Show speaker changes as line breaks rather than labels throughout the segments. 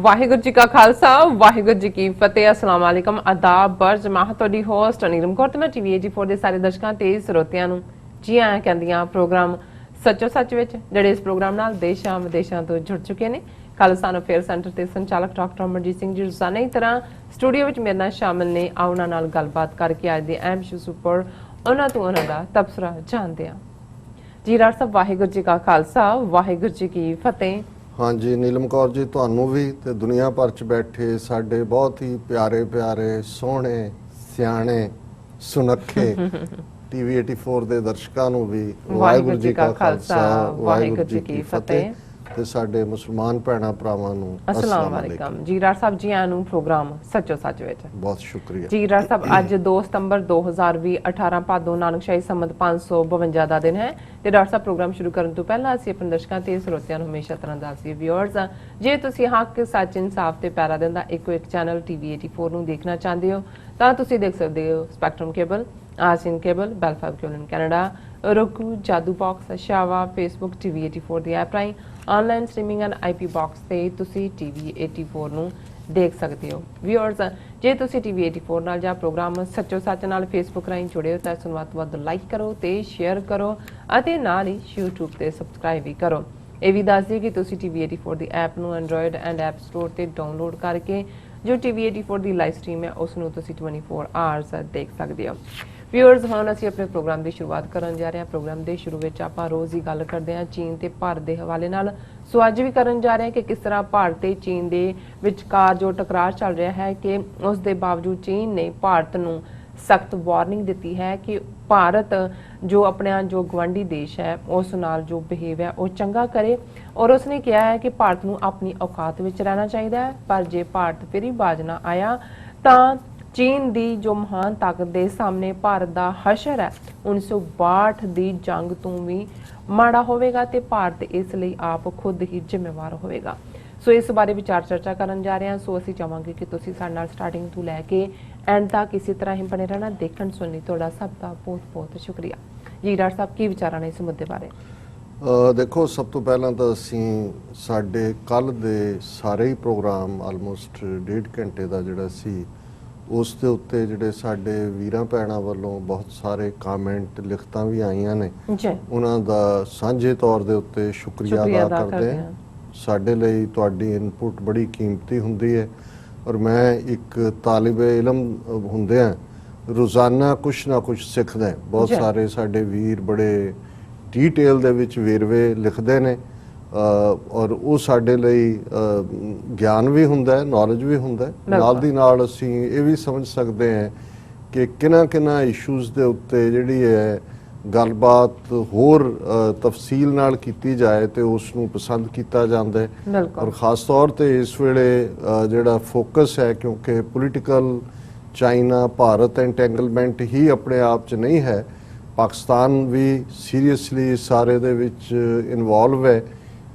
ਵਾਹਿਗੁਰੂ ਜੀ ਕਾ ਖਾਲਸਾ ਵਾਹਿਗੁਰੂ ਜੀ ਕੀ ਫਤਿਹ। अस्सलाम वालेकुम आदाब बर्ज माह ਤੁਹਾਡੀ ਹੋਸਟ ਨੀਲਮ ਕੌਰ ਤੇ ਮੈਂ ਟੀਵੀ 84 ਦੇ ਸਾਰੇ ਦਰਸ਼ਕਾਂ ਤੇ ਸਰੋਤਿਆਂ ਨੂੰ ਜੀ ਆਇਆਂ ਕਹਿੰਦੀਆਂ ਪ੍ਰੋਗਰਾਮ ਸੱਚੋ ਸੱਚ ਵਿੱਚ ਜਿਹੜੇ ਇਸ ਪ੍ਰੋਗਰਾਮ ਨਾਲ ਦੇਸ਼ਾਂ ਵਿਦੇਸ਼ਾਂ ਤੋਂ ਜੁੜ ਚੁੱਕੇ ਨੇ। ਖਾਲਸਾ ਅਫੇਅਰ ਸੈਂਟਰ ਦੇ ਸੰਚਾਲਕ ਡਾਕਟਰ ਅਮਰਜੀਤ ਸਿੰਘ ਜੀ ਰੋਜ਼ਾਨਾ ਦੀ ਤਰ੍ਹਾਂ ਸਟੂਡੀਓ ਵਿੱਚ ਮੇਰੇ ਨਾਲ ਸ਼ਾਮਿਲ ਨੇ। ਆਓ ਉਹਨਾਂ ਨਾਲ ਗੱਲਬਾਤ ਕਰਕੇ ਅੱਜ ਦੇ ਅਹਿਮ ਇਸ਼ੂਜ਼ ਉੱਪਰ ਉਹਨਾਂ ਤੋਂ ਉਹਨਾਂ ਦਾ ਤਬਸਰਾ ਜਾਣਦੇ ਹਾਂ। ਜੀ ਡਾਕਟਰ ਸਾਹਿਬ ਵਾਹਿਗੁਰੂ ਜੀ ਕਾ ਖਾਲਸਾ ਵਾਹਿਗੁਰੂ ਜੀ ਕੀ ਫਤਿਹ।
हाँ जी नीलम कौर जी ਤੁਹਾਨੂੰ ਵੀ ਤੇ ਦੁਨੀਆ ਭਰ ਚ ਬੈਠੇ ਸਾਡੇ ਬਹੁਤ ਹੀ ਪਿਆਰੇ ਪਿਆਰੇ ਸੋਹਣੇ ਸਿਆਣੇ ਸੁਨੱਖੇ ਟੀਵੀ 84 ਦੇ ਦਰਸ਼ਕਾਂ ਨੂੰ ਵੀ ਵਾਹਿਗੁਰੂ ਜੀ ਕਾ ਖਾਲਸਾ ਵਾਹਿਗੁਰੂ ਜੀ ਕੀ ਫਤਿਹ ਤੇ ਸਾਡੇ ਮੁਸਲਮਾਨ ਭੈਣਾਂ ਭਰਾਵਾਂ ਨੂੰ
अस्सलाम वालेकुम। जी डॉक्टर साहब जी आया प्रोग्राम सचो सच विच
बहुत शुक्रिया
जी। डॉक्टर साहब अज 2 सितंबर 2020 18 भादो नानकशाही संमत 552 ਦਾ ਦਿਨ ਹੈ ਤੇ ਡਾਕਟਰ ਸਾਹਿਬ ਪ੍ਰੋਗਰਾਮ ਸ਼ੁਰੂ ਕਰਨ ਤੋਂ ਪਹਿਲਾਂ ਅਸੀਂ ਆਪਣੇ ਦਰਸ਼ਕਾਂ ਤੇ ਸਰੋਤਿਆਂ ਨੂੰ ਹਮੇਸ਼ਾ ਤਰ੍ਹਾਂ ਦੱਸਦੇ ਵਿਊਅਰਸ ਜੇ ਤੁਸੀਂ ਹੱਕ ਸੱਚ ਇਨਸਾਫ ਤੇ ਪੈਰਾ ਦਿੰਦਾ ਇੱਕੋ ਇੱਕ ਚੈਨਲ ਟੀਵੀ 84 ਨੂੰ ਦੇਖਣਾ ਚਾਹੁੰਦੇ ਹੋ ਤਾਂ ਤੁਸੀਂ ਦੇਖ ਸਕਦੇ ਹੋ spectrum cable, Asian cable, Bell Fibe cable in Canada, roku, Jadoo box, Shaw, Facebook TV 84 ਦੀ ਐਪ ਰਾਹੀਂ online streaming and IP box ਤੇ ਤੁਸੀਂ ਟੀਵੀ 84 ਨੂੰ ਦੇਖ ਸਕਦੇ ਹੋ। ਵਿਊਅਰਸ ਜੇ ਤੁਸੀਂ ਟੀਵੀ 84 ਨਾਲ ਜਾਂ ਪ੍ਰੋਗਰਾਮ ਸੱਚੋ ਸੱਚ ਨਾਲ ਫੇਸਬੁੱਕ ਰਾਹੀਂ ਜੁੜੇ ਹੋ ਤਾਂ ਇਸ ਨੂੰ ਵੱਧ ਤੋਂ ਵੱਧ ਲਾਈਕ ਕਰੋ ਤੇ ਸ਼ੇਅਰ ਕਰੋ ਅਤੇ ਨਾਲ ਹੀ YouTube ਤੇ ਸਬਸਕ੍ਰਾਈਬ ਵੀ ਕਰੋ। ਇਹ ਵੀ ਦੱਸ ਦਿਓ ਕਿ ਤੁਸੀਂ ਟੀਵੀ 84 ਦੀ ਐਪ ਨੂੰ ਐਂਡਰੋਇਡ ਐਂਡ ਐਪ ਸਟੋਰ ਤੇ ਡਾਊਨਲੋਡ ਕਰਕੇ ਜੋ ਟੀਵੀ 84 ਦੀ ਲਾਈਵ ਸਟ੍ਰੀਮ ਹੈ ਉਸ ਨੂੰ ਤੁਸੀਂ 24 ਆਵਰਸ ਦੇਖ ਸਕਦੇ ਹੋ। ਵਿਊਅਰਸ ਹੁਣ ਅਸੀਂ ਆਪਣੇ ਪ੍ਰੋਗਰਾਮ ਦੀ ਸ਼ੁਰੂਆਤ ਕਰਨ ਜਾ ਰਹੇ ਹਾਂ। ਪ੍ਰੋਗਰਾਮ ਦੇ ਸ਼ੁਰੂ ਵਿੱਚ ਆਪਾਂ ਰੋਜ਼ ਹੀ ਗੱਲ ਕਰਦੇ ਹਾਂ ਚੀਨ ਤੇ ਭਾਰਤ ਦੇ ਹਵਾਲੇ ਨਾਲ। ਸੋ ਅੱਜ ਵੀ ਕਰਨ ਜਾ ਰਹੇ ਹਾਂ ਕਿ ਕਿਸ ਤਰ੍ਹਾਂ ਭਾਰਤ ਤੇ ਚੀਨ ਦੇ ਵਿਚਕਾਰ ਜੋ ਟਕਰਾਅ ਚੱਲ ਰਿਹਾ ਹੈ ਕਿ ਉਸ ਦੇ ਬਾਵਜੂਦ ਚੀਨ ਨੇ ਭਾਰਤ ਨੂੰ ਸਖਤ ਵਾਰਨਿੰਗ ਦਿੱਤੀ ਹੈ ਕਿ ਭਾਰਤ ਜੋ ਆਪਣਾ ਜੋ ਗਵਾਂਢੀ ਦੇਸ਼ ਹੈ ਉਸ ਨਾਲ ਜੋ ਬਿਹੇਵ ਹੈ ਉਹ ਚੰਗਾ ਕਰੇ ਔਰ ਉਸਨੇ ਕਿਹਾ ਹੈ ਕਿ ਭਾਰਤ ਨੂੰ ਆਪਣੀ ਔਕਾਤ ਵਿੱਚ ਰਹਿਣਾ ਚਾਹੀਦਾ ਹੈ। ਪਰ ਜੇ ਭਾਰਤ ਫਿਰ ਹੀ ਬਾਜ ਨਾ ਆਇਆ ਤਾਂ ਚੀਨ ਦੀ ਜੋ ਮਹਾਨ ਤਾਕਤ ਦੇ ਸਾਹਮਣੇ ਭਾਰਤ ਦਾ ਹਸ਼ਰ ਹੈ 1962 ਦੀ ਜੰਗ ਤੋਂ ਵੀ ਮਾੜਾ ਹੋਵੇਗਾ ਤੇ ਭਾਰਤ ਇਸ ਲਈ ਆਪ ਖੁਦ ਹੀ ਜ਼ਿੰਮੇਵਾਰ ਹੋਵੇਗਾ। ਸੋ ਇਸ ਬਾਰੇ ਵਿਚਾਰ ਚਰਚਾ ਕਰਨ ਜਾ ਰਹੇ ਹਾਂ। ਸੋ ਅਸੀਂ ਚਾਹਾਂਗੇ ਕਿ ਤੁਸੀਂ ਸਾਡੇ ਨਾਲ ਸਟਾਰਟਿੰਗ ਤੋਂ ਲੈ ਕੇ ਐਂਡ ਤੱਕ ਇਸੇ ਤਰ੍ਹਾਂ ਹੀ ਬਣੇ ਰਹਿਣਾ। ਦੇਖਣ ਸੁਣਨ ਤੁਹਾਡਾ ਸਭ ਦਾ ਬਹੁਤ ਬਹੁਤ ਸ਼ੁਕਰੀਆ। ਜੀ ਡਾਕਟਰ ਸਾਹਿਬ ਕੀ ਵਿਚਾਰਾਂ ਨੇ ਇਸ ਮੁੱਦੇ ਬਾਰੇ?
ਦੇਖੋ ਸਭ ਤੋਂ ਪਹਿਲਾਂ ਤਾਂ ਅਸੀਂ ਸਾਡੇ ਕੱਲ ਦੇ ਸਾਰੇ ਹੀ ਪ੍ਰੋਗਰਾਮ ਆਲਮੋਸਟ 1.5 ਘੰਟੇ ਦਾ ਜਿਹੜਾ ਸੀ ਉਸ ਦੇ ਉੱਤੇ ਜਿਹੜੇ ਸਾਡੇ ਵੀਰਾਂ ਭੈਣਾਂ ਵੱਲੋਂ ਬਹੁਤ ਸਾਰੇ ਕਮੈਂਟ ਲਿਖਤਾਂ ਵੀ ਆਈਆਂ ਨੇ ਉਹਨਾਂ ਦਾ ਸਾਂਝੇ ਤੌਰ ਦੇ ਉੱਤੇ ਸ਼ੁਕਰੀਆ ਅਦਾ ਕਰਦੇ ਹਾਂ। ਸਾਡੇ ਲਈ ਤੁਹਾਡੀ ਇਨਪੁਟ ਬੜੀ ਕੀਮਤੀ ਹੁੰਦੀ ਹੈ ਔਰ ਮੈਂ ਇੱਕ ਤਾਲਿਬੇ ਇਲਮ ਹੁੰਦਿਆਂ ਰੋਜ਼ਾਨਾ ਕੁਛ ਨਾ ਕੁਛ ਸਿੱਖਦਾ। ਬਹੁਤ ਸਾਰੇ ਸਾਡੇ ਵੀਰ ਬੜੇ ਡੀਟੇਲ ਦੇ ਵਿੱਚ ਵੇਰਵੇ ਲਿਖਦੇ ਨੇ ਔਰ ਉਹ ਸਾਡੇ ਲਈ ਗਿਆਨ ਵੀ ਹੁੰਦਾ ਹੈ, ਨੌਲੇਜ ਵੀ ਹੁੰਦਾ ਹੈ। ਨਾਲ ਦੀ ਨਾਲ ਅਸੀਂ ਇਹ ਵੀ ਸਮਝ ਸਕਦੇ ਹਾਂ ਕਿ ਕਿਹਨਾਂ ਇਸ਼ੂਜ਼ ਦੇ ਉੱਤੇ ਜਿਹੜੀ ਹੈ ਗੱਲਬਾਤ ਹੋਰ ਤਫਸੀਲ ਨਾਲ ਕੀਤੀ ਜਾਏ ਤੇ ਉਸ ਨੂੰ ਪਸੰਦ ਕੀਤਾ ਜਾਂਦਾ ਹੈ। ਔਰ ਖਾਸ ਤੌਰ ਤੇ ਇਸ ਵੇਲੇ ਜਿਹੜਾ ਫੋਕਸ ਹੈ ਕਿਉਂਕਿ ਪੋਲੀਟੀਕਲ ਚਾਈਨਾ ਭਾਰਤ ਐਂਟੈਂਗਲਮੈਂਟ ਹੀ ਆਪਣੇ ਆਪ 'ਚ ਨਹੀਂ ਹੈ, ਪਾਕਿਸਤਾਨ ਵੀ ਸੀਰੀਅਸਲੀ ਸਾਰੇ ਦੇ ਵਿੱਚ ਇਨਵੋਲਵ ਹੈ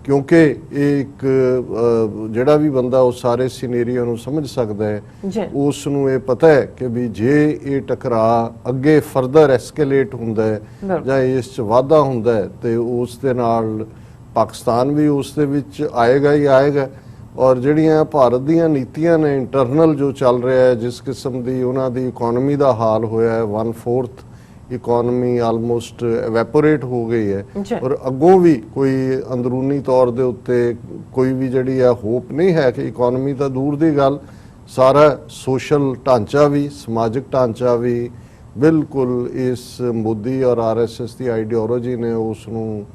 ਕਿਉਂਕਿ ਇਹ ਇੱਕ ਜਿਹੜਾ ਵੀ ਬੰਦਾ ਉਹ ਸਾਰੇ ਸਿਨੇਰੀਓ ਨੂੰ ਸਮਝ ਸਕਦਾ ਹੈ ਉਸ ਨੂੰ ਇਹ ਪਤਾ ਹੈ ਕਿ ਵੀ ਜੇ ਇਹ ਟਕਰਾਅ ਅੱਗੇ ਫਰਦਰ ਐਸਕੇਲੇਟ ਹੁੰਦਾ ਹੈ ਜਾਂ ਇਸ 'ਚ ਵਾਧਾ ਹੁੰਦਾ ਹੈ ਤੇ ਉਸ ਦੇ ਨਾਲ ਪਾਕਿਸਤਾਨ ਵੀ ਉਸ ਦੇ ਵਿੱਚ ਆਏਗਾ ਹੀ ਆਏਗਾ। ਔਰ ਜਿਹੜੀਆਂ ਭਾਰਤ ਦੀਆਂ ਨੀਤੀਆਂ ਨੇ ਇੰਟਰਨਲ ਜੋ ਚੱਲ ਰਿਹਾ ਹੈ ਜਿਸ ਕਿਸਮ ਦੀ ਉਹਨਾਂ ਦੀ ਇਕੋਨਮੀ ਦਾ ਹਾਲ ਹੋਇਆ ਹੈ 1/4 ਇਕੋਨਮੀ ਆਲਮੋਸਟ ਐਵੈਪੋਰੇਟ ਹੋ ਗਈ ਹੈ ਔਰ ਅੱਗੋਂ ਵੀ ਕੋਈ ਅੰਦਰੂਨੀ ਤੌਰ ਦੇ ਉੱਤੇ ਕੋਈ ਵੀ ਜਿਹੜੀ ਹੈ ਹੋਪ ਨਹੀਂ ਹੈ ਕਿ ਇਕੋਨਮੀ ਤਾਂ ਦੂਰ ਦੀ ਗੱਲ ਸਾਰਾ ਸੋਸ਼ਲ ਢਾਂਚਾ ਵੀ ਸਮਾਜਿਕ ਢਾਂਚਾ ਵੀ ਬਿਲਕੁਲ ਇਸ ਮੋਦੀ ਔਰ RSS ਦੀ ਆਈਡੀਓਲੋਜੀ ਨੇ ਉਸ ਨੂੰ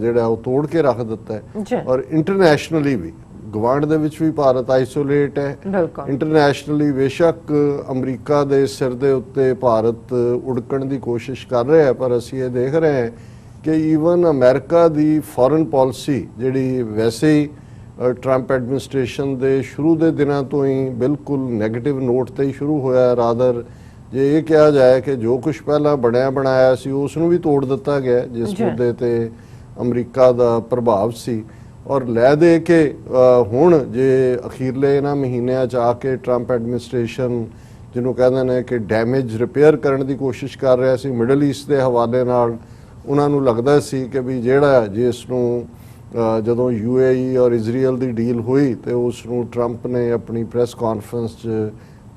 ਜਿਹੜਾ ਉਹ ਤੋੜ ਕੇ ਰੱਖ ਦਿੱਤਾ ਹੈ। ਔਰ ਇੰਟਰਨੈਸ਼ਨਲੀ ਵੀ ਗਵਾਂਢ ਦੇ ਵਿੱਚ ਵੀ ਭਾਰਤ ਆਈਸੋਲੇਟ ਹੈ। ਇੰਟਰਨੈਸ਼ਨਲੀ ਬੇਸ਼ੱਕ ਅਮਰੀਕਾ ਦੇ ਸਿਰ ਦੇ ਉੱਤੇ ਭਾਰਤ ਉੜਕਣ ਦੀ ਕੋਸ਼ਿਸ਼ ਕਰ ਰਿਹਾ ਹੈ ਪਰ ਅਸੀਂ ਇਹ ਦੇਖ ਰਹੇ ਹਾਂ ਕਿ ਈਵਨ ਅਮਰੀਕਾ ਦੀ ਫੋਰਨ ਪਾਲਿਸੀ ਜਿਹੜੀ ਵੈਸੇ ਹੀ ਟਰੰਪ ਐਡਮਿਨਿਸਟ੍ਰੇਸ਼ਨ ਦੇ ਸ਼ੁਰੂ ਦੇ ਦਿਨਾਂ ਤੋਂ ਹੀ ਬਿਲਕੁਲ ਨੈਗੇਟਿਵ ਨੋਟ ਤੇ ਹੀ ਸ਼ੁਰੂ ਹੋਇਆ। ਰਾਦਰ ਜੇ ਇਹ ਕਿਹਾ ਜਾਏ ਕਿ ਜੋ ਕੁਝ ਪਹਿਲਾਂ ਬਣਿਆ ਬਣਾਇਆ ਸੀ ਉਸ ਨੂੰ ਵੀ ਤੋੜ ਦਿੱਤਾ ਗਿਆ ਜਿਸ ਮੁੱਦੇ ਤੇ ਅਮਰੀਕਾ ਦਾ ਪ੍ਰਭਾਵ ਸੀ। ਔਰ ਲੈ ਦੇ ਕੇ ਹੁਣ ਜੇ ਅਖੀਰਲੇ ਇਹਨਾਂ ਮਹੀਨਿਆਂ 'ਚ ਆ ਕੇ ਟਰੰਪ ਐਡਮਿਨਿਸਟ੍ਰੇਸ਼ਨ ਜਿਹਨੂੰ ਕਹਿੰਦੇ ਨੇ ਕਿ ਡੈਮੇਜ ਰਿਪੇਅਰ ਕਰਨ ਦੀ ਕੋਸ਼ਿਸ਼ ਕਰ ਰਿਹਾ ਸੀ ਮਿਡਲ ਈਸਟ ਦੇ ਹਵਾਲੇ ਨਾਲ ਉਹਨਾਂ ਨੂੰ ਲੱਗਦਾ ਸੀ ਕਿ ਵੀ ਜਿਹੜਾ ਜਿਸ ਨੂੰ ਜਦੋਂ UAE ਔਰ ਇਜ਼ਰਾਈਲ ਦੀ ਡੀਲ ਹੋਈ ਤੇ ਉਸ ਨੂੰ ਟਰੰਪ ਨੇ ਆਪਣੀ ਪ੍ਰੈਸ ਕਾਨਫਰੰਸ 'ਚ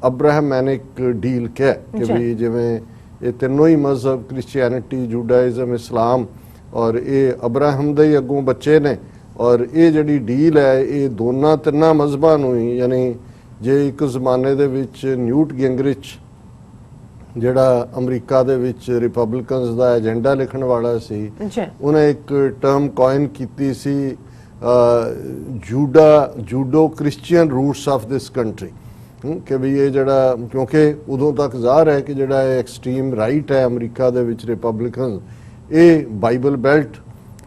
ਅਬਰਾਹਮੈਨਿਕ ਡੀਲ ਕਿਹਾ ਕਿ ਵੀ ਜਿਵੇਂ ਇਹ ਤਿੰਨੋਂ ਹੀ ਮਜ਼ਹਬ ਕ੍ਰਿਸਚੀਅਨਿਟੀ, ਜੂਡਾਇਜ਼ਮ, ਇਸਲਾਮ ਔਰ ਇਹ ਅਬਰਾਹਮ ਦੇ ਹੀ ਅੱਗੋਂ ਬੱਚੇ ਨੇ ਔਰ ਇਹ ਜਿਹੜੀ ਡੀਲ ਹੈ ਇਹ ਦੋਨਾਂ ਤਿੰਨਾਂ ਮਜ਼ਹਬਾਂ ਨੂੰ ਹੀ, ਯਾਨੀ ਜੇ ਇੱਕ ਜ਼ਮਾਨੇ ਦੇ ਵਿੱਚ ਨਿਊਟ ਗਿੰਗਰਿਚ ਜਿਹੜਾ ਅਮਰੀਕਾ ਦੇ ਵਿੱਚ ਰਿਪਬਲਿਕਨਸ ਦਾ ਏਜੰਡਾ ਲਿਖਣ ਵਾਲਾ ਸੀ, ਉਹਨੇ ਇੱਕ ਟਰਮ ਕਾਇਨ ਕੀਤੀ ਸੀ Judeo Christian roots of this country, ਕਿ ਵੀ ਇਹ ਜਿਹੜਾ ਕਿਉਂਕਿ ਉਦੋਂ ਤੱਕ ਜ਼ਾਹਰ ਹੈ ਕਿ ਜਿਹੜਾ ਐਕਸਟ੍ਰੀਮ ਰਾਈਟ ਹੈ ਅਮਰੀਕਾ ਦੇ ਵਿੱਚ ਰਿਪਬਲਿਕਨ, ਇਹ ਬਾਈਬਲ ਬੈਲਟ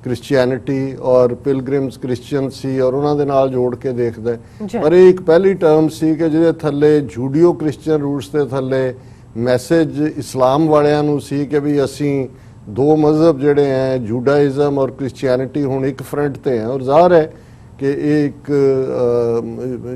ਕ੍ਰਿਸਚੀਅਨਿਟੀ ਔਰ ਪਿਲਗ੍ਰਿਮਸ ਕ੍ਰਿਸਚੀਅਨ ਸੀ ਔਰ ਉਹਨਾਂ ਦੇ ਨਾਲ ਜੋੜ ਕੇ ਦੇਖਦਾ। ਪਰ ਇਹ ਇੱਕ ਪਹਿਲੀ ਟਰਮ ਸੀ ਕਿ ਜਿਹਦੇ ਥੱਲੇ ਜੂਡੀਓ ਕ੍ਰਿਸਚੀਅਨ ਰੂਟਸ ਦੇ ਥੱਲੇ ਮੈਸੇਜ ਇਸਲਾਮ ਵਾਲਿਆਂ ਨੂੰ ਸੀ ਕਿ ਵੀ ਅਸੀਂ ਦੋ ਮਜ਼ਹਬ ਜਿਹੜੇ ਹੈ ਜੂਡਾਇਜ਼ਮ ਔਰ ਕ੍ਰਿਸਚੀਅਨਿਟੀ ਹੁਣ ਇੱਕ ਫਰੰਟ ਤੇ ਹੈ ਔਰ ਜ਼ਾਹਰ ਹੈ ਕਿ ਇਹ ਇੱਕ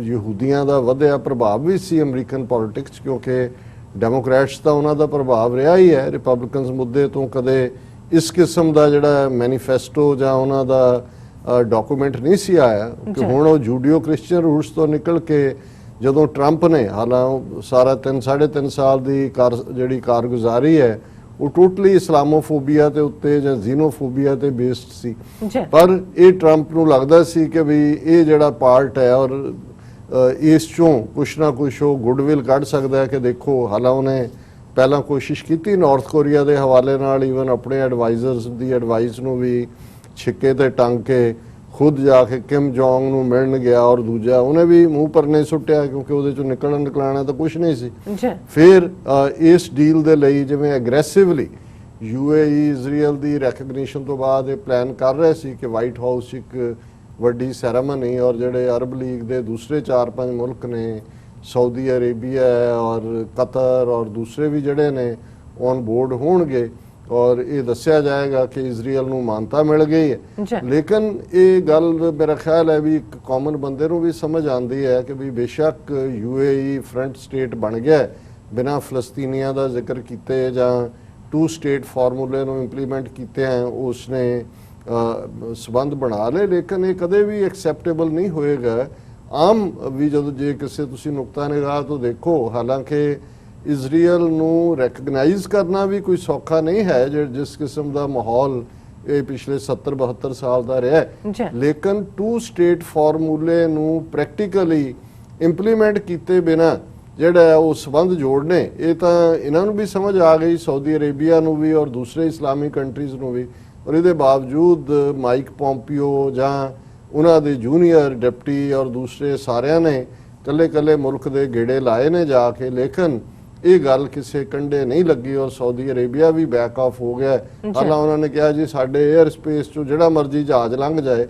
ਯਹੂਦੀਆਂ ਦਾ ਵਧਿਆ ਪ੍ਰਭਾਵ ਵੀ ਸੀ ਅਮਰੀਕਨ ਪੋਲਿਟਿਕਸ, ਕਿਉਂਕਿ ਡੈਮੋਕ੍ਰੈਟਸ ਦਾ ਉਹਨਾਂ ਦਾ ਪ੍ਰਭਾਵ ਰਿਹਾ ਹੀ ਹੈ। ਰਿਪਬਲਿਕਨਸ ਮੁੱਦੇ ਤੋਂ ਕਦੇ ਇਸ ਕਿਸਮ ਦਾ ਜਿਹੜਾ ਮੈਨੀਫੈਸਟੋ ਜਾਂ ਉਹਨਾਂ ਦਾ ਡਾਕੂਮੈਂਟ ਨਹੀਂ ਸੀ ਆਇਆ ਕਿ ਹੁਣ ਉਹ ਜੂਡੀਓ ਕ੍ਰਿਸਚੀਅਨ ਰੂਟਸ ਤੋਂ ਨਿਕਲ ਕੇ ਜਦੋਂ ਟਰੰਪ ਨੇ ਸਾਰਾ 3.5 ਸਾਲ ਦੀ ਜਿਹੜੀ ਕਾਰਗੁਜ਼ਾਰੀ ਹੈ ਉਹ ਟੋਟਲੀ ਇਸਲਾਮੋਫੋਬੀਆ ਦੇ ਉੱਤੇ ਜਾਂ ਜ਼ੀਨੋਫੋਬੀਆ ਤੇ ਬੇਸਡ ਸੀ। ਪਰ ਇਹ ਟਰੰਪ ਨੂੰ ਲੱਗਦਾ ਸੀ ਕਿ ਵੀ ਇਹ ਜਿਹੜਾ ਪਾਰਟ ਹੈ ਔਰ ਇਸ ਚੋਂ ਕੁਛ ਨਾ ਕੁਛ ਉਹ ਗੁੱਡਵਿਲ ਕੱਢ ਸਕਦਾ ਹੈ ਕਿ ਦੇਖੋ ਉਹਨੇ ਪਹਿਲਾਂ ਕੋਸ਼ਿਸ਼ ਕੀਤੀ ਨਾਰਥ ਕੋਰੀਆ ਦੇ ਹਵਾਲੇ ਨਾਲ, ਈਵਨ ਆਪਣੇ ਐਡਵਾਈਜ਼ਰਸ ਦੀ ਐਡਵਾਈਸ ਨੂੰ ਵੀ ਛਿੱਕੇ ਤੇ ਟੰਗ ਕੇ ਖੁਦ ਜਾ ਕੇ ਕਿਮ ਜੋਂਗ ਨੂੰ ਮਿਲਣ ਗਿਆ ਔਰ ਦੂਜਾ ਉਹਨੇ ਵੀ ਮੂੰਹ ਪਰ ਨਹੀਂ ਸੁੱਟਿਆ ਕਿਉਂਕਿ ਉਹਦੇ ਚੋਂ ਨਿਕਲਣਾ ਤਾਂ ਕੁਝ ਨਹੀਂ ਸੀ। ਫਿਰ ਇਸ ਡੀਲ ਦੇ ਲਈ ਜਿਵੇਂ ਐਗਰੈਸਿਵਲੀ UAE ਇਜ਼ਰਾਈਲ ਦੀ ਰੈਕਗਨੀਸ਼ਨ ਤੋਂ ਬਾਅਦ ਇਹ ਪਲਾਨ ਕਰ ਰਹੇ ਸੀ ਕਿ ਵਾਈਟ ਹਾਊਸ ਇੱਕ ਵੱਡੀ ਸੈਰਾਮਨੀ ਔਰ ਜਿਹੜੇ ਅਰਬ ਲੀਗ ਦੇ ਦੂਸਰੇ 4-5 ਮੁਲਕ ਨੇ, ਸਾਊਦੀ ਅਰੇਬੀਆ ਔਰ ਕਤਰ ਔਰ ਦੂਸਰੇ ਵੀ ਜਿਹੜੇ ਨੇ ਔਨ ਬੋਰਡ ਹੋਣਗੇ ਔਰ ਇਹ ਦੱਸਿਆ ਜਾਏਗਾ ਕਿ ਇਜ਼ਰਾਈਲ ਨੂੰ ਮਾਨਤਾ ਮਿਲ ਗਈ ਹੈ। ਲੇਕਿਨ ਇਹ ਗੱਲ ਮੇਰਾ ਖਿਆਲ ਹੈ ਵੀ ਇੱਕ ਕਾਮਨ ਬੰਦੇ ਨੂੰ ਵੀ ਸਮਝ ਆਉਂਦੀ ਹੈ ਕਿ ਵੀ ਬੇਸ਼ੱਕ UAE ਫਰੰਟ ਸਟੇਟ ਬਣ ਗਿਆ ਬਿਨਾਂ ਫਲਸਤੀਨੀਆਂ ਦਾ ਜ਼ਿਕਰ ਕੀਤੇ ਜਾਂ 2 ਸਟੇਟ ਫਾਰਮੂਲੇ ਨੂੰ ਇੰਪਲੀਮੈਂਟ ਕੀਤੇ ਹੈ ਉਸਨੇ ਸਬੰਧ ਬਣਾ ਲਏ, ਲੇਕਿਨ ਇਹ ਕਦੇ ਵੀ ਐਕਸੈਪਟੇਬਲ ਨਹੀਂ ਹੋਏਗਾ। ਆਮ ਵੀ ਜਦੋਂ ਜੇ ਕਿਸੇ ਤੁਸੀਂ ਨੁਕਤਾ ਨਿਗਾਹ ਤੋਂ ਦੇਖੋ, ਹਾਲਾਂਕਿ ਇਜ਼ਰਾਈਲ ਨੂੰ ਰੈਕਗਨਾਈਜ਼ ਕਰਨਾ ਵੀ ਕੋਈ ਸੌਖਾ ਨਹੀਂ ਹੈ ਜਿਸ ਕਿਸਮ ਦਾ ਮਾਹੌਲ ਇਹ ਪਿਛਲੇ 70-72 ਸਾਲ ਦਾ ਰਿਹਾ ਹੈ, ਲੇਕਿਨ 2 ਸਟੇਟ ਫਾਰਮੂਲੇ ਨੂੰ ਪ੍ਰੈਕਟੀਕਲੀ ਇੰਪਲੀਮੈਂਟ ਕੀਤੇ ਬਿਨਾ ਜਿਹੜਾ ਉਹ ਸਬੰਧ ਜੋੜਨੇ, ਇਹ ਤਾਂ ਇਹਨਾਂ ਨੂੰ ਵੀ ਸਮਝ ਆ ਗਈ, ਸਾਊਦੀ ਅਰੇਬੀਆ ਨੂੰ ਵੀ ਔਰ ਦੂਸਰੇ ਇਸਲਾਮੀ ਕੰਟਰੀਜ਼ ਨੂੰ ਵੀ। ਔਰ ਇਹਦੇ ਬਾਵਜੂਦ ਮਾਈਕ ਪੋਂਪੀਓ ਜਾਂ ਉਹਨਾਂ ਦੇ ਜੂਨੀਅਰ ਡਿਪਟੀ ਔਰ ਦੂਸਰੇ ਸਾਰਿਆਂ ਨੇ ਕੱਲੇ ਮੁਲਕ ਦੇ ਗੇੜੇ ਲਾਏ ਨੇ ਜਾ ਕੇ, ਲੇਕਿਨ ਇਹ ਗੱਲ ਕਿਸੇ ਕੰਡੇ ਨਹੀਂ ਲੱਗੀ ਔਰ ਸਾਊਦੀ ਅਰੇਬੀਆ ਵੀ ਬੈਕ ਆਫ ਹੋ ਗਿਆ। ਉਹਨਾਂ ਨੇ ਕਿਹਾ ਜੀ ਸਾਡੇ 에ਅਰ ਸਪੇਸ ਚੋਂ ਜਿਹੜਾ ਮਰਜ਼ੀ ਜਹਾਜ਼ ਲੰਘ ਜਾਏ,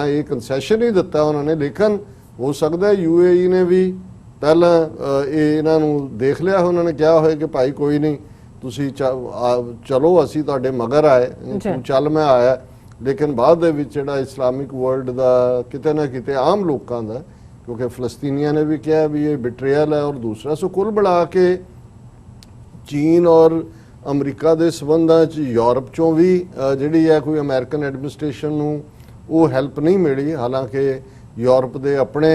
ਇਹ ਕੰਸੈਸ਼ਨ ਹੀ ਦਿੱਤਾ ਉਹਨਾਂ ਨੇ, ਲੇਕਿਨ ਹੋ ਸਕਦਾ UAE ਨੇ ਵੀ ਪਹਿਲਾਂ ਇਹ ਇਹਨਾਂ ਨੂੰ ਦੇਖ ਲਿਆ, ਉਹਨਾਂ ਨੇ ਕਿਹਾ ਹੋਇਆ ਕਿ ਭਾਈ ਕੋਈ ਨਹੀਂ ਤੁਸੀਂ ਚਲੋ ਅਸੀਂ ਤੁਹਾਡੇ ਮਗਰ ਆਏ, ਤੂੰ ਚੱਲ ਮੈਂ ਆਇਆ। ਲੇਕਿਨ ਬਾਅਦ ਦੇ ਵਿੱਚ ਜਿਹੜਾ ਇਸਲਾਮਿਕ ਵਰਲਡ ਦਾ ਕਿਤੇ ਨਾ ਕਿਤੇ ਆਮ ਲੋਕਾਂ ਦਾ, ਕਿਉਂਕਿ ਫਲਸਤੀਨੀਆਂ ਨੇ ਵੀ ਕਿਹਾ ਵੀ ਇਹ ਬਿਟਰੇਅਲ ਹੈ ਔਰ ਦੂਸਰਾ ਸੋ ਕੁੱਲ ਬਣਾ ਕੇ ਚੀਨ ਔਰ ਅਮਰੀਕਾ ਦੇ ਸਬੰਧਾਂ 'ਚ ਯੂਰਪ ਚੋਂ ਵੀ ਜਿਹੜੀ ਹੈ ਕੋਈ ਅਮਰੀਕਨ ਐਡਮਿਨਿਸਟ੍ਰੇਸ਼ਨ ਨੂੰ ਉਹ ਹੈਲਪ ਨਹੀਂ ਮਿਲੀ। ਹਾਲਾਂਕਿ ਯੂਰਪ ਦੇ ਆਪਣੇ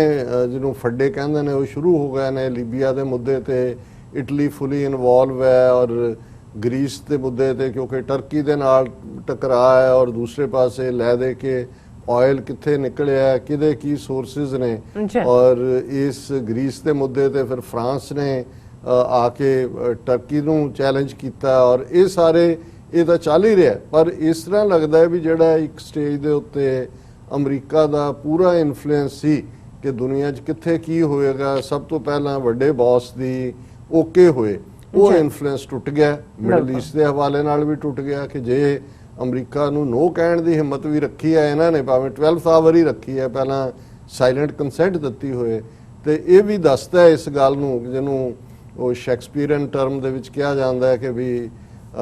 ਜਿਹਨੂੰ ਫੱਡੇ ਕਹਿੰਦੇ ਨੇ ਉਹ ਸ਼ੁਰੂ ਹੋ ਗਏ ਨੇ ਲੀਬੀਆ ਦੇ ਮੁੱਦੇ ਤੇ, ਇਟਲੀ ਫੁੱਲੀ ਇਨਵੋਲਵ ਹੈ ਔਰ ਗ੍ਰੀਸ ਦੇ ਮੁੱਦੇ ਤੇ ਕਿਉਂਕਿ ਟਰਕੀ ਦੇ ਨਾਲ ਟਕਰਾਅ ਹੈ ਔਰ ਦੂਸਰੇ ਪਾਸੇ ਲੈ ਦੇ ਕੇ ਆਇਲ ਕਿੱਥੇ ਨਿਕਲਿਆ, ਕਿਹਦੇ ਕੀ ਸੋਰਸਿਸ ਨੇ ਔਰ ਇਸ ਗ੍ਰੀਸ ਦੇ ਮੁੱਦੇ ਤੇ ਫਿਰ ਫਰਾਂਸ ਨੇ ਆ ਕੇ ਟਰਕੀ ਨੂੰ ਚੈਲੰਜ ਕੀਤਾ ਔਰ ਇਹ ਸਾਰੇ ਇਹ ਤਾਂ ਚੱਲ ਹੀ ਰਿਹਾ। ਪਰ ਇਸ ਤਰ੍ਹਾਂ ਲੱਗਦਾ ਹੈ ਵੀ ਜਿਹੜਾ ਇੱਕ ਸਟੇਜ ਦੇ ਉੱਤੇ ਅਮਰੀਕਾ ਦਾ ਪੂਰਾ ਇਨਫਲੂਐਂਸ ਸੀ ਕਿ ਦੁਨੀਆ 'ਚ ਕਿੱਥੇ ਕੀ ਹੋਏਗਾ, ਸਭ ਤੋਂ ਪਹਿਲਾਂ ਵੱਡੇ ਬੌਸ ਦੀ ਓਕੇ ਹੋਏ, ਉਹ ਇਨਫਲੂਐਂਸ ਟੁੱਟ ਗਿਆ। ਮਿਡਲ ਈਸਟ ਦੇ ਹਵਾਲੇ ਨਾਲ ਵੀ ਟੁੱਟ ਗਿਆ ਕਿ ਜੇ ਅਮਰੀਕਾ ਨੂੰ ਨੋ ਕਹਿਣ ਦੀ ਹਿੰਮਤ ਵੀ ਰੱਖੀ ਹੈ ਇਹਨਾਂ ਨੇ, ਭਾਵੇਂ 12th ਆਵਰ ਹੀ ਰੱਖੀ ਹੈ, ਪਹਿਲਾਂ ਸਾਇਲੈਂਟ ਕੰਸੈਂਟ ਦਿੱਤੀ ਹੋਏ, ਤੇ ਇਹ ਵੀ ਦੱਸਦਾ ਇਸ ਗੱਲ ਨੂੰ ਜਿਹਨੂੰ ਉਹ ਸ਼ੈਕਸਪੀਅਰਨ ਟਰਮ ਦੇ ਵਿੱਚ ਕਿਹਾ ਜਾਂਦਾ ਹੈ ਕਿ ਵੀ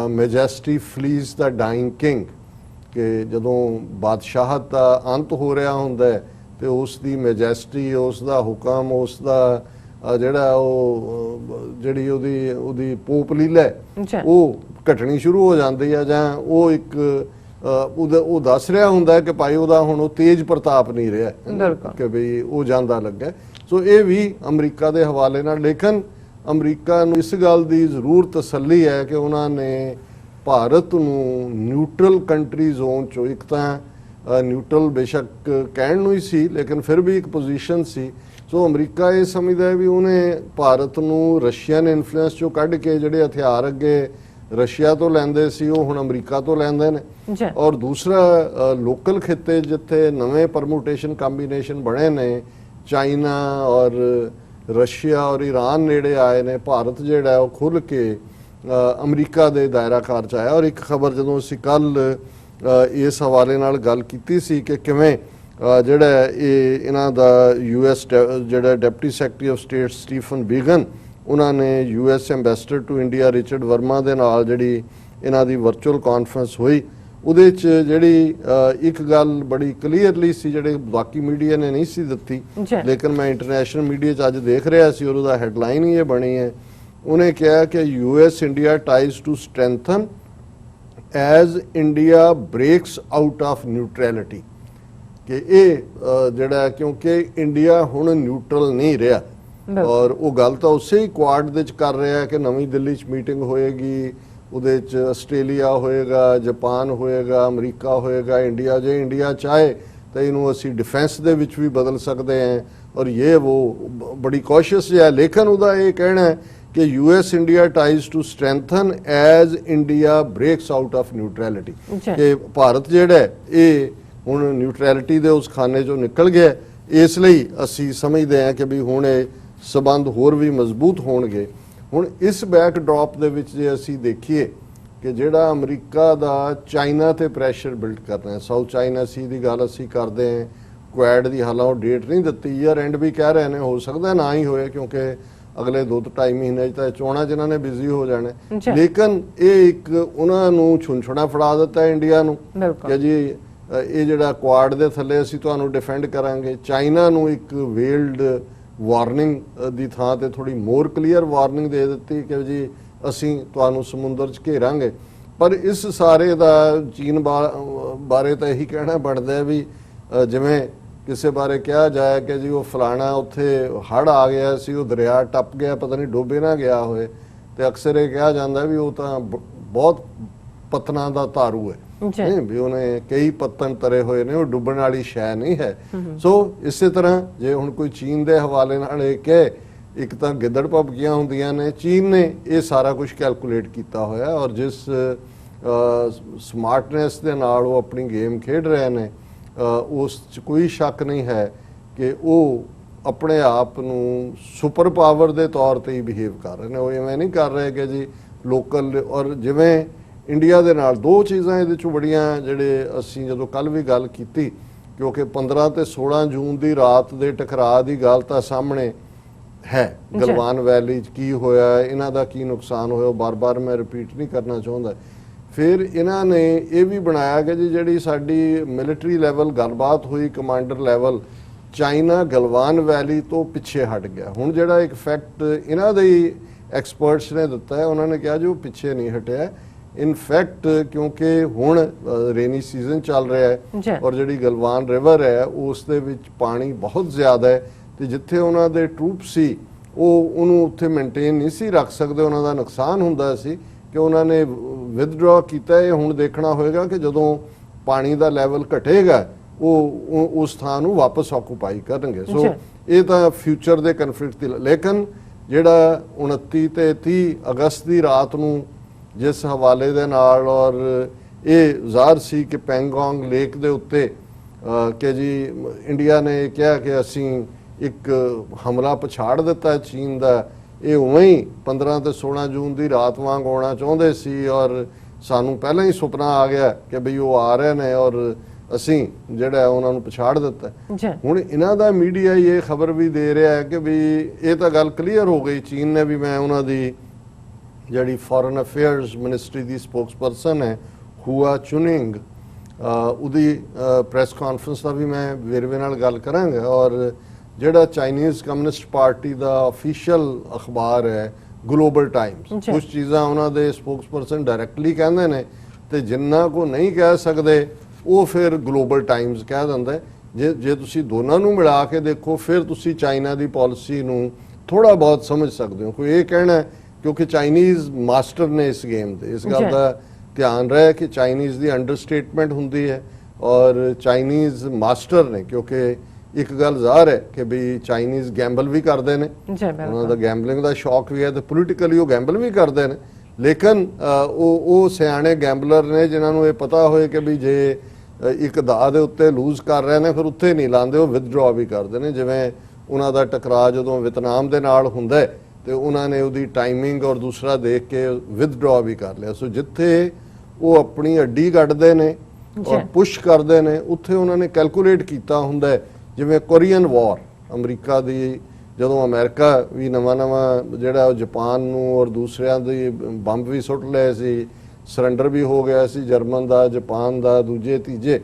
ਮੈਜੈਸਟੀ ਫਲੀਜ਼ ਦਾ ਡਾਈਂਗ ਕਿੰਗ, ਕਿ ਜਦੋਂ ਬਾਦਸ਼ਾਹਤ ਦਾ ਅੰਤ ਹੋ ਰਿਹਾ ਹੁੰਦਾ ਹੈ ਤੇ ਉਸ ਦੀ ਮੈਜੈਸਟੀ, ਉਸ ਦਾ ਹੁਕਮ, ਉਸ ਦਾ ਜਿਹੜਾ ਉਹ ਜਿਹੜੀ ਉਹਦੀ ਪੋਪ ਲੀਲਾ ਉਹ ਘਟਣੀ ਸ਼ੁਰੂ ਹੋ ਜਾਂਦੀ ਹੈ ਜਾਂ ਉਹ ਇੱਕ ਉਹ ਦੱਸ ਰਿਹਾ ਹੁੰਦਾ ਕਿ ਭਾਈ ਉਹਦਾ ਹੁਣ ਉਹ ਤੇਜ ਪ੍ਰਤਾਪ ਨਹੀਂ ਰਿਹਾ
ਬਿਲਕੁਲ।
ਕਿ ਬਈ ਉਹ ਜਾਂਦਾ ਲੱਗਾ। ਸੋ ਇਹ ਵੀ ਅਮਰੀਕਾ ਦੇ ਹਵਾਲੇ ਨਾਲ, ਲੇਕਿਨ ਅਮਰੀਕਾ ਨੂੰ ਇਸ ਗੱਲ ਦੀ ਜ਼ਰੂਰ ਤਸੱਲੀ ਹੈ ਕਿ ਉਹਨਾਂ ਨੇ ਭਾਰਤ ਨੂੰ ਨਿਊਟਰਲ ਕੰਟਰੀ ਜ਼ੋਨ ਚੋਂ, ਇੱਕ ਤਾਂ ਨਿਊਟਰਲ ਬੇਸ਼ੱਕ ਕਹਿਣ ਨੂੰ ਹੀ ਸੀ ਲੇਕਿਨ ਫਿਰ ਵੀ ਇੱਕ ਪੋਜੀਸ਼ਨ ਸੀ। ਸੋ ਅਮਰੀਕਾ ਇਹ ਸਮਝਦਾ ਹੈ ਵੀ ਉਹਨੇ ਭਾਰਤ ਨੂੰ ਰਸ਼ੀਅਨ ਇਨਫਲੂਐਂਸ ਚੋਂ ਕੱਢ ਕੇ ਜਿਹੜੇ ਹਥਿਆਰ ਅੱਗੇ ਰਸ਼ੀਆ ਤੋਂ ਲੈਂਦੇ ਸੀ ਉਹ ਹੁਣ ਅਮਰੀਕਾ ਤੋਂ ਲੈਂਦੇ ਨੇ। ਔਰ ਦੂਸਰਾ ਲੋਕਲ ਖਿੱਤੇ ਜਿੱਥੇ ਨਵੇਂ ਪਰਮੂਟੇਸ਼ਨ ਕੰਬੀਨੇਸ਼ਨ ਬਣੇ ਨੇ, ਚਾਈਨਾ ਔਰ ਰਸ਼ੀਆ ਔਰ ਈਰਾਨ ਨੇੜੇ ਆਏ ਨੇ, ਭਾਰਤ ਜਿਹੜਾ ਉਹ ਖੁੱਲ੍ਹ ਕੇ ਅਮਰੀਕਾ ਦੇ ਦਾਇਰਾਕਾਰ 'ਚ ਆਇਆ। ਔਰ ਇੱਕ ਖਬਰ ਜਦੋਂ ਅਸੀਂ ਕੱਲ ਇਸ ਹਵਾਲੇ ਨਾਲ ਗੱਲ ਕੀਤੀ ਸੀ ਕਿ ਕਿਵੇਂ ਜਿਹੜਾ ਇਹਨਾਂ ਦਾ US ਜਿਹੜਾ deputy secretary of state Stephen Biegun, ਉਹਨਾਂ ਨੇ US ambassador to India Richard Verma ਦੇ ਨਾਲ ਜਿਹੜੀ ਇਹਨਾਂ ਦੀ ਵਰਚੁਅਲ ਕਾਨਫਰੰਸ ਹੋਈ, ਉਹਦੇ 'ਚ ਜਿਹੜੀ ਇੱਕ ਗੱਲ ਬੜੀ ਕਲੀਅਰਲੀ ਸੀ ਜਿਹੜੇ ਬਾਕੀ ਮੀਡੀਆ ਨੇ ਨਹੀਂ ਸੀ ਦਿੱਤੀ, ਲੇਕਿਨ ਮੈਂ ਇੰਟਰਨੈਸ਼ਨਲ ਮੀਡੀਆ 'ਚ ਅੱਜ ਦੇਖ ਰਿਹਾ ਸੀ, ਉਹਦਾ ਹੈਡਲਾਈਨ ਹੀ ਇਹ ਬਣੀ ਹੈ। ਉਹਨੇ ਕਿਹਾ ਕਿ US India ties to strengthen as India breaks out of neutrality, ਕਿ ਇਹ ਜਿਹੜਾ ਕਿਉਂਕਿ ਇੰਡੀਆ ਹੁਣ ਨਿਊਟਰਲ ਨਹੀਂ ਰਿਹਾ। ਔਰ ਉਹ ਗੱਲ ਤਾਂ ਉਸੇ ਹੀ ਕੁਆਡ ਦੇ 'ਚ ਕਰ ਰਿਹਾ ਕਿ ਨਵੀਂ ਦਿੱਲੀ 'ਚ ਮੀਟਿੰਗ ਹੋਏਗੀ, ਉਹਦੇ 'ਚ ਆਸਟ੍ਰੇਲੀਆ ਹੋਏਗਾ, ਜਾਪਾਨ ਹੋਏਗਾ, ਅਮਰੀਕਾ ਹੋਏਗਾ, ਇੰਡੀਆ, ਜੇ ਇੰਡੀਆ ਚਾਹੇ ਤਾਂ ਇਹਨੂੰ ਅਸੀਂ ਡਿਫੈਂਸ ਦੇ ਵਿੱਚ ਵੀ ਬਦਲ ਸਕਦੇ ਹਾਂ। ਔਰ ਇਹ ਉਹ ਬੜੀ ਕੌਸ਼ੀਅਸ ਹੈ, ਲੇਕਿਨ ਉਹਦਾ ਇਹ ਕਹਿਣਾ ਹੈ ਕਿ US India ties to strengthen as India breaks out of neutrality, ਕਿ ਭਾਰਤ ਜਿਹੜਾ ਇਹ ਹੁਣ ਨਿਊਟਰੈਲਿਟੀ ਦੇ ਉਸ ਖਾਨੇ 'ਚੋਂ ਨਿਕਲ ਗਿਆ। ਇਸ ਲਈ ਅਸੀਂ ਸਮਝਦੇ ਹਾਂ ਕਿ ਵੀ ਹੁਣ ਇਹ ਸਬੰਧ ਹੋਰ ਵੀ ਮਜ਼ਬੂਤ ਹੋਣਗੇ। ਹੁਣ ਇਸ ਬੈਕਡ੍ਰੌਪ ਦੇ ਵਿੱਚ ਜੇ ਅਸੀਂ ਦੇਖੀਏ ਕਿ ਜਿਹੜਾ ਅਮਰੀਕਾ ਦਾ ਚਾਈਨਾ ਤੇ ਪ੍ਰੈਸ਼ਰ ਬਿਲਡ ਕਰਨਾ ਹੈ, ਸਾਊਥ ਚਾਈਨਾ ਸੀ ਦੀ ਗੱਲ ਅਸੀਂ ਕਰਦੇ ਹਾਂ, ਕੁਐਡ ਦੀ ਹਾਲਾਂ ਉਹ ਡੇਟ ਨਹੀਂ ਦਿੱਤੀ, ਈਅਰ ਐਂਡ ਵੀ ਕਹਿ ਰਹੇ ਨੇ, ਹੋ ਸਕਦਾ ਨਾ ਹੀ ਹੋਏ ਕਿਉਂਕਿ ਅਗਲੇ 2-2.5 ਮਹੀਨੇ 'ਚ ਤਾਂ ਚੋਣਾਂ ਜਿਨ੍ਹਾਂ ਨੇ ਬਿਜ਼ੀ ਹੋ ਜਾਣੇ। ਲੇਕਿਨ ਇਹ ਇੱਕ ਉਹਨਾਂ ਨੂੰ ਛੁੰਛਣਾ ਫੜਾ ਦਿੱਤਾ ਇੰਡੀਆ ਨੂੰ ਕਿ ਜੀ ਇਹ ਜਿਹੜਾ ਕੁਆਡ ਦੇ ਥੱਲੇ ਅਸੀਂ ਤੁਹਾਨੂੰ ਡਿਫੈਂਡ ਕਰਾਂਗੇ। ਚਾਈਨਾ ਨੂੰ ਇੱਕ ਵੇਲਡ ਵਾਰਨਿੰਗ ਦੀ ਥਾਂ ਤੇ ਥੋੜੀ ਮੋਰ ਕਲੀਅਰ ਵਾਰਨਿੰਗ ਦੇ ਦਿੱਤੀ ਕਿ ਜੀ ਅਸੀਂ ਤੁਹਾਨੂੰ ਸਮੁੰਦਰ 'ਚ ਘੇਰਾਂਗੇ। ਪਰ ਇਸ ਸਾਰੇ ਦਾ ਚੀਨ ਬਾਰੇ ਤਾਂ ਇਹੀ ਕਹਿਣਾ ਬਣਦਾ ਵੀ ਜਿਵੇਂ ਕਿਸੇ ਬਾਰੇ ਕਿਹਾ ਜਾਏ ਕਿ ਜੀ ਉਹ ਫਲਾਣਾ ਉੱਥੇ ਹੜ੍ਹ ਆ ਗਿਆ ਸੀ, ਉਹ ਦਰਿਆ ਟੱਪ ਗਿਆ, ਪਤਾ ਨਹੀਂ ਡੋਬੇ ਨਾ ਗਿਆ ਹੋਏ, ਤੇ ਅਕਸਰ ਇਹ ਕਿਹਾ ਜਾਂਦਾ ਵੀ ਉਹ ਤਾਂ ਬਹੁਤ ਪਤਨਾਂ ਦਾ ਤਾਰੂ ਹੈ, ਨਹੀਂ ਵੀ ਉਹਨੇ ਕਈ ਪੱਤਨ ਤਰੇ ਹੋਏ ਨੇ, ਉਹ ਡੁੱਬਣ ਵਾਲੀ ਸ਼ੈ ਨਹੀਂ ਹੈ। ਸੋ ਇਸੇ ਤਰ੍ਹਾਂ ਜੇ ਹੁਣ ਕੋਈ ਚੀਨ ਦੇ ਹਵਾਲੇ ਨਾਲ ਇਹ ਕਹੇ, ਇੱਕ ਤਾਂ ਗਿੱਦੜ ਭਬਕੀਆਂ ਹੁੰਦੀਆਂ ਨੇ, ਚੀਨ ਨੇ ਇਹ ਸਾਰਾ ਕੁਝ ਕੈਲਕੂਲੇਟ ਕੀਤਾ ਹੋਇਆ ਔਰ ਜਿਸ ਸਮਾਰਟਨੈਸ ਦੇ ਨਾਲ ਉਹ ਆਪਣੀ ਗੇਮ ਖੇਡ ਰਹੇ ਨੇ ਉਸ 'ਚ ਕੋਈ ਸ਼ੱਕ ਨਹੀਂ ਹੈ ਕਿ ਉਹ ਆਪਣੇ ਆਪ ਨੂੰ ਸੁਪਰ ਪਾਵਰ ਦੇ ਤੌਰ ਤੇ ਹੀ ਬਿਹੇਵ ਕਰ ਰਹੇ ਨੇ। ਉਹ ਇਵੇਂ ਨਹੀਂ ਕਰ ਰਹੇ ਕਿ ਜੀ ਲੋਕਲ, ਔਰ ਜਿਵੇਂ ਇੰਡੀਆ ਦੇ ਨਾਲ ਦੋ ਚੀਜ਼ਾਂ ਇਹਦੇ 'ਚੋਂ ਬੜੀਆਂ, ਜਿਹੜੇ ਅਸੀਂ ਜਦੋਂ ਕੱਲ ਵੀ ਗੱਲ ਕੀਤੀ, ਕਿਉਂਕਿ 15 ਤੇ 16 ਜੂਨ ਦੀ ਰਾਤ ਦੇ ਟਕਰਾਅ ਦੀ ਗੱਲ ਤਾਂ ਸਾਹਮਣੇ ਹੈ, ਗਲਵਾਨ ਵੈਲੀ 'ਚ ਕੀ ਹੋਇਆ, ਇਹਨਾਂ ਦਾ ਕੀ ਨੁਕਸਾਨ ਹੋਇਆ, ਬਾਰ-ਬਾਰ ਮੈਂ ਰਿਪੀਟ ਨਹੀਂ ਕਰਨਾ ਚਾਹੁੰਦਾ। ਫਿਰ ਇਹਨਾਂ ਨੇ ਇਹ ਵੀ ਬਣਾਇਆ ਕਿ ਜੀ ਜਿਹੜੀ ਸਾਡੀ ਮਿਲਟਰੀ ਲੈਵਲ ਗੱਲਬਾਤ ਹੋਈ, ਕਮਾਂਡਰ ਲੈਵਲ, ਚਾਈਨਾ ਗਲਵਾਨ ਵੈਲੀ ਤੋਂ ਪਿੱਛੇ ਹਟ ਗਿਆ। ਹੁਣ ਜਿਹੜਾ ਇੱਕ ਫੈਕਟ ਇਹਨਾਂ ਦੇ ਹੀ ਐਕਸਪਰਟਸ ਨੇ ਦਿੱਤਾ ਹੈ, ਉਹਨਾਂ ਨੇ ਕਿਹਾ ਜੀ ਉਹ ਪਿੱਛੇ ਨਹੀਂ ਹਟਿਆ। ਇਨਫੈਕਟ ਕਿਉਂਕਿ ਹੁਣ ਰੇਨੀ ਸੀਜ਼ਨ ਚੱਲ ਰਿਹਾ ਹੈ ਔਰ ਜਿਹੜੀ ਗਲਵਾਨ ਰਿਵਰ ਹੈ ਉਸ ਦੇ ਵਿੱਚ ਪਾਣੀ ਬਹੁਤ ਜ਼ਿਆਦਾ ਹੈ, ਤੇ ਜਿੱਥੇ ਉਹਨਾਂ ਦੇ ਟਰੂਪ ਸੀ ਉਹ ਉਹਨੂੰ ਉੱਥੇ ਮੇਨਟੇਨ ਨਹੀਂ ਸੀ ਰੱਖ ਸਕਦੇ, ਉਹਨਾਂ ਦਾ ਨੁਕਸਾਨ ਹੁੰਦਾ ਸੀ ਕਿ ਉਹਨਾਂ ਨੇ ਵਿਦਡਰਾ ਕੀਤਾ। ਇਹ ਹੁਣ ਦੇਖਣਾ ਹੋਏਗਾ ਕਿ ਜਦੋਂ ਪਾਣੀ ਦਾ ਲੈਵਲ ਘਟੇਗਾ ਉਹ ਉਸ ਥਾਂ ਨੂੰ ਵਾਪਸ ਆਕੂਪਾਈ ਕਰਨਗੇ। ਸੋ ਇਹ ਤਾਂ ਫਿਊਚਰ ਦੇ ਕਨਫਲਿਕਟ ਦੀ, ਲੇਕਿਨ ਜਿਹੜਾ 29 ਤੇ 30 ਅਗਸਤ ਦੀ ਰਾਤ ਨੂੰ ਜਿਸ ਹਵਾਲੇ ਦੇ ਨਾਲ ਔਰ ਇਹ ਜ਼ਾਹਰ ਸੀ ਕਿ ਪੈਂਗੋਂਗ ਲੇਕ ਦੇ ਉੱਤੇ ਕਿ ਜੀ ਇੰਡੀਆ ਨੇ ਕਿਹਾ ਕਿ ਅਸੀਂ ਇੱਕ ਹਮਲਾ ਪਛਾੜ ਦਿੱਤਾ ਚੀਨ ਦਾ, ਇਹ ਉਵੇਂ ਹੀ 15 ਤੇ 16 ਜੂਨ ਦੀ ਰਾਤ ਵਾਂਗ ਆਉਣਾ ਚਾਹੁੰਦੇ ਸੀ ਔਰ ਸਾਨੂੰ ਪਹਿਲਾਂ ਹੀ ਸੁਪਨਾ ਆ ਗਿਆ ਕਿ ਬਈ ਉਹ ਆ ਰਹੇ ਨੇ ਔਰ ਅਸੀਂ ਜਿਹੜਾ ਉਹਨਾਂ ਨੂੰ ਪਛਾੜ ਦਿੱਤਾ। ਹੁਣ ਇਹਨਾਂ ਦਾ ਮੀਡੀਆ ਇਹ ਖਬਰ ਵੀ ਦੇ ਰਿਹਾ ਹੈ ਕਿ ਵੀ ਇਹ ਤਾਂ ਗੱਲ ਕਲੀਅਰ ਹੋ ਗਈ, ਚੀਨ ਨੇ ਵੀ, ਮੈਂ ਉਹਨਾਂ ਦੀ ਜਿਹੜੀ ਫੋਰਨ ਅਫੇਅਰਸ ਮਿਨਿਸਟਰੀ ਦੀ ਸਪੋਕਸਪਰਸਨ ਹੈ ਹੁਆ ਚੁਨਿੰਗ, ਉਹਦੀ ਪ੍ਰੈਸ ਕਾਨਫਰੰਸ ਦਾ ਵੀ ਮੈਂ ਵੇਰਵੇ ਨਾਲ ਗੱਲ ਕਰਾਂਗਾ। ਔਰ ਜਿਹੜਾ ਚਾਈਨੀਜ਼ ਕਮਿਊਨਿਸਟ ਪਾਰਟੀ ਦਾ ਅਫੀਸ਼ੀਅਲ ਅਖਬਾਰ ਹੈ ਗਲੋਬਲ ਟਾਈਮਸ, ਕੁਝ ਚੀਜ਼ਾਂ ਉਹਨਾਂ ਦੇ ਸਪੋਕਸਪਰਸਨ ਡਾਇਰੈਕਟਲੀ ਕਹਿੰਦੇ ਨੇ, ਤੇ ਜਿੰਨਾ ਕੋ ਨਹੀਂ ਕਹਿ ਸਕਦੇ ਉਹ ਫਿਰ ਗਲੋਬਲ ਟਾਈਮਜ਼ ਕਹਿ ਦਿੰਦਾ ਹੈ। ਜੇ ਤੁਸੀਂ ਦੋਨਾਂ ਨੂੰ ਮਿਲਾ ਕੇ ਦੇਖੋ ਫਿਰ ਤੁਸੀਂ ਚਾਈਨਾ ਦੀ ਪਾਲਿਸੀ ਨੂੰ ਥੋੜਾ ਬਹੁਤ ਸਮਝ ਸਕਦੇ ਹੋ। ਕੋਈ ਇਹ ਕਹਿਣਾ ਕਿਉਂਕਿ ਚਾਈਨੀਜ਼ ਮਾਸਟਰ ਨੇ ਇਸ ਗੇਮ ਦੇ, ਇਸ ਗੱਲ ਦਾ ਧਿਆਨ ਰਹੇ ਕਿ ਚਾਈਨੀਜ਼ ਦੀ ਅੰਡਰਸਟੇਟਮੈਂਟ ਹੁੰਦੀ ਹੈ ਔਰ ਚਾਈਨੀਜ਼ ਮਾਸਟਰ ਨੇ, ਕਿਉਂਕਿ ਇੱਕ ਗੱਲ ਜ਼ਾਹਰ ਹੈ ਕਿ ਵੀ ਚਾਈਨੀਜ਼ ਗੈਂਬਲ ਵੀ ਕਰਦੇ ਨੇ, ਉਹਨਾਂ ਦਾ ਗੈਂਬਲਿੰਗ ਦਾ ਸ਼ੌਕ ਵੀ ਹੈ ਤੇ ਪੋਲੀਟੀਕਲੀ ਉਹ ਗੈਂਬਲ ਵੀ ਕਰਦੇ ਨੇ, ਲੇਕਿਨ ਉਹ ਸਿਆਣੇ ਗੈਂਬਲਰ ਨੇ ਜਿਨ੍ਹਾਂ ਨੂੰ ਇਹ ਪਤਾ ਹੋਏ ਕਿ ਵੀ ਜੇ ਇੱਕ ਦਾਅ ਦੇ ਉੱਤੇ ਲੂਜ਼ ਕਰ ਰਹੇ ਨੇ ਫਿਰ ਉੱਥੇ ਨਹੀਂ ਲਾਉਂਦੇ, ਉਹ ਵਿਦਡਰਾ ਵੀ ਕਰਦੇ ਨੇ। ਜਿਵੇਂ ਉਹਨਾਂ ਦਾ ਟਕਰਾਅ ਜਦੋਂ ਵੀਅਤਨਾਮ ਦੇ ਨਾਲ ਹੁੰਦਾ ਤੇ ਉਹਨਾਂ ਨੇ ਉਹਦੀ ਟਾਈਮਿੰਗ ਔਰ ਦੂਸਰਾ ਦੇਖ ਕੇ ਵਿਦਡਰਾ ਵੀ ਕਰ ਲਿਆ। ਸੋ ਜਿੱਥੇ ਉਹ ਆਪਣੀ ਅੱਡੀ ਕੱਢਦੇ ਨੇ ਔਰ ਪੁਸ਼ ਕਰਦੇ ਨੇ ਉੱਥੇ ਉਹਨਾਂ ਨੇ ਕੈਲਕੂਲੇਟ ਕੀਤਾ ਹੁੰਦਾ ਹੈ। ਜਿਵੇਂ ਕੋਰੀਅਨ ਵਾਰ ਅਮਰੀਕਾ ਦੀ, ਜਦੋਂ ਅਮਰੀਕਾ ਵੀ ਨਵਾਂ ਜਿਹੜਾ ਜਾਪਾਨ ਨੂੰ ਔਰ ਦੂਸਰਿਆਂ ਦੇ ਬੰਬ ਵੀ ਸੁੱਟ ਲਏ ਸੀ, ਸਰੈਂਡਰ ਵੀ ਹੋ ਗਿਆ ਸੀ ਜਰਮਨ ਦਾ, ਜਾਪਾਨ ਦਾ, ਦੂਜੇ ਤੀਜੇ,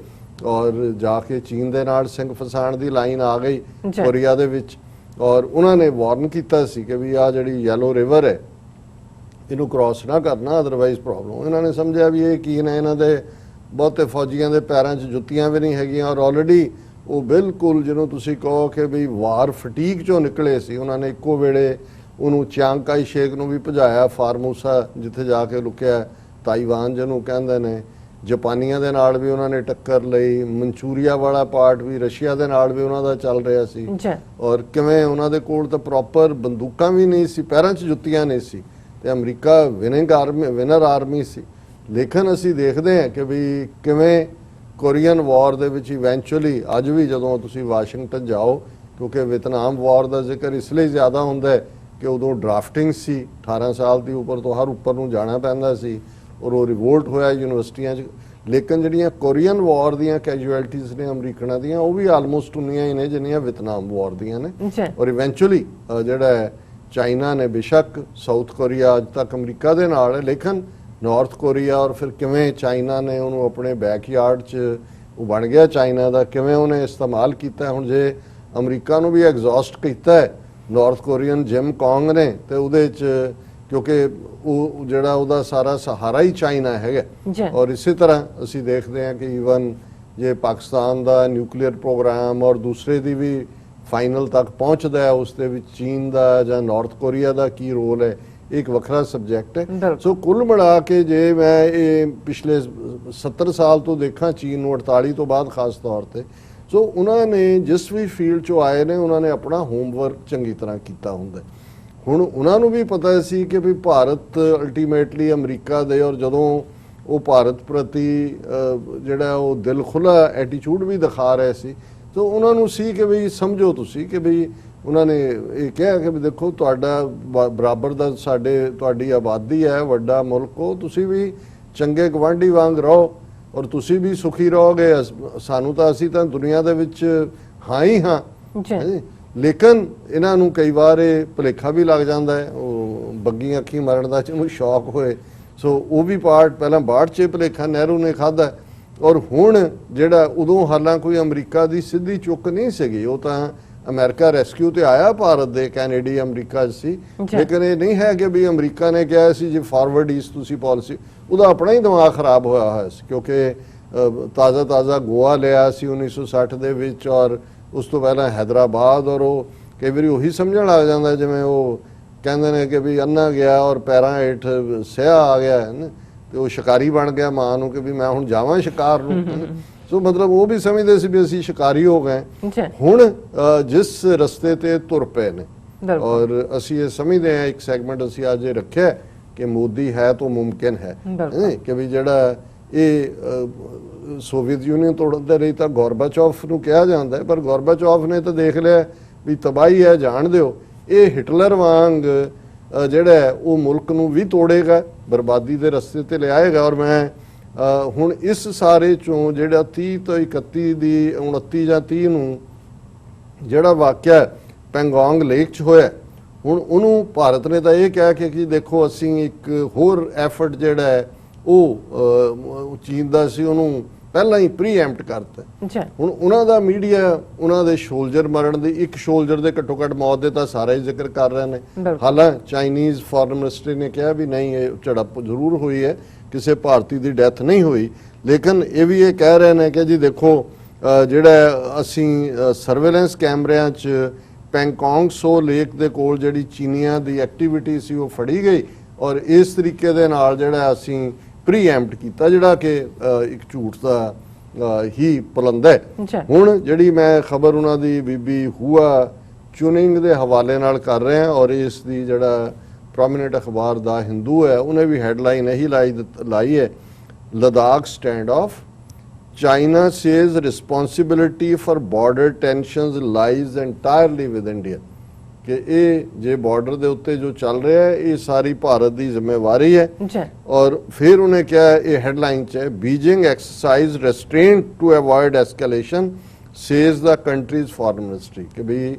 ਔਰ ਜਾ ਕੇ ਚੀਨ ਦੇ ਨਾਲ ਸਿੰਘ ਫਸਾਣ ਦੀ ਲਾਈਨ ਆ ਗਈ ਕੋਰੀਆ ਦੇ ਵਿੱਚ। ਔਰ ਉਹਨਾਂ ਨੇ ਵਾਰਨ ਕੀਤਾ ਸੀ ਕਿ ਵੀ ਆ ਜਿਹੜੀ ਯੈਲੋ ਰਿਵਰ ਹੈ ਇਹਨੂੰ ਕ੍ਰਾਸ ਨਾ ਕਰਨਾ, ਅਦਰਵਾਈਜ਼ ਪ੍ਰੋਬਲਮ। ਇਹਨਾਂ ਨੇ ਸਮਝਿਆ ਵੀ ਇਹ ਕੀ ਨੇ, ਇਹਨਾਂ ਦੇ ਬਹੁਤੇ ਫੌਜੀਆਂ ਦੇ ਪੈਰਾਂ 'ਚ ਜੁੱਤੀਆਂ ਵੀ ਨਹੀਂ ਹੈਗੀਆਂ ਔਰ ਆਲਰੇਡੀ ਉਹ ਬਿਲਕੁਲ ਜਿਹਨੂੰ ਤੁਸੀਂ ਕਹੋ ਕਿ ਵੀ ਵਾਰ ਫਟੀਕ 'ਚੋਂ ਨਿਕਲੇ ਸੀ। ਉਹਨਾਂ ਨੇ ਇੱਕੋ ਵੇਲੇ ਉਹਨੂੰ ਚਿਆਂਗ ਕਾਈ ਸ਼ੇਕ ਨੂੰ ਵੀ ਭਜਾਇਆ, ਫਾਰਮੂਸਾ ਜਿੱਥੇ ਜਾ ਕੇ ਲੁਕਿਆ, ਤਾਈਵਾਨ ਜਿਹਨੂੰ ਕਹਿੰਦੇ ਨੇ, ਜਾਪਾਨੀਆਂ ਦੇ ਨਾਲ ਵੀ ਉਹਨਾਂ ਨੇ ਟੱਕਰ ਲਈ, ਮਨਚੂਰੀਆ ਵਾਲਾ ਪਾਰਟ ਵੀ ਰਸ਼ੀਆ ਦੇ ਨਾਲ ਵੀ ਉਹਨਾਂ ਦਾ ਚੱਲ ਰਿਹਾ ਸੀ। ਔਰ ਕਿਵੇਂ ਉਹਨਾਂ ਦੇ ਕੋਲ ਤਾਂ ਪ੍ਰੋਪਰ ਬੰਦੂਕਾਂ ਵੀ ਨਹੀਂ ਸੀ, ਪੈਰਾਂ 'ਚ ਜੁੱਤੀਆਂ ਨਹੀਂ ਸੀ, ਤੇ ਅਮਰੀਕਾ ਵਿਨਰ ਆਰਮੀ ਸੀ। ਲੇਕਿਨ ਅਸੀਂ ਦੇਖਦੇ ਹਾਂ ਕਿ ਵੀ ਕਿਵੇਂ ਕੋਰੀਅਨ ਵਾਰ ਦੇ ਵਿੱਚ ਇਵੈਂਚੁਅਲੀ ਅੱਜ ਵੀ ਜਦੋਂ ਤੁਸੀਂ ਵਾਸ਼ਿੰਗਟਨ ਜਾਓ, ਕਿਉਂਕਿ ਵੀਅਤਨਾਮ ਵਾਰ ਦਾ ਜ਼ਿਕਰ ਇਸ ਲਈ ਜ਼ਿਆਦਾ ਹੁੰਦਾ ਹੈ ਕਿ ਉਦੋਂ ਡਰਾਫਟਿੰਗ ਸੀ, 18 ਸਾਲ ਦੀ ਉੱਪਰ ਤੋਂ ਹਰ ਉੱਪਰ ਨੂੰ ਜਾਣਾ ਪੈਂਦਾ ਸੀ ਔਰ ਉਹ ਰਿਵੋਲਟ ਹੋਇਆ ਯੂਨੀਵਰਸਿਟੀਆਂ 'ਚ। ਲੇਕਿਨ ਜਿਹੜੀਆਂ ਕੋਰੀਅਨ ਵਾਰ ਦੀਆਂ ਕੈਜੂਅਲਟੀਜ਼ ਨੇ ਅਮਰੀਕਨਾਂ ਦੀਆਂ, ਉਹ ਵੀ ਆਲਮੋਸਟ ਉਨੀਆਂ ਹੀ ਨੇ ਜਿੰਨੀਆਂ ਵੀਅਤਨਾਮ ਵਾਰ ਦੀਆਂ ਨੇ। ਔਰ ਇਵੈਂਚੁਅਲੀ ਜਿਹੜਾ ਹੈ ਚਾਈਨਾ ਨੇ, ਬੇਸ਼ੱਕ ਸਾਊਥ ਕੋਰੀਆ ਅੱਜ ਤੱਕ ਅਮਰੀਕਾ ਦੇ ਨਾਲ ਹੈ, ਲੇਕਿਨ ਨਾਰਥ ਕੋਰੀਆ ਔਰ ਫਿਰ ਕਿਵੇਂ ਚਾਈਨਾ ਨੇ ਉਹਨੂੰ ਆਪਣੇ ਬੈਕਯਾਰਡ 'ਚ ਉਹ ਬਣ ਗਿਆ ਚਾਈਨਾ ਦਾ, ਕਿਵੇਂ ਉਹਨੇ ਇਸਤੇਮਾਲ ਕੀਤਾ। ਹੁਣ ਜੇ ਅਮਰੀਕਾ ਨੂੰ ਵੀ ਐਗਜ਼ੌਸਟ ਕੀਤਾ ਹੈ ਨਾਰਥ ਕੋਰੀਅਨ ਜਿਮ ਕੌਂਗ ਨੇ, ਤੇ ਉਹਦੇ 'ਚ ਕਿਉਂਕਿ ਉਹ ਜਿਹੜਾ ਉਹਦਾ ਸਾਰਾ ਸਹਾਰਾ ਹੀ ਚਾਈਨਾ ਹੈਗਾ। ਔਰ ਇਸੇ ਤਰ੍ਹਾਂ ਅਸੀਂ ਦੇਖਦੇ ਹਾਂ ਕਿ ਈਵਨ ਜੇ ਪਾਕਿਸਤਾਨ ਦਾ ਨਿਊਕਲੀਅਰ ਪ੍ਰੋਗਰਾਮ ਔਰ ਦੂਸਰੇ ਦੀ ਵੀ ਫਾਈਨਲ ਤੱਕ ਪਹੁੰਚਦਾ ਹੈ, ਉਸ ਦੇ ਵਿੱਚ ਚੀਨ ਦਾ ਜਾਂ ਨਾਰਥ ਕੋਰੀਆ ਦਾ ਕੀ ਰੋਲ ਹੈ, ਇੱਕ ਵੱਖਰਾ ਸਬਜੈਕਟ ਹੈ। ਸੋ ਕੁੱਲ ਮਿਲਾ ਕੇ ਜੇ ਮੈਂ ਇਹ ਪਿਛਲੇ 70 ਸਾਲ ਤੋਂ ਦੇਖਾਂ ਚੀਨ ਨੂੰ, 48 ਤੋਂ ਬਾਅਦ ਖਾਸ ਤੌਰ ਤੇ, ਸੋ ਉਹਨਾਂ ਨੇ ਜਿਸ ਵੀ ਫੀਲਡ 'ਚੋਂ ਆਏ ਨੇ ਉਹਨਾਂ ਨੇ ਆਪਣਾ ਹੋਮਵਰਕ ਚੰਗੀ ਤਰ੍ਹਾਂ ਕੀਤਾ ਹੁੰਦਾ। ਹੁਣ ਉਹਨਾਂ ਨੂੰ ਵੀ ਪਤਾ ਸੀ ਕਿ ਵੀ ਭਾਰਤ ਅਲਟੀਮੇਟਲੀ ਅਮਰੀਕਾ ਦੇ, ਔਰ ਜਦੋਂ ਉਹ ਭਾਰਤ ਪ੍ਰਤੀ ਜਿਹੜਾ ਉਹ ਦਿਲ ਖੁੱਲ੍ਹਾ ਐਟੀਟਿਊਡ ਵੀ ਦਿਖਾ ਰਹੇ ਸੀ, ਸੋ ਉਹਨਾਂ ਨੂੰ ਸੀ ਕਿ ਵੀ ਸਮਝੋ ਤੁਸੀਂ ਕਿ ਵੀ ਉਹਨਾਂ ਨੇ ਇਹ ਕਿਹਾ ਕਿ ਵੀ ਦੇਖੋ ਤੁਹਾਡਾ ਬਰਾਬਰ ਦਾ ਤੁਹਾਡੀ ਆਬਾਦੀ ਹੈ, ਵੱਡਾ ਮੁਲਕ ਹੋ, ਤੁਸੀਂ ਵੀ ਚੰਗੇ ਗਵਾਂਢੀ ਵਾਂਗ ਰਹੋ ਔਰ ਤੁਸੀਂ ਵੀ ਸੁਖੀ ਰਹੋਗੇ। ਸਾਨੂੰ ਤਾਂ ਅਸੀਂ ਤਾਂ ਦੁਨੀਆ ਦੇ ਵਿੱਚ ਹਾਂ ਹੀ ਹਾਂ, ਲੇਕਿਨ ਇਹਨਾਂ ਨੂੰ ਕਈ ਵਾਰ ਇਹ ਭੁਲੇਖਾ ਵੀ ਲੱਗ ਜਾਂਦਾ ਹੈ, ਉਹ ਬੱਗੀ ਅੱਖੀ ਮਰਨ ਦਾ ਜਿਹਨੂੰ ਸ਼ੌਕ ਹੋਏ। ਸੋ ਉਹ ਵੀ ਪਾਰਟ ਪਹਿਲਾਂ ਬਾੜ 'ਚ ਭੁਲੇਖਾ ਨਹਿਰੂ ਨੇ ਖਾਧਾ। ਔਰ ਹੁਣ ਜਿਹੜਾ ਉਦੋਂ ਹਾਲਾਂ ਕੋਈ ਅਮਰੀਕਾ ਦੀ ਸਿੱਧੀ ਚੁੱਕ ਨਹੀਂ ਸੀਗੀ, ਉਹ ਤਾਂ ਅਮਰੀਕਾ ਰੈਸਕਿਊ ਤੇ ਆਇਆ ਭਾਰਤ ਦੇ, ਕੈਨੇਡੀ ਅਮਰੀਕਾ 'ਚ ਸੀ, ਲੇਕਿਨ ਇਹ ਨਹੀਂ ਹੈ ਕਿ ਵੀ ਅਮਰੀਕਾ ਨੇ ਕਿਹਾ ਸੀ ਜੀ ਫਾਰਵਰਡ ਈਸਟ ਤੁਸੀਂ ਪਾਲਿਸੀ, ਉਹਦਾ ਆਪਣਾ ਹੀ ਦਿਮਾਗ ਖਰਾਬ ਹੋਇਆ ਹੋਇਆ ਸੀ, ਕਿਉਂਕਿ ਤਾਜ਼ਾ ਗੋਆ ਲਿਆ ਸੀ 1960 ਦੇ ਵਿੱਚ ਔਰ ਉਸ ਤੋਂ ਪਹਿਲਾਂ ਹੈਦਰਾਬਾਦ, ਔਰ ਉਹ ਕਈ ਵਾਰੀ ਉਹੀ ਸਮਝਣ ਲੱਗ ਜਾਂਦਾ ਜਿਵੇਂ ਉਹ ਕਹਿੰਦੇ ਨੇ ਕਿ ਵੀ ਅੰਨਾ ਗਿਆ ਔਰ ਪੈਰਾਂ ਹੇਠ ਸਿਆ ਆ ਗਿਆ ਹੈ, ਤੇ ਉਹ ਸ਼ਿਕਾਰੀ ਬਣ ਗਿਆ ਮਾਂ ਨੂੰ ਕਿ ਵੀ ਮੈਂ ਹੁਣ ਜਾਵਾਂ ਸ਼ਿਕਾਰ ਨੂੰ। ਸੋ ਮਤਲਬ ਉਹ ਵੀ ਸਮਝਦੇ ਸੀ ਵੀ ਅਸੀਂ ਸ਼ਿਕਾਰੀ ਹੋ ਗਏ। ਹੁਣ ਜਿਸ ਰਸਤੇ ਤੇ ਤੁਰ ਪਏ ਨੇ ਔਰ ਅਸੀਂ ਇਹ ਸਮਝਦੇ ਹਾਂ, ਇੱਕ ਸੈਗਮੈਂਟ ਅਸੀਂ ਅੱਜ ਇਹ ਰੱਖਿਆ ਕਿ ਮੋਦੀ ਹੈ ਤਾਂ ਮੁਮਕਿਨ ਹੈ, ਕਿ ਵੀ ਜਿਹੜਾ ਇਹ ਸੋਵੀਅਤ ਯੂਨੀਅਨ ਤੋੜਨ ਦੇ ਲਈ ਤਾਂ ਗੋਰਬਾਚੋਫ ਨੂੰ ਕਿਹਾ ਜਾਂਦਾ ਹੈ, ਪਰ ਗੋਰਬਾਚੋਫ ਨੇ ਤਾਂ ਦੇਖ ਲਿਆ ਵੀ ਤਬਾਹੀ ਹੈ, ਜਾਣ ਦਿਓ। ਇਹ ਹਿਟਲਰ ਵਾਂਗ ਜਿਹੜਾ ਉਹ ਮੁਲਕ ਨੂੰ ਵੀ ਤੋੜੇਗਾ, ਬਰਬਾਦੀ ਦੇ ਰਸਤੇ ਤੇ ਲਿਆਏਗਾ। ਔਰ ਮੈਂ ਹੁਣ ਇਸ ਸਾਰੇ ਚੋਂ ਜਿਹੜਾ 30 ਤੋਂ 31 ਦੀ 29 ਜਾਂ 30 ਨੂੰ ਜਿਹੜਾ ਵਾਕਿਆ ਪੈਂਗੋਂਗ ਲੇਕ 'ਚ ਹੋਇਆ, ਹੁਣ ਉਹਨੂੰ ਭਾਰਤ ਨੇ ਤਾਂ ਇਹ ਕਿਹਾ ਕਿ ਦੇਖੋ ਅਸੀਂ ਇੱਕ ਹੋਰ ਐਫਰਟ ਜਿਹੜਾ ਹੈ ਉਹ ਚੀਨ ਦਾ ਸੀ, ਉਹਨੂੰ ਪਹਿਲਾਂ ਹੀ ਪ੍ਰੀਐਂਪਟ ਕਰਤਾ। ਹੁਣ ਉਹਨਾਂ ਦਾ ਮੀਡੀਆ ਉਹਨਾਂ ਦੇ ਸ਼ੋਲਜਰ ਮਰਨ ਦੀ, ਇੱਕ ਸ਼ੋਲਜਰ ਦੇ ਘੱਟੋ ਘੱਟ ਮੌਤ ਦੇ ਤਾਂ ਸਾਰਾ ਹੀ ਜ਼ਿਕਰ ਕਰ ਰਹੇ ਨੇ। ਹਾਲਾਂ ਚਾਈਨੀਜ਼ ਫੋਰਨ ਮਿਨਿਸਟਰੀ ਨੇ ਕਿਹਾ ਵੀ ਨਹੀਂ ਇਹ ਝੜਪ ਜ਼ਰੂਰ ਹੋਈ ਹੈ, ਕਿਸੇ ਭਾਰਤੀ ਦੀ ਡੈਥ ਨਹੀਂ ਹੋਈ। ਲੇਕਿਨ ਇਹ ਵੀ ਇਹ ਕਹਿ ਰਹੇ ਨੇ ਕਿ ਜੀ ਦੇਖੋ ਜਿਹੜਾ ਅਸੀਂ ਸਰਵੇਲੈਂਸ ਕੈਮਰਿਆਂ 'ਚ ਪੈਂਗੋਂਗ ਸੋ ਲੇਕ ਦੇ ਕੋਲ ਜਿਹੜੀ ਚੀਨੀਆਂ ਦੀ ਐਕਟੀਵਿਟੀ ਸੀ ਉਹ ਫੜੀ ਗਈ, ਔਰ ਇਸ ਤਰੀਕੇ ਦੇ ਨਾਲ ਜਿਹੜਾ ਅਸੀਂ ਪ੍ਰੀਐਂਪਟ ਕੀਤਾ, ਜਿਹੜਾ ਕਿ ਇੱਕ ਝੂਠ ਦਾ ਹੀ ਪੁਲੰਦਾ ਹੈ। ਹੁਣ ਜਿਹੜੀ ਮੈਂ ਖਬਰ ਉਹਨਾਂ ਦੀ ਬੀਬੀ ਹੁਆ ਚੁਨਿੰਗ ਦੇ ਹਵਾਲੇ ਨਾਲ ਕਰ ਰਹੇ ਹਾਂ, ਔਰ ਇਸ ਦੀ ਜਿਹੜਾ ਪ੍ਰੋਮੀਨੈਂਟ ਅਖਬਾਰ ਦਾ ਹਿੰਦੂ ਹੈ ਉਹਨੇ ਵੀ ਹੈਡਲਾਈਨ ਇਹੀ ਲਾਈ ਹੈ, Ladakh stand of, China says responsibility for border tensions lies ਐਂਟਾਇਰਲੀ with India, ਕਿ ਇਹ ਜੇ ਬਾਰਡਰ ਦੇ ਉੱਤੇ ਜੋ ਚੱਲ ਰਿਹਾ ਹੈ ਇਹ ਸਾਰੀ ਭਾਰਤ ਦੀ ਜ਼ਿੰਮੇਵਾਰੀ ਹੈ। ਔਰ ਫਿਰ ਉਹਨੇ ਕਿਹਾ, ਇਹ ਹੈਡਲਾਈਨ 'ਚ ਹੈ, Beijing exercise restraint to avoid escalation says the country's foreign ministry, ਕਿ ਵੀ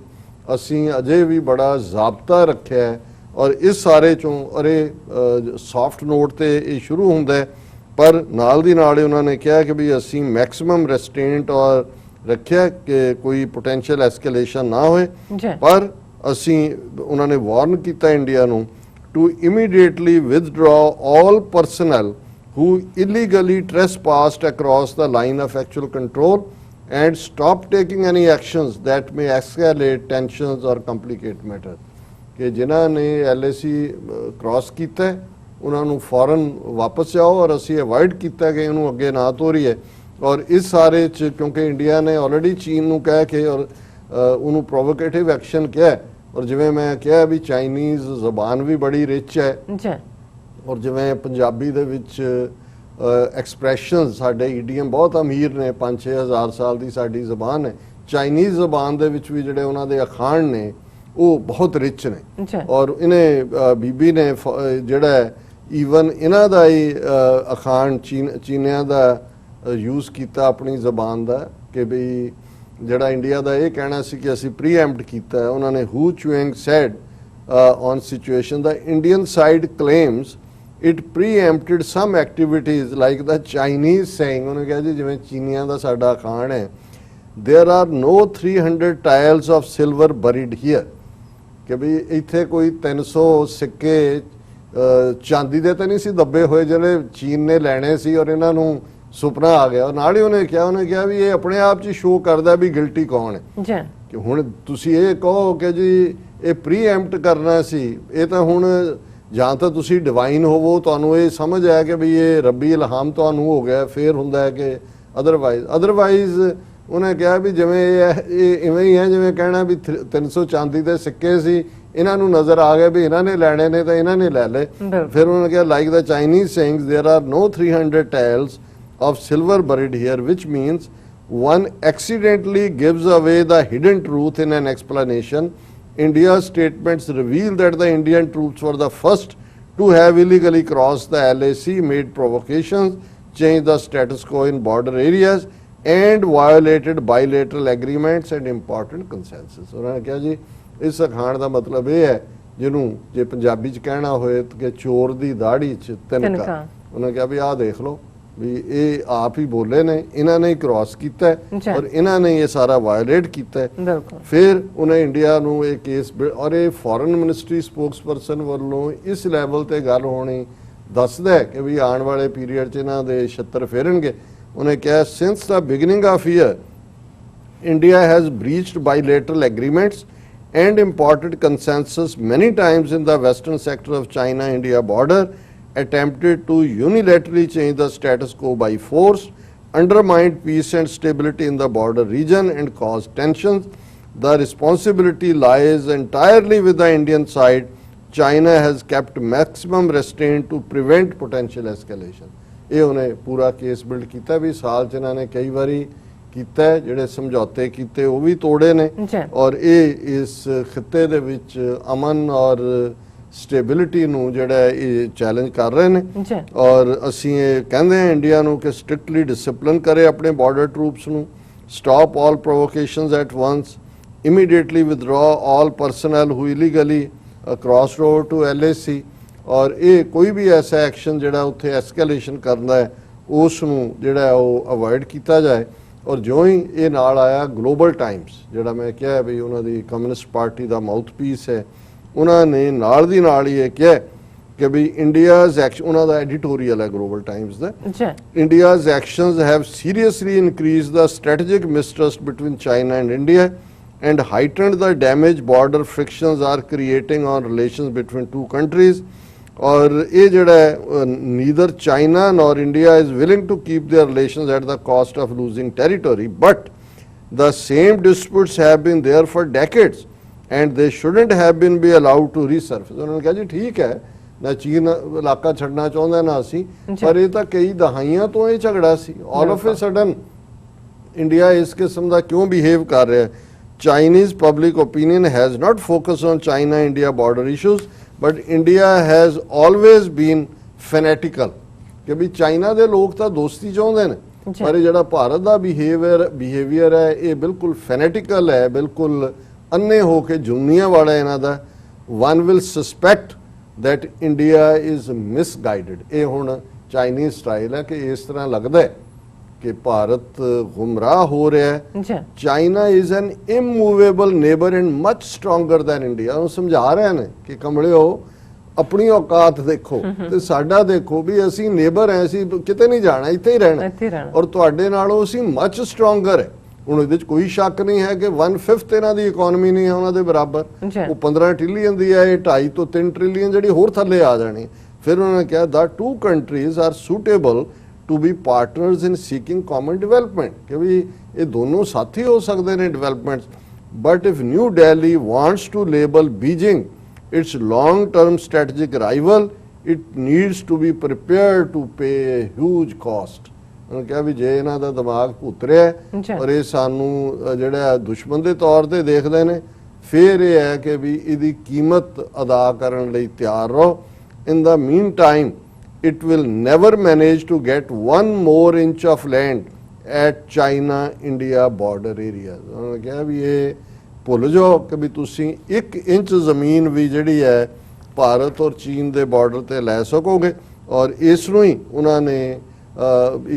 ਅਸੀਂ ਅਜੇ ਵੀ ਬੜਾ ਜ਼ਾਬਤਾ ਰੱਖਿਆ ਹੈ, ਔਰ ਇਸ ਸਾਰੇ ਚੋਂ ਅਰੇ ਸੌਫਟ ਨੋਟ ਤੇ ਇਹ ਸ਼ੁਰੂ ਹੁੰਦਾ ਹੈ, ਪਰ ਨਾਲ ਦੀ ਨਾਲ ਉਹਨਾਂ ਨੇ ਕਿਹਾ ਕਿ ਵੀ ਅਸੀਂ ਮੈਕਸਿਮਮ ਰੈਸਟ੍ਰੇਂਟ ਔਰ ਰੱਖਿਆ ਕਿ ਕੋਈ ਪੋਟੈਂਸ਼ੀਅਲ ਐਸਕੇਲੇਸ਼ਨ ਨਾ ਹੋਏ। ਪਰ ਅਸੀਂ ਉਹਨਾਂ ਨੇ ਵਾਰਨ ਕੀਤਾ ਇੰਡੀਆ ਨੂੰ to immediately withdraw all personnel who illegally trespassed across the line of actual control and stop taking any actions that may escalate tensions or complicate matters, ਕਿ ਜਿਨ੍ਹਾਂ ਨੇ LAC ਕ੍ਰਾਸ ਕੀਤਾ ਉਹਨਾਂ ਨੂੰ ਫੌਰਨ ਵਾਪਸ ਆਓ, ਔਰ ਅਸੀਂ ਅਵੋਇਡ ਕੀਤਾ ਕਿ ਇਹਨੂੰ ਅੱਗੇ ਨਾ ਤੋਰੀਏ। ਔਰ ਇਸ ਸਾਰੇ 'ਚ ਕਿਉਂਕਿ ਇੰਡੀਆ ਨੇ ਆਲਰੇਡੀ ਚੀਨ ਨੂੰ ਕਹਿ ਕੇ ਔਰ ਉਹਨੂੰ ਪ੍ਰੋਵੋਕੇਟਿਵ ਐਕਸ਼ਨ ਕਿਹਾ, ਔਰ ਜਿਵੇਂ ਮੈਂ ਕਿਹਾ ਵੀ ਚਾਈਨੀਜ਼ ਜ਼ਬਾਨ ਵੀ ਬੜੀ ਰਿਚ ਹੈ, ਔਰ ਜਿਵੇਂ ਪੰਜਾਬੀ ਦੇ ਵਿੱਚ ਐਕਸਪ੍ਰੈਸ਼ਨ ਸਾਡੇ ਈਡੀਐਮ ਬਹੁਤ ਅਮੀਰ ਨੇ, 5-6 ਹਜ਼ਾਰ ਸਾਲ ਦੀ ਸਾਡੀ ਜ਼ਬਾਨ ਹੈ, ਚਾਈਨੀਜ਼ ਜ਼ਬਾਨ ਦੇ ਵਿੱਚ ਵੀ ਜਿਹੜੇ ਉਹਨਾਂ ਦੇ ਅਖਾਣ ਨੇ ਉਹ ਬਹੁਤ ਰਿਚ ਨੇ। ਔਰ ਇਹਨੇ ਬੀਬੀ ਨੇ ਜਿਹੜਾ ਈਵਨ ਇਹਨਾਂ ਦਾ ਹੀ ਅਖਾਣ ਚੀਨੀਆਂ ਦਾ ਯੂਜ਼ ਕੀਤਾ ਆਪਣੀ ਜ਼ਬਾਨ ਦਾ, ਕਿ ਵੀ ਜਿਹੜਾ ਇੰਡੀਆ ਦਾ ਇਹ ਕਹਿਣਾ ਸੀ ਕਿ ਅਸੀਂ ਪ੍ਰੀਐਂਪਟ ਕੀਤਾ ਹੈ। ਉਹਨਾਂ ਨੇ Hua Chunying said on situation the Indian side claims it preempted some activities like the Chinese saying, ਉਹਨੇ ਕਿਹਾ ਜੀ ਜਿਵੇਂ ਚੀਨੀਆਂ ਦਾ ਸਾਡਾ ਅਖਾਣ ਹੈ, there are no 300 taels of silver buried here, ਕਿ ਵੀ ਇੱਥੇ ਕੋਈ 300 ਸਿੱਕੇ ਚਾਂਦੀ ਦੇ ਤਾਂ ਨਹੀਂ ਸੀ ਦੱਬੇ ਹੋਏ ਜਿਹੜੇ ਚੀਨ ਨੇ ਲੈਣੇ ਸੀ, ਔਰ ਇਹਨਾਂ ਨੂੰ ਸੁਪਨਾ ਆ ਗਿਆ। ਨਾਲ ਹੀ ਉਹਨੇ ਕਿਹਾ ਵੀ ਇਹ ਆਪਣੇ ਆਪ 'ਚ ਸ਼ੋਅ ਕਰਦਾ ਵੀ ਗਿਲਟੀ ਕੌਣ ਹੈ, ਕਿ ਹੁਣ ਤੁਸੀਂ ਇਹ ਕਹੋ ਕਿ ਜੀ ਇਹ ਪ੍ਰੀਐਂਪਟ ਕਰਨਾ ਸੀ, ਇਹ ਤਾਂ ਹੁਣ ਜਾਂ ਤਾਂ ਤੁਸੀਂ ਡਿਵਾਈਨ ਹੋਵੋ, ਤੁਹਾਨੂੰ ਇਹ ਸਮਝ ਆਇਆ ਕਿ ਵੀ ਇਹ ਰੱਬੀ ਇਲਹਾਮ ਤੁਹਾਨੂੰ ਹੋ ਗਿਆ, ਫਿਰ ਹੁੰਦਾ ਹੈ ਕਿ ਅਦਰਵਾਈਜ਼ ਉਹਨੇ ਕਿਹਾ ਵੀ ਜਿਵੇਂ ਇਹ ਇਵੇਂ ਹੀ ਹੈ ਜਿਵੇਂ ਕਹਿਣਾ ਵੀ 300 ਚਾਂਦੀ ਦੇ ਸਿੱਕੇ ਸੀ, ਇਹਨਾਂ ਨੂੰ ਨਜ਼ਰ ਆ ਗਿਆ ਵੀ ਇਹਨਾਂ ਨੇ ਲੈਣੇ ਨੇ ਤਾਂ ਇਹਨਾਂ ਨੇ ਲੈ ਲਏ। ਫਿਰ ਉਹਨਾਂ ਨੇ ਕਿਹਾ like the Chinese sayings there are no 300 taels of silver buried here, which means one accidentally gives away the hidden truth in an explanation. India's statements reveal that the Indian troops were the first to have illegally crossed the LAC, made provocations, changed the status quo in border areas and violated bilateral agreements and important consensus. ਉਹਨਾਂ ਨੇ ਕਿਹਾ ਜੀ ਇਸ ਅਖਾਣ ਦਾ ਮਤਲਬ ਇਹ ਹੈ, ਜਿਹਨੂੰ ਜੇ ਪੰਜਾਬੀ 'ਚ ਕਹਿਣਾ ਹੋਏ ਕਿ ਚੋਰ ਦੀ ਦਾੜੀ 'ਚ ਤਿਨਕਾ, ਉਹਨਾਂ ਕਿਹਾ ਵੀ ਆਹ ਦੇਖ ਲਓ ਵੀ ਇਹ ਆਪ ਹੀ ਬੋਲੇ ਨੇ, ਇਹਨਾਂ ਨੇ ਕ੍ਰਾਸ ਕੀਤਾ ਹੈ ਔਰ ਇਹਨਾਂ ਨੇ ਇਹ ਸਾਰਾ ਵਾਇਲੇਟ ਕੀਤਾ ਹੈ। ਫਿਰ ਉਹਨੇ ਇੰਡੀਆ ਨੂੰ ਇਹ ਕੇਸ, ਔਰ ਇਹ ਫੋਰਨ ਮਿਨਿਸਟਰੀ ਸਪੋਕਸਪਰਸਨ ਵੱਲੋਂ ਇਸ ਲੈਵਲ ਤੇ ਗੱਲ ਹੋਣੀ ਦੱਸਦਾ ਹੈ ਕਿ ਵੀ ਆਉਣ ਵਾਲੇ ਪੀਰੀਅਡ 'ਚ ਇਹਨਾਂ ਦੇ ਛੱਤਰ ਫੇਰਨਗੇ। ਉਹਨੇ ਕਿਹਾ since the beginning of year India has breached bilateral agreements and imported consensus many times in the western sector of China-India border, attempted to unilaterally change the status quo by force, undermined peace and stability in the border region and caused tensions. The responsibility lies entirely with the Indian side. China has kept maximum restraint to prevent potential escalation. ਇਹ ਉਹਨੇ ਪੂਰਾ case build ਕੀਤਾ ਵੀ ਸਾਲ 'ਚ ਇਹਨਾਂ ਨੇ ਕਈ ਵਾਰੀ ਕੀਤਾ, ਜਿਹੜੇ ਸਮਝੌਤੇ ਕੀਤੇ ਉਹ ਵੀ ਤੋੜੇ ਨੇ, ਔਰ ਇਹ ਇਸ ਖਿੱਤੇ ਦੇ ਵਿੱਚ ਅਮਨ ਔਰ ਸਟੇਬਿਲਿਟੀ ਨੂੰ ਜਿਹੜਾ ਇਹ ਚੈਲੰਜ ਕਰ ਰਹੇ ਨੇ। ਔਰ ਅਸੀਂ ਇਹ ਕਹਿੰਦੇ ਹਾਂ ਇੰਡੀਆ ਨੂੰ ਕਿ ਸਟ੍ਰਿਕਟਲੀ ਡਿਸਪਲਿਨ ਕਰੇ ਆਪਣੇ ਬਾਰਡਰ ਟਰੂਪਸ ਨੂੰ, stop all provocations at once, immediately withdraw all personnel who illegally cross road to LAC, ਔਰ ਇਹ ਕੋਈ ਵੀ ਐਸਾ ਐਕਸ਼ਨ ਜਿਹੜਾ ਉੱਥੇ ਐਸਕੇਲੇਸ਼ਨ ਕਰਦਾ ਹੈ ਉਸ ਨੂੰ ਜਿਹੜਾ ਉਹ ਅਵੋਇਡ ਕੀਤਾ ਜਾਏ। ਔਰ ਜਿਉਂ ਹੀ ਇਹ ਨਾਲ ਆਇਆ ਗਲੋਬਲ ਟਾਈਮਸ, ਜਿਹੜਾ ਮੈਂ ਕਿਹਾ ਵੀ ਉਹਨਾਂ ਦੀ ਕਮਿਊਨਿਸਟ ਪਾਰਟੀ ਦਾ ਮਾਊਥਪੀਸ ਹੈ, ਉਹਨਾਂ ਨੇ ਨਾਲ ਦੀ ਨਾਲ ਹੀ ਇਹ ਕਿਹਾ कि भी इंडियाज एक्शन, उन्हों का एडिटोरियल है ग्लोबल टाइम्स का,
जी
India's actions have seriously increased the strategic mistrust between China and India and heightened the damage border frictions are creating on relations between two countries. और ये जड़ा है neither China nor India is willing to keep their relations at the cost of losing territory, but the same disputes have been there for decades and they shouldn't have been be allowed to resurface. उन्होंने कहा जी ठीक है ना चीन इलाका छड़ना चाहता ना असी, पर ये तो कई दहाइयां तो ये झगड़ा सी, all of a sudden India इस किस्म का क्यों बिहेव कर रहा है. Chinese public opinion has not focused on China-India border issues, but India has always been fanatical. कि भी चाइना दे लोग तो दोस्ती चाहते हैं, पर ਜਿਹੜਾ ਭਾਰਤ ਦਾ ਬਿਹੇਵੀਅਰ ਹੈ ਇਹ ਬਿਲਕੁਲ ਫੈਨੇਟਿਕਲ ਹੈ, ਬਿਲਕੁਲ ਅੰਨੇ ਹੋ ਕੇ ਜੁਮਨੀਆਂ ਵਾਲਾ ਇਹਨਾਂ ਦਾ. One will suspect that India is misguided. ਇਹ ਹੁਣ ਚਾਈਨੀਜ਼ ਸਟਾਈਲ ਹੈ ਕਿ ਇਸ ਤਰ੍ਹਾਂ ਲੱਗਦਾ ਹੈ ਕਿ ਭਾਰਤ ਗੁੰਮਰਾਹ ਹੋ ਰਿਹਾ ਹੈ. China is an immovable neighbour and much stronger than India. ਉਹ ਸਮਝਾ ਰਹੇ ਨੇ ਕਿ ਕਮਲਿਓ ਆਪਣੀ ਔਕਾਤ ਦੇਖੋ ਤੇ ਸਾਡਾ ਦੇਖੋ ਵੀ ਅਸੀਂ ਨੇਬਰ ਐ, ਅਸੀਂ ਕਿਤੇ ਨਹੀਂ ਜਾਣਾ, ਇੱਥੇ ਹੀ ਰਹਿਣਾ, ਔਰ ਤੁਹਾਡੇ ਨਾਲੋਂ ਅਸੀਂ ਮਚ ਸਟਰੋਂਗਰ ਹੈ. ਹੁਣ ਇਹਦੇ 'ਚ ਕੋਈ ਸ਼ੱਕ ਨਹੀਂ ਹੈ ਕਿ 1/5 ਇਹਨਾਂ ਦੀ ਇਕਨੋਮੀ ਨਹੀਂ ਹੈ ਉਹਨਾਂ ਦੇ ਬਰਾਬਰ. ਉਹ 15 ਟ੍ਰਿਲੀਅਨ ਦੀ ਹੈ, ਇਹ 2.5 ਤੋਂ 3 ਟ੍ਰਿਲੀਅਨ ਜਿਹੜੀ ਹੋਰ ਥੱਲੇ ਆ ਜਾਣੀ. ਫਿਰ ਉਹਨਾਂ ਨੇ ਕਿਹਾ the two countries are suitable to be partners in seeking common development, ਕਿ ਵੀ ਇਹ ਦੋਨੋਂ ਸਾਥੀ ਹੋ ਸਕਦੇ ਨੇ developments. But if New Delhi wants to label Beijing its long-term strategic rival, it needs to be prepared to pay a huge cost. उन्होंने कहा भी जे इन्हां दा दिमाग उतरिया और ये सानू जिहड़ा दुश्मन दे तौर ते देखदे ने, फिर ये है कि भी इहदी कीमत अदा करन लई तैयार रहो. In the meantime, it will never manage to get one more inch of land at China-India border areas. उन्होंने कहा भी ये ਭੁੱਲ ਜਾਓ ਕਿ ਵੀ ਤੁਸੀਂ 1 ਇੰਚ ਜ਼ਮੀਨ ਵੀ ਜਿਹੜੀ ਹੈ ਭਾਰਤ ਔਰ ਚੀਨ ਦੇ ਬਾਰਡਰ ਤੇ ਲੈ ਸਕੋਗੇ. ਔਰ ਇਸ ਨੂੰ ਹੀ ਉਹਨਾਂ ਨੇ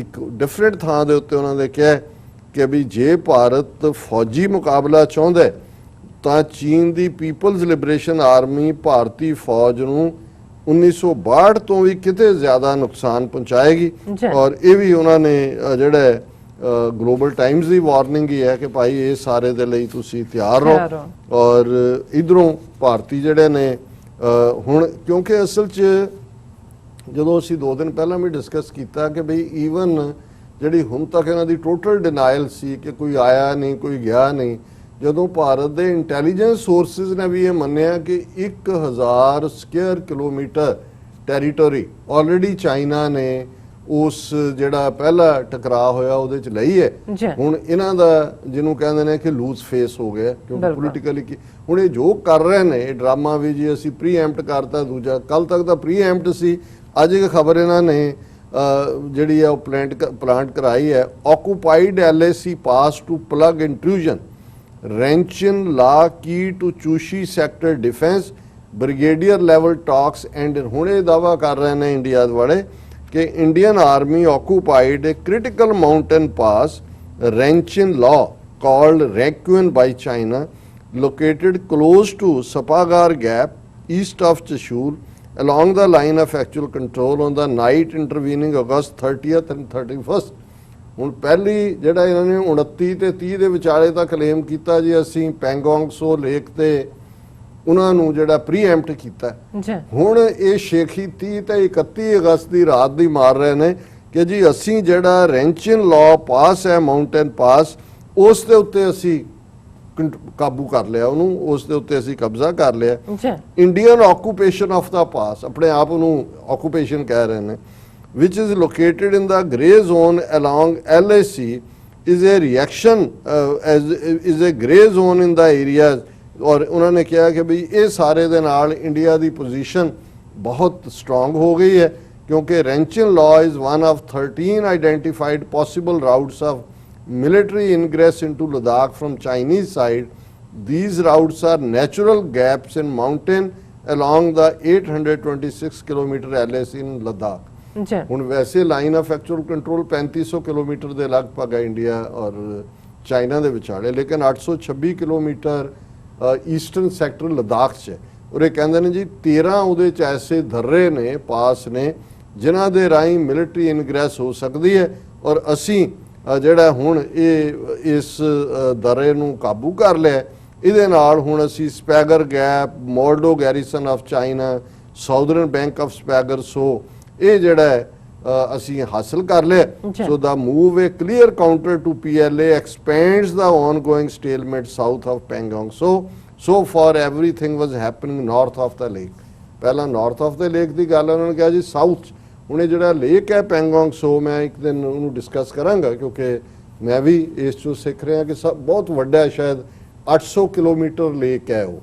ਇੱਕ ਡਿਫਰੈਂਟ ਥਾਂ ਦੇ ਉੱਤੇ ਉਹਨਾਂ ਨੇ ਕਿਹਾ ਕਿ ਵੀ ਜੇ ਭਾਰਤ ਫੌਜੀ ਮੁਕਾਬਲਾ ਚਾਹੁੰਦਾ ਤਾਂ ਚੀਨ ਦੀ ਪੀਪਲਜ਼ ਲਿਬਰੇਸ਼ਨ ਆਰਮੀ ਭਾਰਤੀ ਫੌਜ ਨੂੰ 1962 ਤੋਂ ਵੀ ਕਿਤੇ ਜ਼ਿਆਦਾ ਨੁਕਸਾਨ ਪਹੁੰਚਾਏਗੀ. ਔਰ ਇਹ ਵੀ ਉਹਨਾਂ ਨੇ ਜਿਹੜਾ ग्लोबल टाइम्स की वार्निंग ही है कि भाई ये सारे दे लई तुसी तैयार रहो. और इधरों भारती जिहड़े ने हुण क्योंकि असल च जदों असीं 2 दिन पहला भी डिस्कस किया कि बई ईवन जिहड़ी हुण तक इन्हां दी टोटल डिनाइल सी कि कोई आया नहीं कोई गया नहीं, जदों भारत दे इंटैलीजेंस सोर्सिस ने भी ये मन्निया कि 1000 स्क्वायर किलोमीटर टैरीटोरी ऑलरेडी चाइना ने उस ਜਿਹੜਾ ਪਹਿਲਾ ਟਕਰਾਅ ਹੋਇਆ ਉਹਦੇ ਚ ਲਈ ਹੈ. ਹੁਣ ਇਹਨਾਂ ਦਾ ਜਿਹਨੂੰ ਕਹਿੰਦੇ ਨੇ ਕਿ ਲੂਜ਼ ਫੇਸ ਹੋ ਗਿਆ ਕਿਉਂਕਿ ਪੋਲੀਟੀਕਲੀ ਹੁਣ ਇਹ ਜੋ ਕਰ ਰਹੇ ਨੇ ਇਹ ਡਰਾਮਾ ਵੀ ਜੀ ਅਸੀਂ ਪ੍ਰੀਐਮਪਟ ਕਰਤਾ. ਦੂਜਾ ਕੱਲ ਤੱਕ ਦਾ ਪ੍ਰੀਐਮਪਟ ਸੀ, ਅੱਜ ਇੱਕ ਖਬਰ ਇਹਨਾਂ ਨੇ ਜਿਹੜੀ ਹੈ ਉਹ ਪਲਾਂਟ ਕਰਾਈ ਹੈ. Occupied LAC pass to plug intrusion Rechin La key to Chushul sector defence brigadier level talks and ਹੁਣ ਇਹ ਦਾਵਾ ਕਰ ਰਹੇ ਨੇ ਇੰਡੀਆ ਵਾਲੇ कि Indian Army occupied a critical mountain pass, Renchin Law, called Requien by China, located close to Sapagar Gap, east of Chashul, along the line of actual control on the night intervening August 30th and 31st. ਹੁਣ ਪਹਿਲੀ ਜਿਹੜਾ ਇਹਨਾਂ ਨੇ 29 ਤੇ 30 ਦੇ ਵਿਚਾਲੇ ਦਾ claim ਕੀਤਾ ਜੀ ਅਸੀਂ ਪੈਂਗੋਂਗ ਸੋ ਲੇਕ ਤੇ ਉਹਨਾਂ ਨੂੰ ਜਿਹੜਾ ਪ੍ਰੀਐਮਪਟ ਕੀਤਾ. ਹੁਣ ਇਹ ਸ਼ੇਖੀ 30 ਤੇ 31 ਅਗਸਤ ਦੀ ਰਾਤ ਦੀ ਮਾਰ ਰਹੇ ਨੇ ਕਿ ਜੀ ਅਸੀਂ ਜਿਹੜਾ ਰੈਂਚਨ ਲਾਅ ਪਾਸ ਹੈ ਮਾਊਂਟੇਨ ਪਾਸ ਉਸ ਦੇ ਉੱਤੇ ਅਸੀਂ ਕਾਬੂ ਕਰ ਲਿਆ, ਉਹਨੂੰ ਉਸ ਦੇ ਉੱਤੇ ਅਸੀਂ ਕਬਜ਼ਾ ਕਰ ਲਿਆ. ਇੰਡੀਅਨ ਆਕੂਪੇਸ਼ਨ ਆਫ ਦਾ ਪਾਸ ਆਪਣੇ ਆਪ ਨੂੰ ਆਕੂਪੇਸ਼ਨ ਕਹਿ ਰਹੇ ਨੇ which is located in the grey zone along LAC is a reaction is a grey zone in the areas. और उन्होंने कहा कि भाई ये सारे दे नाल इंडिया की पोजीशन बहुत स्ट्रोंग हो गई है क्योंकि Rechin La is one of 13 identified possible routes of military ingress into Ladakh from Chinese side. These routes are natural gaps in mountain along the 826 kilometre LAC in Ladakh. ਹੁਣ ਵੈਸੇ line of actual control 3500 kilometre ਦੇ ਲਗਭਗ ਹੈ India ਔਰ China ਦੇ ਵਿਚਾਲੇ, ਲੇਕਿਨ 826 kilometre eastern sector Ladakh 'ਚ ਹੈ ਔਰ ਇਹ ਕਹਿੰਦੇ ਨੇ ਜੀ 13 ਉਹਦੇ 'ਚ ਐਸੇ ਧੱਰੇ ਨੇ ਪਾਸ ਨੇ ਜਿਨ੍ਹਾਂ ਦੇ ਰਾਹੀਂ ਮਿਲਟਰੀ ਇਨਗ੍ਰੈਸ ਹੋ ਸਕਦੀ ਹੈ ਔਰ ਅਸੀਂ ਜਿਹੜਾ ਹੁਣ ਇਹ ਇਸ ਦਰੇ ਨੂੰ ਕਾਬੂ ਕਰ ਲਿਆ। ਇਹਦੇ ਨਾਲ ਹੁਣ ਅਸੀਂ Spanggur gap, Moldo garrison of China, southern bank of Spanggur, so ਇਹ ਜਿਹੜਾ ਅਸੀਂ ਹਾਸਲ ਕਰ ਲਿਆ। So the move a clear counter to PLA expands the ongoing stalemate south of Pangong. So far everything was happening north of the lake. ਪਹਿਲਾਂ north of the lake ਦੀ ਗੱਲ ਉਹਨਾਂ ਨੇ ਕਿਹਾ ਜੀ ਸਾਊਥ। ਹੁਣ ਇਹ ਜਿਹੜਾ ਲੇਕ ਹੈ ਪੈਂਗੋਂਗ, ਸੋ ਮੈਂ ਇੱਕ ਦਿਨ ਉਹਨੂੰ ਡਿਸਕਸ ਕਰਾਂਗਾ ਕਿਉਂਕਿ ਮੈਂ ਵੀ ਇਸ ਚੋਂ ਸਿੱਖ ਰਿਹਾ ਕਿ ਬਹੁਤ ਵੱਡਾ ਹੈ, ਸ਼ਾਇਦ 800 ਕਿਲੋਮੀਟਰ ਲੇਕ ਹੈ ਉਹ,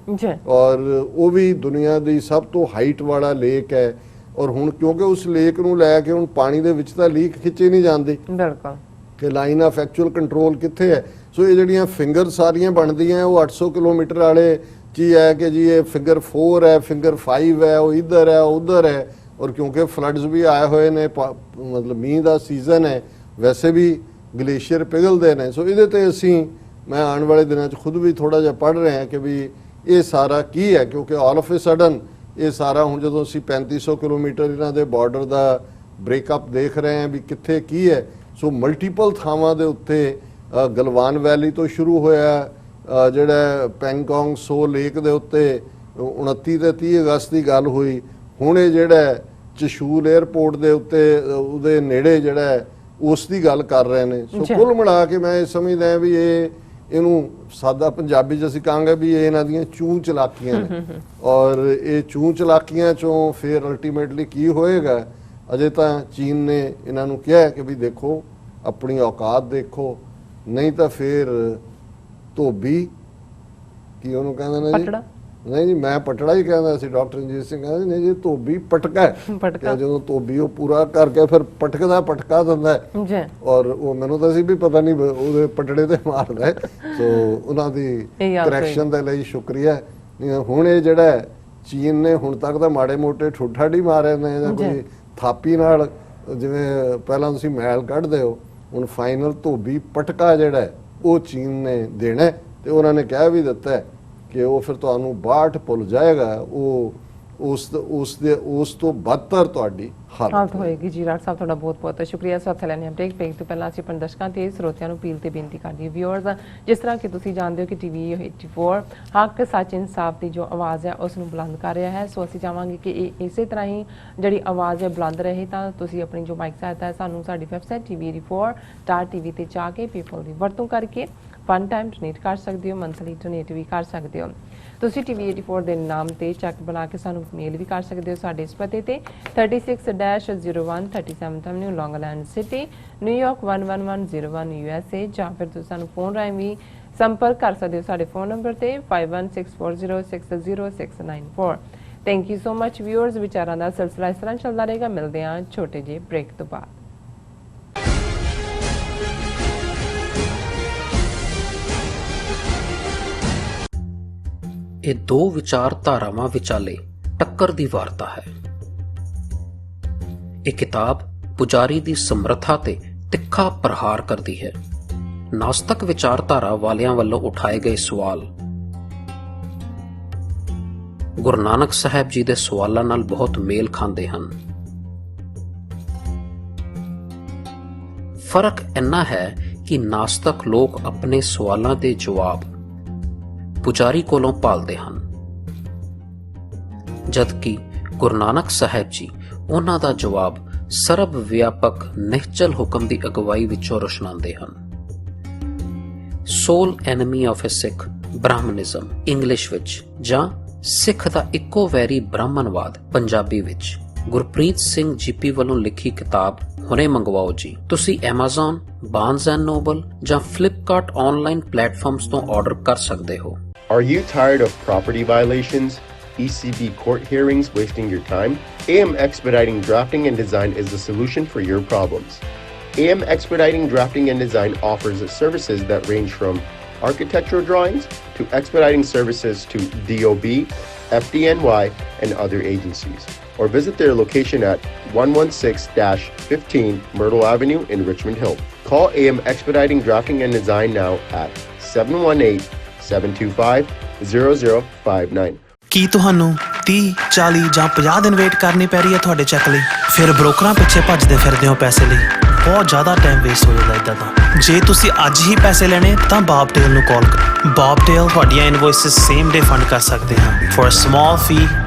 ਔਰ ਉਹ ਵੀ ਦੁਨੀਆ ਦੀ ਸਭ ਤੋਂ ਹਾਈਟ ਵਾਲਾ ਲੇਕ ਹੈ। ਔਰ ਹੁਣ ਕਿਉਂਕਿ ਉਸ ਲੇਕ ਨੂੰ ਲੈ ਕੇ ਹੁਣ ਪਾਣੀ ਦੇ ਵਿੱਚ ਤਾਂ ਲੀਕ ਖਿੱਚੇ ਨਹੀਂ ਜਾਂਦੇ, ਬਿਲਕੁਲ, ਕਿ ਲਾਈਨ ਆਫ ਐਕਚੁਅਲ ਕੰਟਰੋਲ ਕਿੱਥੇ ਹੈ। ਸੋ ਇਹ ਜਿਹੜੀਆਂ ਫਿੰਗਰ ਸਾਰੀਆਂ ਬਣਦੀਆਂ ਉਹ 800 ਕਿਲੋਮੀਟਰ ਵਾਲੇ ਕੀ ਹੈ ਕਿ ਜੀ ਇਹ ਫਿੰਗਰ 4 ਹੈ, ਫਿੰਗਰ 5 ਹੈ, ਉਹ ਇੱਧਰ ਹੈ, ਉਧਰ ਹੈ। ਔਰ ਕਿਉਂਕਿ ਫਲੱਡਸ ਵੀ ਆਏ ਹੋਏ ਨੇ, ਮਤਲਬ ਮੀਂਹ ਦਾ ਸੀਜ਼ਨ ਹੈ, ਵੈਸੇ ਵੀ ਗਲੇਸ਼ੀਅਰ ਪਿਘਲਦੇ ਨੇ। ਸੋ ਇਹਦੇ ਤੇ ਅਸੀਂ ਮੈਂ ਆਉਣ ਵਾਲੇ ਦਿਨਾਂ 'ਚ ਖੁਦ ਵੀ ਥੋੜਾ ਜਿਹਾ ਪੜ੍ਹ ਰਿਹਾ ਕਿ ਵੀ ਇਹ ਸਾਰਾ ਕੀ ਹੈ, ਕਿਉਂਕਿ ਆਲ ਆਫ ਏ ਸਡਨ ਇਹ ਸਾਰਾ ਹੁਣ ਜਦੋਂ ਅਸੀਂ 3500 ਕਿਲੋਮੀਟਰ ਇਹਨਾਂ ਦੇ ਬਾਰਡਰ ਦਾ ਬ੍ਰੇਕਅਪ ਦੇਖ ਰਹੇ ਹਾਂ ਵੀ ਕਿੱਥੇ ਕੀ ਹੈ। ਸੋ ਮਲਟੀਪਲ ਥਾਵਾਂ ਦੇ ਉੱਤੇ ਗਲਵਾਨ ਵੈਲੀ ਤੋਂ ਸ਼ੁਰੂ ਹੋਇਆ ਜਿਹੜਾ ਪੈਂਗੋਂਗ ਸੋ ਲੇਕ ਦੇ ਉੱਤੇ 29 ਤੇ 30 ਅਗਸਤ ਦੀ ਗੱਲ ਹੋਈ। ਹੁਣ ਇਹ ਜਿਹੜਾ ਚਸ਼ੂਲ 에ਅਰਪੋਰਟ ਦੇ ਉੱਤੇ ਉਹਦੇ ਨੇੜੇ ਜਿਹੜਾ ਉਸ ਦੀ ਗੱਲ ਕਰ ਰਹੇ ਨੇ। ਸੋ ਕੁੱਲ ਮਿਲਾ ਕੇ ਮੈਂ ਇਹ ਸਮਝਦਾ ਵੀ ਇਹਨੂੰ ਸਾਦਾ ਪੰਜਾਬੀ 'ਚ ਅਸੀਂ ਕਹਾਂਗੇ ਵੀ ਇਹ ਇਹਨਾਂ ਦੀਆਂ ਚੂੰ ਚਲਾਕੀਆਂ ਨੇ। ਔਰ ਇਹ ਚੂੰ ਚਲਾਕੀਆਂ 'ਚੋਂ ਫਿਰ ਅਲਟੀਮੇਟਲੀ ਕੀ ਹੋਏਗਾ, ਅਜੇ ਤਾਂ ਚੀਨ ਨੇ ਇਹਨਾਂ ਨੂੰ ਕਿਹਾ ਕਿ ਵੀ ਦੇਖੋ ਆਪਣੀ ਔਕਾਤ ਦੇਖੋ, ਨਹੀਂ ਤਾਂ ਫਿਰ ਧੋਬੀ ਕੀ ਉਹਨੂੰ ਕਹਿੰਦੇ ਨੇ ਜੀ, ਨਹੀਂ ਜੀ ਮੈਂ ਪਟੜਾ ਹੀ ਕਹਿੰਦਾ ਸੀ, ਡਾਕਟਰ ਰਣਜੀਤ ਸਿੰਘ ਕਹਿੰਦਾ ਨਹੀਂ ਜੀ ਧੋਬੀ ਪਟਕਾ ਜਦੋਂ ਧੋਬੀ ਉਹ ਪੂਰਾ ਕਰਕੇ ਫਿਰ ਪਟਕਾ ਦਿੰਦਾ ਹੈ। ਔਰ ਉਹ ਮੈਨੂੰ ਤਾਂ ਸੀ ਵੀ ਪਤਾ ਨਹੀਂ ਉਹਦੇ ਪਟੜੇ ਤੇ ਮਾਰਦਾ ਹੈ। ਸੋ ਉਹਨਾਂ ਦੀ ਕਰੈਕਸ਼ਨ ਦੇ ਲਈ ਸ਼ੁਕਰੀਆ। ਹੁਣ ਇਹ ਜਿਹੜਾ ਚੀਨ ਨੇ ਹੁਣ ਤੱਕ ਤਾਂ ਮਾੜੇ ਮੋਟੇ ਠੁੱਠਾੜੀ ਮਾਰੇ ਨੇ ਜਾਂ ਕੋਈ ਥਾਪੀ ਨਾਲ, ਜਿਵੇਂ ਪਹਿਲਾਂ ਤੁਸੀਂ ਮੈਲ ਕੱਢਦੇ ਹੋ, ਹੁਣ ਫਾਈਨਲ ਧੋਬੀ ਪਟਕਾ ਜਿਹੜਾ ਉਹ ਚੀਨ ਨੇ ਦੇਣਾ ਤੇ ਉਹਨਾਂ ਨੇ ਕਹਿ ਵੀ ਦਿੱਤਾ ਕਿ ਉਹ ਫਿਰ ਤੁਹਾਨੂੰ 62 ਭੁੱਲ ਜਾਏਗਾ, ਉਹ ਉਸ ਤੋਂ ਬਦਤਰ ਤੁਹਾਡੀ ਹਾਲਤ
ਹੋਏਗੀ। ਜੀ ਡਾਕਟਰ ਸਾਹਿਬ ਤੁਹਾਡਾ ਬਹੁਤ ਬਹੁਤ ਸ਼ੁਕਰੀਆ। ਸੋ ਇੱਥੇ ਲੈਣੇ ਬ੍ਰੇਕ ਤੋਂ ਪਹਿਲਾਂ ਅਸੀਂ ਆਪਣੇ ਦਰਸ਼ਕਾਂ ਤੇ ਸਰੋਤਿਆਂ ਨੂੰ ਅਪੀਲ ਤੇ ਬੇਨਤੀ ਕਰਦੀ ਹਾਂ ਵਿਊਅਰਸ, ਜਿਸ ਤਰ੍ਹਾਂ ਕਿ ਤੁਸੀਂ ਜਾਣਦੇ ਹੋ ਕਿ TV 84 ਹੱਕ ਸੱਚ ਇਨਸਾਫ ਦੀ ਜੋ ਆਵਾਜ਼ ਹੈ ਉਸ ਨੂੰ ਬੁਲੰਦ ਕਰ ਰਿਹਾ ਹੈ। ਸੋ ਅਸੀਂ ਚਾਹਾਂਗੇ ਕਿ ਇਹ ਇਸੇ ਤਰ੍ਹਾਂ ਹੀ ਜਿਹੜੀ ਆਵਾਜ਼ ਹੈ ਬੁਲੰਦ ਰਹੇ। ਤਾਂ ਤੁਸੀਂ ਆਪਣੀ ਜੋ ਮਾਈਕ ਸਹਾਇਤਾ ਹੈ ਸਾਨੂੰ ਸਾਡੀ ਵੈਬਸਾਈਟ TV84.tv ਤੇ ਜਾ ਕੇ ਪੇਪਲ ਦੀ ਵਰਤੋਂ ਕਰਕੇ ਵਨ ਟਾਈਮ ਡੋਨੇਟ ਕਰ ਸਕਦੇ ਹੋ, ਮੰਥਲੀ ਡੋਨੇਟ ਵੀ ਕਰ ਸਕਦੇ ਹੋ। ਤੁਸੀਂ TV 84 ਦੇ ਨਾਮ ਤੇ ਚੈੱਕ ਬਣਾ ਕੇ ਸਾਨੂੰ ਮੇਲ ਵੀ ਕਰ ਸਕਦੇ ਹੋ ਸਾਡੇ ਇਸ ਪਤੇ ਤੇ 36-01 37th Avenue, Long Island City, New York 11101 USA, ਜਾਂ ਫਿਰ ਤੁਸੀਂ ਸਾਨੂੰ ਫੋਨ ਰਾਹੀਂ ਵੀ ਸੰਪਰਕ ਕਰ ਸਕਦੇ ਹੋ ਸਾਡੇ ਫੋਨ ਨੰਬਰ ਤੇ 5164060694। Thank you so much viewers. ਵਿਚਾਰਾਂ ਦਾ ਸਿਲਸਿਲਾ ਇਸ ਤਰ੍ਹਾਂ ਚੱਲਦਾ ਰਹੇਗਾ। ਮਿਲਦੇ ਹਾਂ ਛੋਟੇ ਜਿਹੇ ਬ੍ਰੇਕ ਤੋਂ ਬਾਅਦ।
ਇਹ ਦੋ ਵਿਚਾਰਧਾਰਾਵਾਂ ਵਿਚਾਲੇ ਟੱਕਰ ਦੀ ਵਾਰਤਾ ਹੈ। ਇਹ ਕਿਤਾਬ ਪੁਜਾਰੀ ਦੀ ਸਮਰੱਥਾ ਤੇ ਤਿੱਖਾ ਪ੍ਰਹਾਰ ਕਰਦੀ ਹੈ। ਨਾਸਤਕ ਵਿਚਾਰਧਾਰਾ ਵਾਲਿਆਂ ਵੱਲੋਂ ਉਠਾਏ ਗਏ ਸਵਾਲ ਗੁਰੂ ਨਾਨਕ ਸਾਹਿਬ ਜੀ ਦੇ ਸਵਾਲਾਂ ਨਾਲ ਬਹੁਤ ਮੇਲ ਖਾਂਦੇ ਹਨ। ਫਰਕ ਇੰਨਾ ਹੈ ਕਿ ਨਾਸਤਕ ਲੋਕ ਆਪਣੇ ਸਵਾਲਾਂ ਦੇ ਜਵਾਬ ਪੁਜਾਰੀ ਕੋਲੋਂ ਭਾਲਦੇ ਹਨ, ਜਦਕਿ ਗੁਰੂ ਨਾਨਕ ਸਾਹਿਬ ਜੀ ਉਹਨਾਂ ਦਾ ਜਵਾਬ ਸਰਬ ਵਿਆਪਕ ਨਿਹਚਲ ਹੁਕਮ ਦੀ ਅਗਵਾਈ ਵਿੱਚੋਂ ਰੁਸ਼ਨਾਉਂਦੇ ਹਨ। Sole enemy of a Sikh Brahminism English ਵਿੱਚ, ਜਾਂ ਸਿੱਖ ਦਾ ਇੱਕੋ ਵੈਰੀ ਬ੍ਰਾਹਮਣਵਾਦ ਪੰਜਾਬੀ ਵਿੱਚ, ਗੁਰਪ੍ਰੀਤ ਸਿੰਘ GP ਵੱਲੋਂ ਲਿਖੀ ਕਿਤਾਬ ਹੁਣੇ ਮੰਗਵਾਓ ਜੀ। ਤੁਸੀਂ Amazon, Barnes and Noble ਜਾਂ Flipkart ਆਨਲਾਈਨ ਪਲੇਟਫਾਰਮਸ ਤੋਂ ਆਰਡਰ ਕਰ ਸਕਦੇ ਹੋ।
Are you tired of property violations, ECB court hearings wasting your time? AM Expediting Drafting and Design is the solution for your problems. AM Expediting Drafting and Design offers services that range from architectural drawings to expediting services to DOB, FDNY, and other agencies. Or visit their location at 116-15 Myrtle Avenue in Richmond Hill. Call AM Expediting Drafting and Design now at 718-725-0059.
ਕੀ ਤੁਹਾਨੂੰ 30 40 ਜਾਂ 50 ਦਿਨ wait ਕਰਨੀ ਪੈ ਰਹੀ ਹੈ ਤੁਹਾਡੇ check ਲਈ? ਫਿਰ ਬ੍ਰੋਕਰਾਂ ਪਿੱਛੇ ਭੱਜਦੇ ਫਿਰਦੇ ਹੋ ਪੈਸੇ ਲਈ, ਬਹੁਤ ਜ਼ਿਆਦਾ ਟਾਈਮ ਵੇਸਟ ਹੋ ਜਾਂਦਾ ਇੱਦਾਂ ਤਾਂ। ਜੇ ਤੁਸੀਂ ਅੱਜ ਹੀ ਪੈਸੇ ਲੈਣੇ ਤਾਂ ਬੌਬਟੇਲ ਨੂੰ ਕਾਲ ਕਰੋ। ਬੌਬਟੇਲ ਤੁਹਾਡੀਆਂ ਇਨਵੋਇਸਿਸ ਸੇਮ ਡੇ ਫੰਡ ਕਰ ਸਕਦੇ ਹਾਂ for a small fee,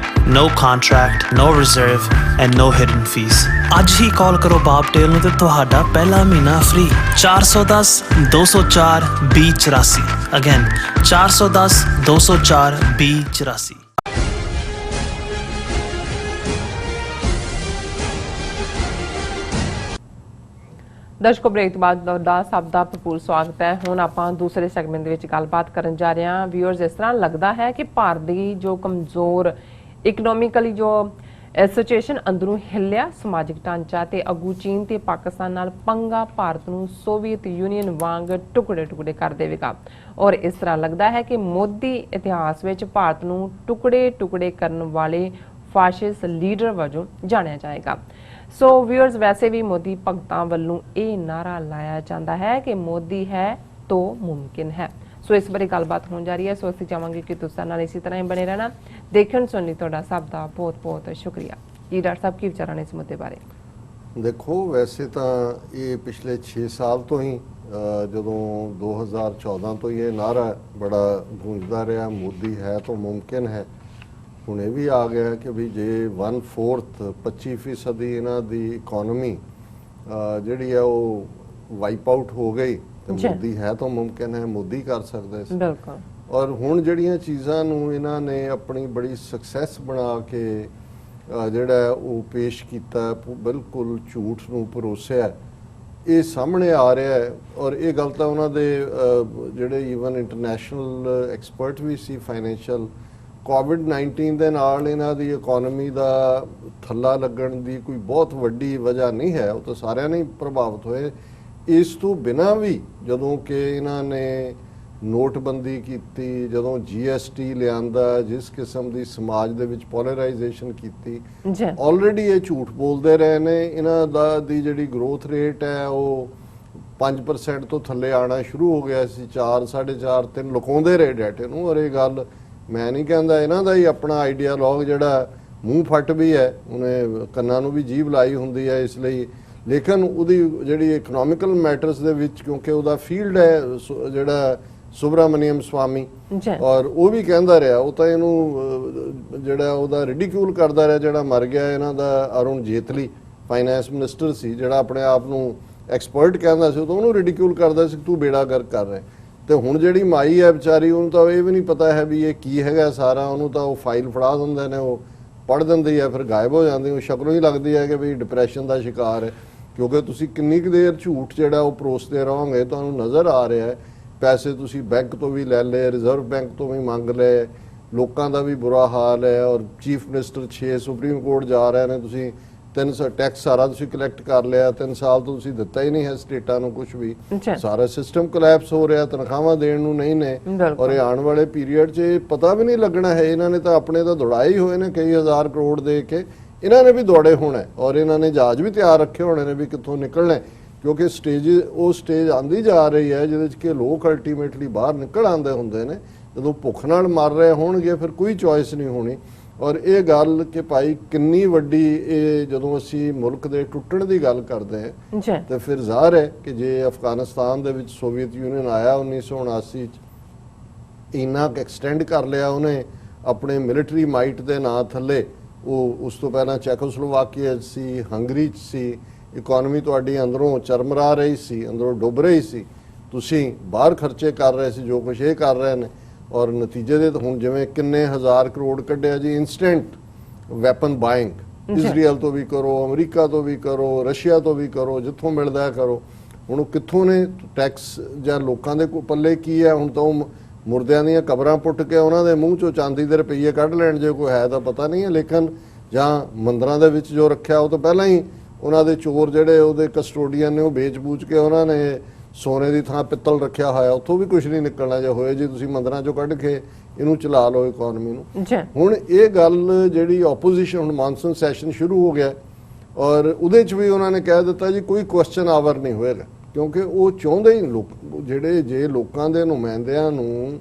no contract, no reserve and no hidden fees। ਅੱਜ ਹੀ ਕਾਲ ਕਰੋ ਬੌਬਟੇਲ ਨੂੰ ਤੇ ਤੁਹਾਡਾ ਪਹਿਲਾ ਮਹੀਨਾ ਫ੍ਰੀ। 410 204 2084 ਅਗੇਨ 410 204 2084।
ਦਰਸ਼ਕੋ, ਬ੍ਰੇਕ ਤੋਂ ਬਾਅਦ ਦਾ ਸਭ ਦਾ ਭਰਪੂਰ ਸਵਾਗਤ ਹੈ। ਹੁਣ ਆਪਾਂ ਦੂਸਰੇ ਸੈਗਮੈਂਟ ਦੇ ਵਿੱਚ ਗੱਲਬਾਤ ਕਰਨ ਜਾ ਰਹੇ ਹਾਂ। ਵਿਊਅਰਸ, ਇਸ ਤਰ੍ਹਾਂ ਲੱਗਦਾ ਹੈ ਕਿ ਭਾਰਤ ਦੀ ਜੋ ਕਮਜ਼ੋਰ ਇਕਨੋਮਿਕਲੀ ਜੋ ਸਿਚੁਏਸ਼ਨ ਅੰਦਰੋਂ ਹਿੱਲਿਆ ਸਮਾਜਿਕ ਢਾਂਚਾ ਤੇ ਅਗੂ ਚੀਨ ਤੇ ਪਾਕਿਸਤਾਨ ਨਾਲ ਪੰਗਾ ਭਾਰਤ ਨੂੰ ਸੋਵੀਅਤ ਯੂਨੀਅਨ ਵਾਂਗ ਟੁਕੜੇ ਕਰ ਦੇਵੇਗਾ। ਔਰ ਇਸ ਤਰ੍ਹਾਂ ਲੱਗਦਾ ਹੈ ਕਿ ਮੋਦੀ ਇਤਿਹਾਸ ਵਿੱਚ ਭਾਰਤ ਨੂੰ ਟੁਕੜੇ ਕਰਨ ਵਾਲੇ ਫਾਸ਼ਿਸਟ ਲੀਡਰ ਵਜੋਂ ਜਾਣਿਆ ਜਾਏਗਾ। ਸੋ ਵਿਊਅਰਸ, ਵੈਸੇ ਵੀ ਮੋਦੀ ਭਗਤਾਂ ਵੱਲੋਂ ਇਹ ਨਾਰਾ ਲਾਇਆ ਜਾਂਦਾ ਹੈ ਕਿ ਮੋਦੀ ਹੈ तो मुमकिन है। सो इस बारे गलबात हो जा रही है। सो असं चाहांगे कि तुसां नाल इसी तरह ही बने रहना। देखण सुन लई तुहाडा सब दा बहुत बहुत शुक्रिया जी। डॉक्टर साहब की विचार ने इस मुद्दे बारे?
देखो, वैसे तो ये पिछले 6 साल तो ही ਜਦੋਂ 2014 ਤੋਂ ਇਹ ਨਾਰਾ ਬੜਾ ਗੂੰਜਦਾ ਰਿਹਾ, ਮੋਦੀ ਹੈ ਤਾਂ ਮੁਮਕਿਨ ਹੈ। ਹੁਣ ਇਹ ਵੀ ਆ ਗਿਆ ਕਿ ਵੀ ਜੇ 1/4 25% ਇਹਨਾਂ ਦੀ ਇਕਨੋਮੀ ਜਿਹੜੀ ਹੈ ਉਹ ਵਾਈਪ ਆਊਟ ਹੋ ਗਈ ਤੇ ਮੋਦੀ ਹੈ ਤਾਂ ਮੁਮਕਿਨ ਹੈ, ਮੋਦੀ ਕਰ ਸਕਦਾ ਸੀ।
ਬਿਲਕੁਲ।
ਔਰ ਹੁਣ ਜਿਹੜੀਆਂ ਚੀਜ਼ਾਂ ਨੂੰ ਇਹਨਾਂ ਨੇ ਆਪਣੀ ਬੜੀ ਸਕਸੈਸ ਬਣਾ ਕੇ ਜਿਹੜਾ ਉਹ ਪੇਸ਼ ਕੀਤਾ, ਬਿਲਕੁਲ ਝੂਠ ਨੂੰ ਪਰੋਸਿਆ, ਇਹ ਸਾਹਮਣੇ ਆ ਰਿਹਾ ਹੈ। ਔਰ ਇਹ ਗੱਲ ਤਾਂ ਉਹਨਾਂ ਦੇ ਜਿਹੜੇ ਈਵਨ ਇੰਟਰਨੈਸ਼ਨਲ ਐਕਸਪਰਟ ਵੀ ਸੀ ਫਾਈਨੈਂਸ਼ੀਅਲ, ਕੋਵਿਡ-19 ਦੇ ਨਾਲ ਇਹਨਾਂ ਦੀ ਇਕਨੋਮੀ ਦਾ ਥੱਲਾ ਲੱਗਣ ਦੀ ਕੋਈ ਬਹੁਤ ਵੱਡੀ ਵਜ੍ਹਾ ਨਹੀਂ ਹੈ, ਉਹ ਤਾਂ ਸਾਰਿਆਂ ਨੇ ਪ੍ਰਭਾਵਿਤ ਹੋਏ। ਇਸ ਤੋਂ ਬਿਨਾਂ ਵੀ ਜਦੋਂ ਕਿ ਇਹਨਾਂ ਨੇ ਨੋਟਬੰਦੀ ਕੀਤੀ, ਜਦੋਂ GST ਲਿਆਂਦਾ, ਜਿਸ ਕਿਸਮ ਦੀ ਸਮਾਜ ਦੇ ਵਿੱਚ ਪੋਲਰਾਈਜੇਸ਼ਨ ਕੀਤੀ, ਆਲਰੇਡੀ ਇਹ ਝੂਠ ਬੋਲਦੇ ਰਹੇ ਨੇ। ਇਹਨਾਂ ਦੀ ਜਿਹੜੀ ਗਰੋਥ ਰੇਟ ਹੈ ਉਹ 5% ਤੋਂ ਥੱਲੇ ਆਣਾ ਸ਼ੁਰੂ ਹੋ ਗਿਆ ਸੀ, 4, 4.5, 3 ਲੁਕਾਉਂਦੇ ਰਹੇ ਡਾਟੇ ਨੂੰ। ਔਰ ਇਹ ਗੱਲ ਮੈਂ ਨਹੀਂ ਕਹਿੰਦਾ, ਇਹਨਾਂ ਦਾ ਹੀ ਆਪਣਾ ਆਈਡੀਆਲੋਗ ਜਿਹੜਾ ਮੂੰਹ ਫੱਟ ਵੀ ਹੈ, ਉਹਨੇ ਕੰਨਾਂ ਨੂੰ ਵੀ ਜੀਭ ਲਾਈ ਹੁੰਦੀ ਹੈ ਇਸ ਲਈ। ਲੇਕਿਨ ਉਹਦੀ ਜਿਹੜੀ ਇਕਨੋਮਿਕਲ ਮੈਟਰਸ ਦੇ ਵਿੱਚ, ਕਿਉਂਕਿ ਉਹਦਾ ਫੀਲਡ ਹੈ ਜਿਹੜਾ ਸੁਬਰਾਮਨੀਅਮ ਸਵਾਮੀ, ਔਰ ਉਹ ਵੀ ਕਹਿੰਦਾ ਰਿਹਾ, ਉਹ ਤਾਂ ਇਹਨੂੰ ਜਿਹੜਾ ਉਹਦਾ ਰਿਡੀਕਿਊਲ ਕਰਦਾ ਰਿਹਾ, ਜਿਹੜਾ ਮਰ ਗਿਆ ਇਹਨਾਂ ਦਾ ਅਰੁਣ ਜੇਤਲੀ ਫਾਈਨੈਂਸ ਮਿਨਿਸਟਰ ਸੀ, ਜਿਹੜਾ ਆਪਣੇ ਆਪ ਨੂੰ ਐਕਸਪਰਟ ਕਹਿੰਦਾ ਸੀ, ਉਹ ਤਾਂ ਉਹਨੂੰ ਰਿਡੀਕਿਊਲ ਕਰਦਾ ਸੀ, ਤੂੰ ਬੇੜਾ ਗਰਕ ਕਰ ਰਿਹਾ। ਤੇ ਹੁਣ ਜਿਹੜੀ ਮਾਈ ਹੈ ਵਿਚਾਰੀ, ਉਹਨੂੰ ਤਾਂ ਇਹ ਵੀ ਨਹੀਂ ਪਤਾ ਹੈ ਵੀ ਇਹ ਕੀ ਹੈਗਾ ਸਾਰਾ। ਉਹਨੂੰ ਤਾਂ ਉਹ ਫਾਈਲ ਫੜਾ ਦਿੰਦੇ ਨੇ, ਉਹ ਪੜ੍ਹ ਦਿੰਦੀ ਹੈ, ਫਿਰ ਗਾਇਬ ਹੋ ਜਾਂਦੀ। ਉਹ ਸ਼ਕਲੋਂ ਹੀ ਲੱਗਦੀ ਹੈ ਕਿ ਵੀ ਡਿਪਰੈਸ਼ਨ ਦਾ ਸ਼ਿਕਾਰ ਹੈ, ਕਿਉਂਕਿ ਤੁਸੀਂ ਕਿੰਨੀ ਕੁ ਦੇਰ ਝੂਠ ਜਿਹੜਾ ਉਹ ਪਰੋਸਦੇ ਰਹੋਗੇ। ਤੁਹਾਨੂੰ ਨਜ਼ਰ ਆ ਰਿਹਾ ਹੈ ਪੈਸੇ ਤੁਸੀਂ ਬੈਂਕ ਤੋਂ ਵੀ ਲੈ ਲਏ, ਰਿਜ਼ਰਵ ਬੈਂਕ ਤੋਂ ਵੀ ਮੰਗ ਲਏ, ਲੋਕਾਂ ਦਾ ਵੀ ਬੁਰਾ ਹਾਲ ਹੈ। ਔਰ ਚੀਫ ਮਿਨਿਸਟਰ 6 ਸੁਪਰੀਮ ਕੋਰਟ ਜਾ ਰਹੇ ਨੇ, ਤੁਸੀਂ 300 ਟੈਕਸ ਸਾਰਾ ਤੁਸੀਂ ਕਲੈਕਟ ਕਰ ਲਿਆ, 3 ਸਾਲ ਤੋਂ ਤੁਸੀਂ ਦਿੱਤਾ ਹੀ ਨਹੀਂ ਹੈ ਸਟੇਟਾਂ ਨੂੰ ਕੁਝ ਵੀ। ਸਾਰਾ ਸਿਸਟਮ ਕੋਲੈਪਸ ਹੋ ਰਿਹਾ, ਤਨਖਾਹਾਂ ਦੇਣ ਨੂੰ ਨਹੀਂ ਨੇ। ਔਰ ਇਹ ਆਉਣ ਵਾਲੇ ਪੀਰੀਅਡ 'ਚ ਪਤਾ ਵੀ ਨਹੀਂ ਲੱਗਣਾ ਹੈ। ਇਹਨਾਂ ਨੇ ਤਾਂ ਆਪਣੇ ਤਾਂ ਦੌੜਾਏ ਹੀ ਹੋਏ ਨੇ, ਕਈ ਹਜ਼ਾਰ ਕਰੋੜ ਦੇ ਕੇ ਇਹਨਾਂ ਨੇ ਵੀ ਦੌੜੇ ਹੋਣਾ। ਔਰ ਇਹਨਾਂ ਨੇ ਜਹਾਜ਼ ਵੀ ਤਿਆਰ ਰੱਖੇ ਹੋਣੇ ਨੇ ਵੀ ਕਿੱਥੋਂ ਨਿਕਲਣਾ, ਕਿਉਂਕਿ ਉਹ ਸਟੇਜ ਆਂਦੀ ਜਾ ਰਹੀ ਹੈ ਜਿਹਦੇ 'ਚ ਕਿ ਲੋਕ ਅਲਟੀਮੇਟਲੀ ਬਾਹਰ ਨਿਕਲ ਆਉਂਦੇ ਹੁੰਦੇ ਨੇ। ਜਦੋਂ ਭੁੱਖ ਨਾਲ ਮਰ ਰਹੇ ਹੋਣਗੇ ਫਿਰ ਕੋਈ ਚੋਇਸ ਨਹੀਂ ਹੋਣੀ। ਔਰ ਇਹ ਗੱਲ ਕਿ ਭਾਈ ਕਿੰਨੀ ਵੱਡੀ ਇਹ, ਜਦੋਂ ਅਸੀਂ ਮੁਲਕ ਦੇ ਟੁੱਟਣ ਦੀ ਗੱਲ ਕਰਦੇ ਹਾਂ ਤੇ ਫਿਰ ਜ਼ਾਹਰ ਹੈ ਕਿ ਜੇ ਅਫਗਾਨਿਸਤਾਨ ਦੇ ਵਿੱਚ ਸੋਵੀਅਤ ਯੂਨੀਅਨ ਆਇਆ 1979 'ਚ, ਇੰਨਾ ਕੁ ਐਕਸਟੈਂਡ ਕਰ ਲਿਆ ਉਹਨੇ ਆਪਣੇ ਮਿਲਟਰੀ ਮਾਈਟ ਦੇ ਨਾਂ ਥੱਲੇ। ਉਹ ਉਸ ਤੋਂ ਪਹਿਲਾਂ ਚੈਕੋਸਲੋਵਾਕੀਆ ਸੀ, ਹੰਗਰੀ 'ਚ ਸੀ। ਇਕਨੋਮੀ ਤੁਹਾਡੀ ਅੰਦਰੋਂ ਚਰਮਰਾ ਰਹੀ ਸੀ, ਅੰਦਰੋਂ ਡੁੱਬ ਰਹੀ ਸੀ। ਤੁਸੀਂ ਬਾਹਰ ਖਰਚੇ ਕਰ ਰਹੇ ਸੀ ਜੋ ਕੁਛ ਇਹ ਕਰ ਰਹੇ ਨੇ। ਔਰ ਨਤੀਜੇ ਦੇ ਹੁਣ ਜਿਵੇਂ ਕਿੰਨੇ ਹਜ਼ਾਰ ਕਰੋੜ ਕੱਢਿਆ ਜੀ ਇਨਸਟੈਂਟ ਵੈਪਨ ਬਾਇੰਗ, ਇਜ਼ਰਾਈਲ ਤੋਂ ਵੀ ਕਰੋ, ਅਮਰੀਕਾ ਤੋਂ ਵੀ ਕਰੋ, ਰਸ਼ੀਆ ਤੋਂ ਵੀ ਕਰੋ, ਜਿੱਥੋਂ ਮਿਲਦਾ ਹੈ ਕਰੋ। ਹੁਣ ਉਹ ਕਿੱਥੋਂ ਨੇ ਟੈਕਸ ਜਾਂ ਲੋਕਾਂ ਦੇ ਪੱਲੇ ਕੀ ਹੈ? ਹੁਣ ਤਾਂ ਉਹ ਮੁਰਦਿਆਂ ਦੀਆਂ ਕਬਰਾਂ ਪੁੱਟ ਕੇ ਉਹਨਾਂ ਦੇ ਮੂੰਹ ਚੋਂ ਚਾਂਦੀ ਦੇ ਰੁਪਈਏ ਕੱਢ ਲੈਣ, ਜੇ ਕੋਈ ਹੈ ਤਾਂ ਪਤਾ ਨਹੀਂ ਹੈ। ਲੇਕਿਨ ਜਾਂ ਮੰਦਰਾਂ ਦੇ ਵਿੱਚ ਜੋ ਰੱਖਿਆ ਉਹ ਤਾਂ ਪਹਿਲਾਂ ਹੀ ਉਹਨਾਂ ਦੇ ਚੋਰ ਜਿਹੜੇ ਉਹਦੇ ਕਸਟੋਡੀਅਨ ਨੇ ਉਹ ਵੇਚ-ਬੂਚ ਕੇ ਉਹਨਾਂ ਨੇ ਸੋਨੇ ਦੀ ਥਾਂ ਪਿੱਤਲ ਰੱਖਿਆ ਹੋਇਆ, ਉੱਥੋਂ ਵੀ ਕੁਝ ਨਹੀਂ ਨਿਕਲਣਾ। ਜੇ ਹੋਏ ਜੀ ਤੁਸੀਂ ਮੰਦਰਾਂ ਚੋਂ ਕੱਢ ਕੇ ਇਹਨੂੰ ਚਲਾ ਲਓ ਇਕਨੋਮੀ ਨੂੰ। ਹੁਣ ਇਹ ਗੱਲ ਜਿਹੜੀ ਆਪੋਜੀਸ਼ਨ, ਹੁਣ ਮਾਨਸੂਨ ਸੈਸ਼ਨ ਸ਼ੁਰੂ ਹੋ ਗਿਆ ਔਰ ਉਹਦੇ 'ਚ ਵੀ ਉਹਨਾਂ ਨੇ ਕਹਿ ਦਿੱਤਾ ਜੀ ਕੋਈ ਕੁਐਸਚਨ ਆਵਰ ਨਹੀਂ ਹੋਏਗਾ, ਕਿਉਂਕਿ ਉਹ ਚਾਹੁੰਦੇ ਹੀ ਲੋਕ ਜਿਹੜੇ, ਜੇ ਲੋਕਾਂ ਦੇ ਨੁਮਾਇੰਦਿਆਂ ਨੂੰ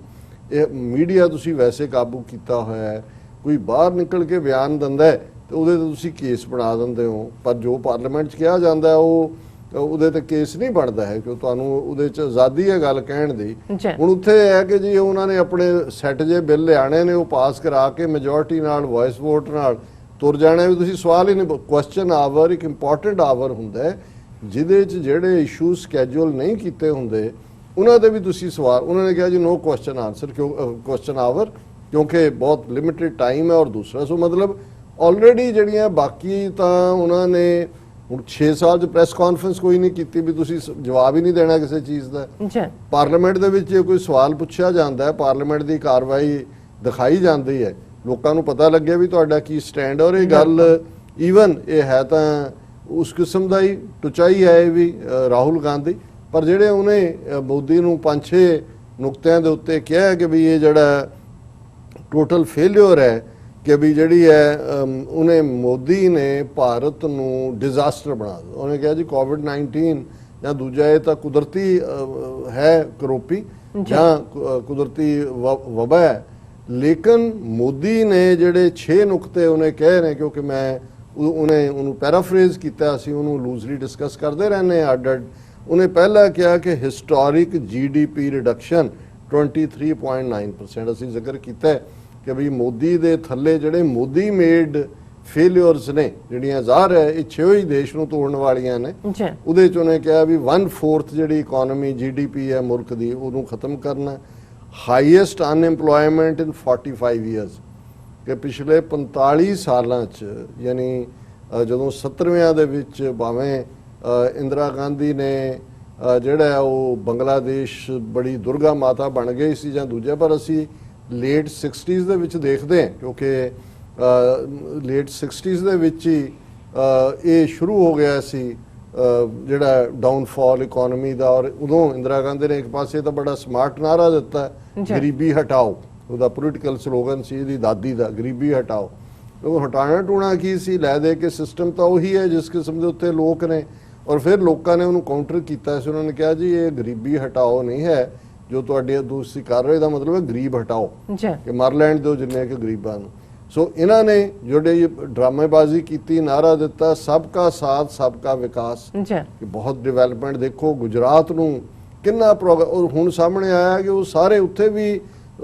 ਇਹ ਮੀਡੀਆ ਤੁਸੀਂ ਵੈਸੇ ਕਾਬੂ ਕੀਤਾ ਹੋਇਆ ਹੈ, ਕੋਈ ਬਾਹਰ ਨਿਕਲ ਕੇ ਬਿਆਨ ਦਿੰਦਾ ਹੈ ਤੇ ਉਹਦੇ ਤੇ ਤੁਸੀਂ ਕੇਸ ਬਣਾ ਦਿੰਦੇ ਹੋ, ਪਰ ਜੋ ਪਾਰਲੀਮੈਂਟ 'ਚ ਕਿਹਾ ਜਾਂਦਾ ਉਹ ਉਹਦੇ ਤੇ ਕੇਸ ਨਹੀਂ ਬਣਦਾ ਹੈ, ਕਿ ਤੁਹਾਨੂੰ ਉਹਦੇ 'ਚ ਆਜ਼ਾਦੀ ਹੈ ਗੱਲ ਕਹਿਣ ਦੀ। ਹੁਣ ਉੱਥੇ ਇਹ ਹੈ ਕਿ ਜੀ ਉਹਨਾਂ ਨੇ ਆਪਣੇ ਸੈੱਟ ਜੇ ਬਿੱਲ ਲਿਆਣੇ ਨੇ, ਉਹ ਪਾਸ ਕਰਾ ਕੇ ਮੈਜੋਰਟੀ ਨਾਲ ਵੌਇਸ ਵੋਟ ਨਾਲ ਤੁਰ ਜਾਣਾ ਵੀ ਤੁਸੀਂ ਸਵਾਲ ਹੀ ਨਹੀਂ। ਕੁਐਸਚਨ ਆਵਰ ਇੱਕ ਇੰਪੋਰਟੈਂਟ ਆਵਰ ਹੁੰਦਾ ਹੈ ਜਿਹਦੇ 'ਚ ਜਿਹੜੇ ਇਸ਼ੂ ਸਕੈਜੂਲ ਨਹੀਂ ਕੀਤੇ ਹੁੰਦੇ ਉਹਨਾਂ ਦੇ ਵੀ ਤੁਸੀਂ ਸਵਾਲ, ਉਹਨਾਂ ਨੇ ਕਿਹਾ ਜੀ ਨੋ ਕੁਐਸਚਨ ਆਨਸਰ, ਕੁਐਸਚਨ ਆਵਰ, ਕਿਉਂਕਿ ਬਹੁਤ ਲਿਮਿਟਿਡ ਟਾਈਮ ਹੈ। ਔਰ ਦੂਸਰਾ ਸੋ ਮਤਲਬ ਆਲਰੇਡੀ ਜਿਹੜੀਆਂ ਬਾਕੀ ਤਾਂ ਉਹਨਾਂ ਨੇ ਹੁਣ 6 ਸਾਲ 'ਚ ਪ੍ਰੈਸ ਕਾਨਫਰੰਸ ਕੋਈ ਨਹੀਂ ਕੀਤੀ ਵੀ ਤੁਸੀਂ ਜਵਾਬ ਹੀ ਨਹੀਂ ਦੇਣਾ ਕਿਸੇ ਚੀਜ਼ ਦਾ। ਪਾਰਲੀਮੈਂਟ ਦੇ ਵਿੱਚ ਜੇ ਕੋਈ ਸਵਾਲ ਪੁੱਛਿਆ ਜਾਂਦਾ ਹੈ, ਪਾਰਲੀਮੈਂਟ ਦੀ ਕਾਰਵਾਈ ਦਿਖਾਈ ਜਾਂਦੀ ਹੈ, ਲੋਕਾਂ ਨੂੰ ਪਤਾ ਲੱਗਿਆ ਵੀ ਤੁਹਾਡਾ ਕੀ ਸਟੈਂਡ। ਔਰ ਇਹ ਗੱਲ ਈਵਨ ਇਹ ਹੈ ਤਾਂ ਉਸ ਕਿਸਮ ਦਾ ਹੀ ਟੁਚਾਈ ਹੈ ਇਹ ਵੀ ਰਾਹੁਲ ਗਾਂਧੀ, ਪਰ ਜਿਹੜੇ ਉਹਨੇ ਮੋਦੀ ਨੂੰ 5-6 ਨੁਕਤਿਆਂ ਦੇ ਉੱਤੇ ਕਿਹਾ ਕਿ ਵੀ ਇਹ ਜਿਹੜਾ ਟੋਟਲ ਫੇਲਿਅਰ ਹੈ, ਕਿ ਵੀ ਜਿਹੜੀ ਹੈ ਉਹਨੇ ਮੋਦੀ ਨੇ ਭਾਰਤ ਨੂੰ ਡਿਜ਼ਾਸਟਰ ਬਣਾ ਦਿੱਤਾ। ਉਹਨੇ ਕਿਹਾ ਜੀ ਕੋਵਿਡ-19 ਜਾਂ ਦੂਜਾ ਇਹ ਤਾਂ ਕੁਦਰਤੀ ਹੈ ਕਰੋਪੀ ਜਾਂ ਕੁਦਰਤੀ ਵਬਾ ਹੈ, ਲੇਕਿਨ ਮੋਦੀ ਨੇ ਜਿਹੜੇ 6 ਨੁਕਤੇ ਉਹਨੇ ਕਹੇ ਨੇ, ਕਿਉਂਕਿ ਮੈਂ ਉਹਨੂੰ ਪੈਰਾਫਰੇਜ਼ ਕੀਤਾ, ਅਸੀਂ ਉਹਨੂੰ ਲੂਜ਼ਲੀ ਡਿਸਕਸ ਕਰਦੇ ਰਹਿੰਦੇ ਹਾਂ ਅੱਡ-ਅੱਡ। ਉਹਨੇ ਪਹਿਲਾ ਕਿਹਾ ਕਿ ਹਿਸਟੋਰਿਕ GDP ਰਿਡਕਸ਼ਨ 23.9%। ਅਸੀਂ ਜ਼ਿਕਰ ਕੀਤਾ ਹੈ ਕਿ ਵੀ ਮੋਦੀ ਦੇ ਥੱਲੇ ਜਿਹੜੇ ਮੋਦੀ ਮੇਡ ਫੇਲਿਅਰਸ ਨੇ, ਜਿਹੜੀਆਂ ਜ਼ਾਹਰ ਹੈ ਇਹ 6 ਹੀ ਦੇਸ਼ ਨੂੰ ਤੋੜਨ ਵਾਲੀਆਂ ਨੇ, ਉਹਦੇ 'ਚ ਉਹਨੇ ਕਿਹਾ ਵੀ 1/4 ਜਿਹੜੀ ਇਕਨੋਮੀ GDP ਹੈ ਮੁਲਕ ਦੀ ਉਹਨੂੰ ਖਤਮ ਕਰਨਾ। ਹਾਈਐਸਟ ਅਨਐਮਪਲੋਇਮੈਂਟ ਇਨ 45 ਈਅਰਸ, ਕਿ ਪਿਛਲੇ 45 ਸਾਲਾਂ 'ਚ, ਯਾਨੀ ਜਦੋਂ 70ਵਿਆਂ ਦੇ ਵਿੱਚ ਭਾਵੇਂ ਇੰਦਰਾ ਗਾਂਧੀ ਨੇ ਜਿਹੜਾ ਉਹ ਬੰਗਲਾਦੇਸ਼ ਬੜੀ ਦੁਰਗਾ ਮਾਤਾ ਬਣ ਗਈ ਸੀ ਜਾਂ ਦੂਜਾ, ਪਰ ਅਸੀਂ ਲੇਟ 60s ਦੇ ਵਿੱਚ ਦੇਖਦੇ ਹਾਂ, ਕਿਉਂਕਿ ਲੇਟ 60s ਦੇ ਵਿੱਚ ਹੀ ਇਹ ਸ਼ੁਰੂ ਹੋ ਗਿਆ ਸੀ ਜਿਹੜਾ ਡਾਊਨਫਾਲ ਇਕਨੋਮੀ ਦਾ। ਔਰ ਉਦੋਂ ਇੰਦਰਾ ਗਾਂਧੀ ਨੇ ਇੱਕ ਪਾਸੇ ਤਾਂ ਬੜਾ ਸਮਾਰਟ ਨਾਰਾ ਦਿੱਤਾ, ਗਰੀਬੀ ਹਟਾਓ, ਉਹਦਾ ਪੋਲੀਟੀਕਲ ਸਲੋਗਨ ਸੀ ਇਹਦੀ ਦਾਦੀ ਦਾ, ਗਰੀਬੀ ਹਟਾਓ। ਉਹ ਹਟਾਣਾ ਟੂਣਾ ਕੀ ਸੀ, ਲੈ ਦੇ ਕੇ ਸਿਸਟਮ ਤਾਂ ਉਹੀ ਹੈ ਜਿਸ ਕਿਸਮ ਦੇ ਉੱਤੇ ਲੋਕ ਨੇ। ਔਰ ਫਿਰ ਲੋਕਾਂ ਨੇ ਉਹਨੂੰ ਕਾਊਂਟਰ ਕੀਤਾ ਸੀ, ਉਹਨਾਂ ਨੇ ਕਿਹਾ ਜੀ ਇਹ ਗਰੀਬੀ ਹਟਾਓ ਨਹੀਂ ਹੈ ਜੋ ਤੁਹਾਡੇ ਤੁਸੀਂ ਕਰ ਰਹੇ, ਦਾ ਮਤਲਬ ਹੈ ਗਰੀਬ ਹਟਾਓ, ਕਿ ਮਰ ਲੈਣ ਦਿਓ ਜਿੰਨੇ ਕਿ ਗਰੀਬਾਂ ਨੂੰ। ਸੋ ਇਹਨਾਂ ਨੇ ਜਿਹੜੇ ਡਰਾਮੇਬਾਜ਼ੀ ਕੀਤੀ, ਨਾਰਾ ਦਿੱਤਾ ਸਬਕਾ ਸਾਥ ਸਬਕਾ ਵਿਕਾਸ, ਕਿ ਬਹੁਤ ਡਿਵੈਲਪਮੈਂਟ ਦੇਖੋ ਗੁਜਰਾਤ ਨੂੰ ਕਿੰਨਾ ਪ੍ਰੋਗਰੈਸ। ਔਰ ਹੁਣ ਸਾਹਮਣੇ ਆਇਆ ਕਿ ਉਹ ਸਾਰੇ ਉੱਥੇ ਵੀ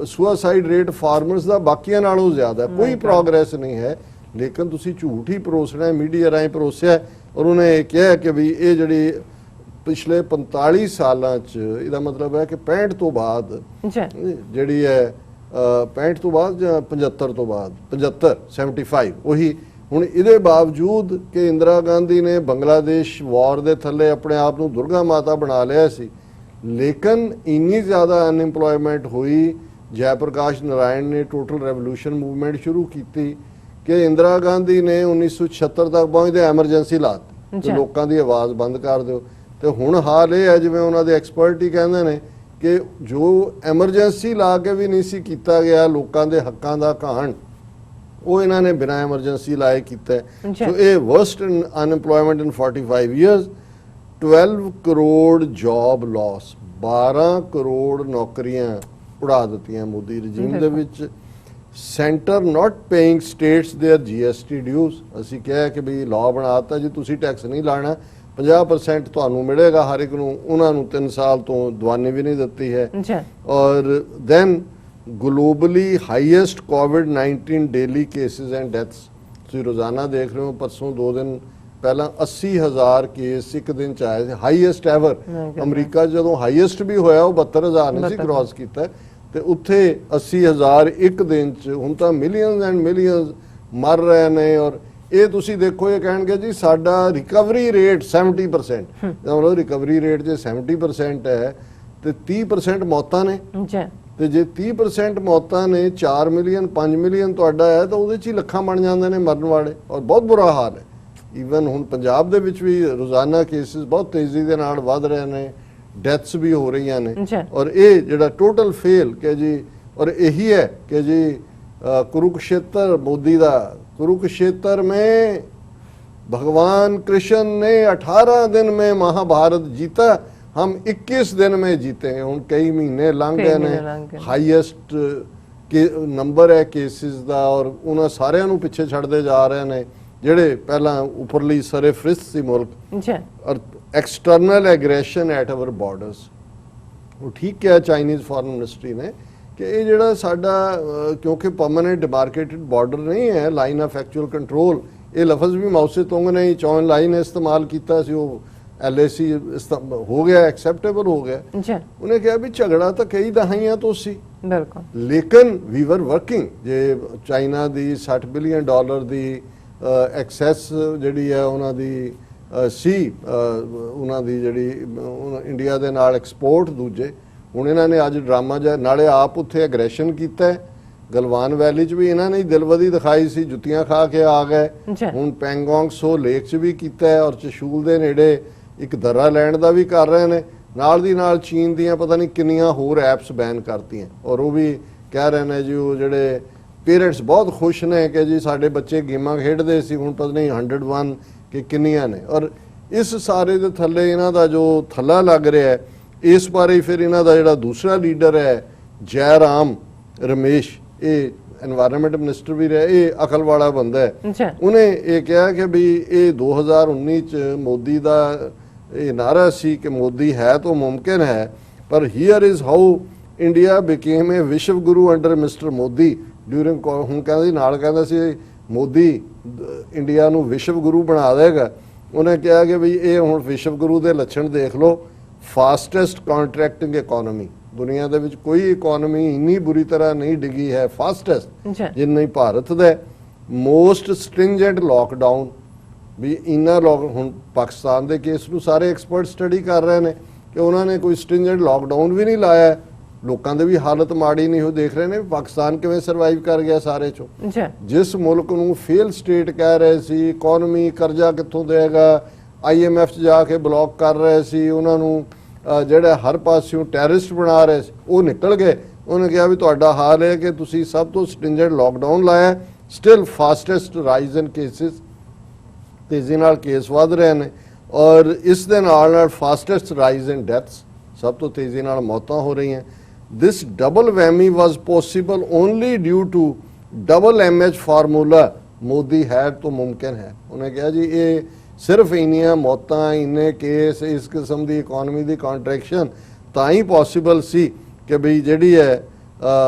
ਸੁਸਾਈਡ ਰੇਟ ਫਾਰਮਰਸ ਦਾ ਬਾਕੀਆਂ ਨਾਲੋਂ ਜ਼ਿਆਦਾ, ਕੋਈ ਪ੍ਰੋਗਰੈਸ ਨਹੀਂ ਹੈ। ਲੇਕਿਨ ਤੁਸੀਂ ਝੂਠ ਹੀ ਪਰੋਸਣਾ, ਮੀਡੀਆ ਰਾਹੀਂ ਪਰੋਸਿਆ। ਔਰ ਉਹਨੇ ਇਹ ਕਿਹਾ ਕਿ ਵੀ ਇਹ ਜਿਹੜੀ ਪਿਛਲੇ 45 ਸਾਲਾਂ 'ਚ, ਇਹਦਾ ਮਤਲਬ ਹੈ ਕਿ 65 ਤੋਂ ਬਾਅਦ ਜਿਹੜੀ ਹੈ 65 ਤੋਂ ਬਾਅਦ ਜਾਂ 75 ਤੋਂ ਬਾਅਦ, 75 ਉਹੀ। ਹੁਣ ਇਹਦੇ ਬਾਵਜੂਦ ਕਿ ਇੰਦਰਾ ਗਾਂਧੀ ਨੇ ਬੰਗਲਾਦੇਸ਼ ਵਾਰ ਦੇ ਥੱਲੇ ਆਪਣੇ ਆਪ ਨੂੰ ਦੁਰਗਾ ਮਾਤਾ ਬਣਾ ਲਿਆ ਸੀ, ਲੇਕਿਨ ਇੰਨੀ ਜ਼ਿਆਦਾ ਅਨਇੰਪਲੋਇਮੈਂਟ ਹੋਈ। ਜੈ ਪ੍ਰਕਾਸ਼ ਨਾਰਾਇਣ ਨੇ ਟੋਟਲ ਰੈਵੋਲੂਸ਼ਨ ਮੂਵਮੈਂਟ ਸ਼ੁਰੂ ਕੀਤੀ ਕਿ ਇੰਦਰਾ ਗਾਂਧੀ ਨੇ 1976 ਤੱਕ ਪਹੁੰਚਦੇ ਐਮਰਜੈਂਸੀ ਲਾਤੀ ਤੇ ਲੋਕਾਂ ਦੀ ਆਵਾਜ਼ ਬੰਦ ਕਰ ਦਿਓ। ਤੇ ਹੁਣ ਹਾਲ ਇਹ ਹੈ ਜਿਵੇਂ ਉਹਨਾਂ ਦੇ ਐਕਸਪਰਟ ਹੀ ਕਹਿੰਦੇ ਨੇ ਕਿ ਜੋ ਐਮਰਜੈਂਸੀ ਲਾ ਕੇ ਵੀ ਨਹੀਂ ਸੀ ਕੀਤਾ ਗਿਆ ਲੋਕਾਂ ਦੇ ਹੱਕਾਂ ਦਾ ਘਾਣ, ਉਹ ਇਹਨਾਂ ਨੇ ਬਿਨਾਂ ਐਮਰਜੈਂਸੀ ਲਾਏ ਕੀਤਾ। ਸੋ ਇਹ worst unemployment in 45 years, 12 crore job loss, 12 crore ਨੌਕਰੀਆਂ ਉਡਾ ਦਿੱਤੀਆਂ ਮੋਦੀ ਰਜੀਮ ਦੇ ਵਿੱਚ। Centre not paying states their GST dues, ਅਸੀਂ ਕਿਹਾ ਕਿ ਵੀ ਲਾਅ ਬਣਾਤਾ ਜੀ ਤੁਸੀਂ ਟੈਕਸ ਨਹੀਂ ਲਾਣਾ, 50% ਤੁਹਾਨੂੰ ਮਿਲੇਗਾ ਹਰ ਇੱਕ ਨੂੰ। ਉਹਨਾਂ ਨੂੰ 3 ਸਾਲ ਤੋਂ ਦਵਾਨੀ ਵੀ ਨਹੀਂ ਦਿੱਤੀ ਹੈ। ਔਰ then globally highest covid daily cases and deaths, ਤੁਸੀਂ ਰੋਜ਼ਾਨਾ ਦੇਖ ਰਹੇ ਹੋ, ਪਰਸੋਂ 2 ਦਿਨ ਪਹਿਲਾਂ 80,000 ਕੇਸ ਇੱਕ ਦਿਨ ਚ ਆਏ, ਹਾਈਐਸਟ ਐਵਰ। ਅਮਰੀਕਾ ਜਦੋਂ ਹਾਈਐਸਟ ਵੀ ਹੋਇਆ ਉਹ 72,000 ਨਹੀਂ ਸੀ ਕ੍ਰਾਸ ਕੀਤਾ, ਤੇ ਉੱਥੇ 80,000 ਇੱਕ ਦਿਨ ਚ। ਹੁਣ ਤਾਂ ਮਿਲੀਅਨਸ ਐਂਡ ਮਿਲੀਅਨਸ ਮਰ ਰਹੇ ਨੇ। ਔਰ ਇਹ ਤੁਸੀਂ ਦੇਖੋ, ਇਹ ਕਹਿਣਗੇ ਜੀ ਸਾਡਾ ਰਿਕਵਰੀ ਰੇਟ 70%, ਮਤਲਬ ਰਿਕਵਰੀ ਰੇਟ ਜੇ 70% ਹੈ ਤੇ 30% ਮੌਤਾਂ ਨੇ, ਤੇ ਜੇ 30% ਮੌਤਾਂ ਨੇ, 4 ਮਿਲੀਅਨ 5 ਮਿਲੀਅਨ ਤੁਹਾਡਾ ਹੈ, ਤਾਂ ਉਹਦੇ 'ਚ ਹੀ ਲੱਖਾਂ ਬਣ ਜਾਂਦੇ ਨੇ ਮਰਨ ਵਾਲੇ। ਔਰ ਬਹੁਤ ਬੁਰਾ ਹਾਲ ਹੈ। ਈਵਨ ਹੁਣ ਪੰਜਾਬ ਦੇ ਵਿੱਚ ਵੀ ਰੋਜ਼ਾਨਾ ਕੇਸਿਸ ਬਹੁਤ ਤੇਜ਼ੀ ਦੇ ਨਾਲ ਵੱਧ ਰਹੇ ਨੇ, ਡੈਥਸ ਵੀ ਹੋ ਰਹੀਆਂ ਨੇ। ਔਰ ਇਹ ਜਿਹੜਾ ਟੋਟਲ ਫੇਲ ਕਿ ਜੀ, ਔਰ ਇਹੀ ਹੈ ਕਿ ਜੀ कुरुक्षेत्र मोदी दा, कुरुक्षेत्र में भगवान कृष्ण ने 18 दिन में महाभारत जीता, हम 21 दिन में जीते। हुण कई महीने लंघ गए ने, हाईएस्ट ਕਿ ਨੰਬਰ ਹੈ ਕੇਸਿਸ ਦਾ ਔਰ ਉਹਨਾਂ ਸਾਰਿਆਂ ਨੂੰ ਪਿੱਛੇ ਛੱਡਦੇ ਜਾ ਰਹੇ ਨੇ ਜਿਹੜੇ ਪਹਿਲਾਂ ਉੱਪਰਲੀ ਸਰੇ ਫਰਿਸਤ ਸੀ ਮੁਲਕ
ਜੀ
ਔਰ external aggression at our borders. ਉਹ ਠੀਕ ਕਿਹਾ ਚਾਈਨੀਜ਼ ਫੋਰਨ ਮਿਨਿਸਟਰੀ ਨੇ ਕਿ ਇਹ ਜਿਹੜਾ ਸਾਡਾ ਕਿਉਂਕਿ ਪਰਮਾਨੈਂਟ ਡਿਮਾਰਕੇਟਡ ਬਾਰਡਰ ਨਹੀਂ ਹੈ, ਲਾਈਨ ਆਫ ਐਕਚੁਅਲ ਕੰਟਰੋਲ, ਇਹ ਲਫ਼ਜ਼ ਵੀ ਮਾਓ ਸੇ ਤੁੰਗ ਨੇ ਚੌਨ ਲਾਈਨ ਇਸਤੇਮਾਲ ਕੀਤਾ ਸੀ, ਉਹ LAC ਹੋ ਗਿਆ, ਐਕਸੈਪਟੇਬਲ ਹੋ ਗਿਆ।
ਜੀ
ਉਹਨੇ ਕਿਹਾ ਵੀ ਝਗੜਾ ਤਾਂ ਕਈ ਦਹਾਈਆਂ ਤੋਂ ਸੀ,
ਬਿਲਕੁਲ,
ਲੇਕਿਨ ਵੀ ਵਰ ਵਰਕਿੰਗ। ਜੇ ਚਾਈਨਾ ਦੀ $60 ਬਿਲੀਅਨ ਦੀ ਐਕਸੈਸ ਜਿਹੜੀ ਹੈ ਉਹਨਾਂ ਦੀ ਸੀ, ਉਹਨਾਂ ਦੀ ਜਿਹੜੀ ਇੰਡੀਆ ਦੇ ਨਾਲ ਐਕਸਪੋਰਟ ਦੂਜੇ, ਹੁਣ ਇਹਨਾਂ ਨੇ ਅੱਜ ਡਰਾਮਾ ਜਿਹਾ ਨਾਲੇ ਆਪ ਉੱਥੇ ਐਗਰੈਸ਼ਨ ਕੀਤਾ ਹੈ, ਗਲਵਾਨ ਵੈਲੀ 'ਚ ਵੀ ਇਹਨਾਂ ਨੇ ਦਿਲਵਦੀ ਦਿਖਾਈ ਸੀ, ਜੁੱਤੀਆਂ ਖਾ ਕੇ ਆ ਗਏ। ਹੁਣ ਪੈਂਗੋਂਗ ਸੋ ਲੇਕ 'ਚ ਵੀ ਕੀਤਾ ਹੈ ਔਰ ਚਸ਼ੂਲ ਦੇ ਨੇੜੇ ਇੱਕ ਦਰਾ ਲੈਂਡ ਦਾ ਵੀ ਕਰ ਰਹੇ ਨੇ। ਨਾਲ ਦੀ ਨਾਲ ਚੀਨ ਦੀਆਂ ਪਤਾ ਨਹੀਂ ਕਿੰਨੀਆਂ ਹੋਰ ਐਪਸ ਬੈਨ ਕਰਤੀਆਂ ਔਰ ਉਹ ਵੀ ਕਹਿ ਰਹੇ ਨੇ ਜੀ ਉਹ ਜਿਹੜੇ ਪੇਰੈਂਟਸ ਬਹੁਤ ਖੁਸ਼ ਨੇ ਕਿ ਜੀ ਸਾਡੇ ਬੱਚੇ ਗੇਮਾਂ ਖੇਡਦੇ ਸੀ, ਹੁਣ ਪਤਾ ਨਹੀਂ 101 ਕਿ ਕਿੰਨੀਆਂ ਨੇ। ਔਰ ਇਸ ਸਾਰੇ ਦੇ ਥੱਲੇ ਇਹਨਾਂ ਦਾ ਜੋ ਥੱਲਾ ਲੱਗ ਰਿਹਾ ਹੈ, ਇਸ ਬਾਰੇ ਫਿਰ ਇਹਨਾਂ ਦਾ ਜਿਹੜਾ ਦੂਸਰਾ ਲੀਡਰ ਹੈ ਜੈ ਰਾਮ ਰਮੇਸ਼, ਇਹ এনवायरमेंट ਮਿਨਿਸਟਰ ਵੀ ਰਿਹਾ, ਇਹ ਅਕਲ ਵਾਲਾ ਬੰਦਾ ਹੈ। ਉਹਨੇ ਇਹ ਕਿਹਾ ਕਿ ਵੀ ਇਹ 2019 ਚ ਮੋਦੀ ਦਾ ਇਹ ਨਾਰਾ ਸੀ ਕਿ ਮੋਦੀ ਹੈ ਤਾਂ ਮੁਮਕਿਨ ਹੈ, ਪਰ here is how India became a Vishwa Guru under mister Modi during. ਹੁਣ ਕਹਿੰਦਾ ਸੀ ਨਾਲ ਕਹਿੰਦਾ ਸੀ ਮੋਦੀ ਇੰਡੀਆ ਨੂੰ ਵਿਸ਼ਵ ਗੁਰੂ ਬਣਾ ਦੇਗਾ। ਉਹਨੇ ਕਿਹਾ ਕਿ ਵੀ ਇਹ ਹੁਣ ਵਿਸ਼ਵ ਗੁਰੂ ਦੇ ਲੱਛਣ ਦੇਖ ਲਓ, ਫਾਸਟੈਸਟ ਕੰਟਰੈਕਟਿੰਗ ਇਕੋਨਮੀ, ਦੁਨੀਆ ਦੇ ਵਿੱਚ ਕੋਈ ਇਕੋਨਮੀ ਇੰਨੀ ਬੁਰੀ ਤਰ੍ਹਾਂ ਨਹੀਂ ਡਿੱਗੀ ਹੈ, ਫਾਸਟੈਸਟ ਜਿੰਨੀ ਭਾਰਤ ਦਾ। ਮੋਸਟ ਸਟ੍ਰਿੰਜੈਂਟ ਲੋਕਡਾਊਨ, ਵੀ ਇੰਨਾ ਹੁਣ ਪਾਕਿਸਤਾਨ ਦੇ ਕੇਸ ਨੂੰ ਸਾਰੇ ਐਕਸਪਰਟ ਸਟੱਡੀ ਕਰ ਰਹੇ ਨੇ ਕਿ ਉਹਨਾਂ ਨੇ ਕੋਈ ਸਟ੍ਰਿੰਜੈਂਟ ਲੋਕਡਾਊਨ ਵੀ ਨਹੀਂ ਲਾਇਆ, ਲੋਕਾਂ ਦੇ ਵੀ ਹਾਲਤ ਮਾੜੀ ਨਹੀਂ ਹੋ ਦੇਖ ਰਹੇ ਨੇ ਪਾਕਿਸਤਾਨ ਕਿਵੇਂ ਸਰਵਾਈਵ ਕਰ ਗਿਆ ਸਾਰੇ ਚੋਂ। ਜਿਸ ਮੁਲਕ ਨੂੰ ਫੇਲ ਸਟੇਟ ਕਹਿ ਰਹੇ ਸੀ, ਇਕੋਨਮੀ ਕਰਜ਼ਾ ਕਿੱਥੋਂ ਦੇਗਾ, IMF 'ਚ ਜਾ ਕੇ ਬਲੌਕ ਕਰ ਰਹੇ ਸੀ, ਉਹਨਾਂ ਨੂੰ ਜਿਹੜੇ ਹਰ ਪਾਸਿਓਂ ਟੈਰਰਿਸਟ ਬਣਾ ਰਹੇ ਸੀ, ਉਹ ਨਿਕਲ ਗਏ। ਉਹਨੇ ਕਿਹਾ ਵੀ ਤੁਹਾਡਾ ਹਾਲ ਹੈ ਕਿ ਤੁਸੀਂ ਸਭ ਤੋਂ ਸਟ੍ਰਿੰਜੈਂਟ ਲੋਕਡਾਊਨ ਲਾਇਆ, ਸਟਿਲ ਫਾਸਟੈਸਟ ਰਾਈਜ਼ ਇਨ ਕੇਸਿਸ, ਤੇਜ਼ੀ ਨਾਲ ਕੇਸ ਵੱਧ ਰਹੇ ਨੇ ਔਰ ਇਸ ਦੇ ਨਾਲ ਫਾਸਟੈਸਟ ਰਾਈਜ਼ ਇਨ ਡੈਥਸ, ਸਭ ਤੋਂ ਤੇਜ਼ੀ ਨਾਲ ਮੌਤਾਂ ਹੋ ਰਹੀਆਂ। This double whammy was possible only due to double MH formula, Modi ਹੈ ਤਾਂ ਮੁਮਕਿਨ ਹੈ। ਉਹਨੇ ਕਿਹਾ ਜੀ ਇਹ ਸਿਰਫ ਇੰਨੀਆਂ ਮੌਤਾਂ, ਇੰਨੇ ਕੇਸ, ਇਸ ਕਿਸਮ ਦੀ ਇਕੋਨਮੀ ਦੀ ਕੰਟਰੈਕਸ਼ਨ ਤਾਂ ਹੀ ਪੋਸੀਬਲ ਸੀ ਕਿ ਬਈ ਜਿਹੜੀ ਹੈ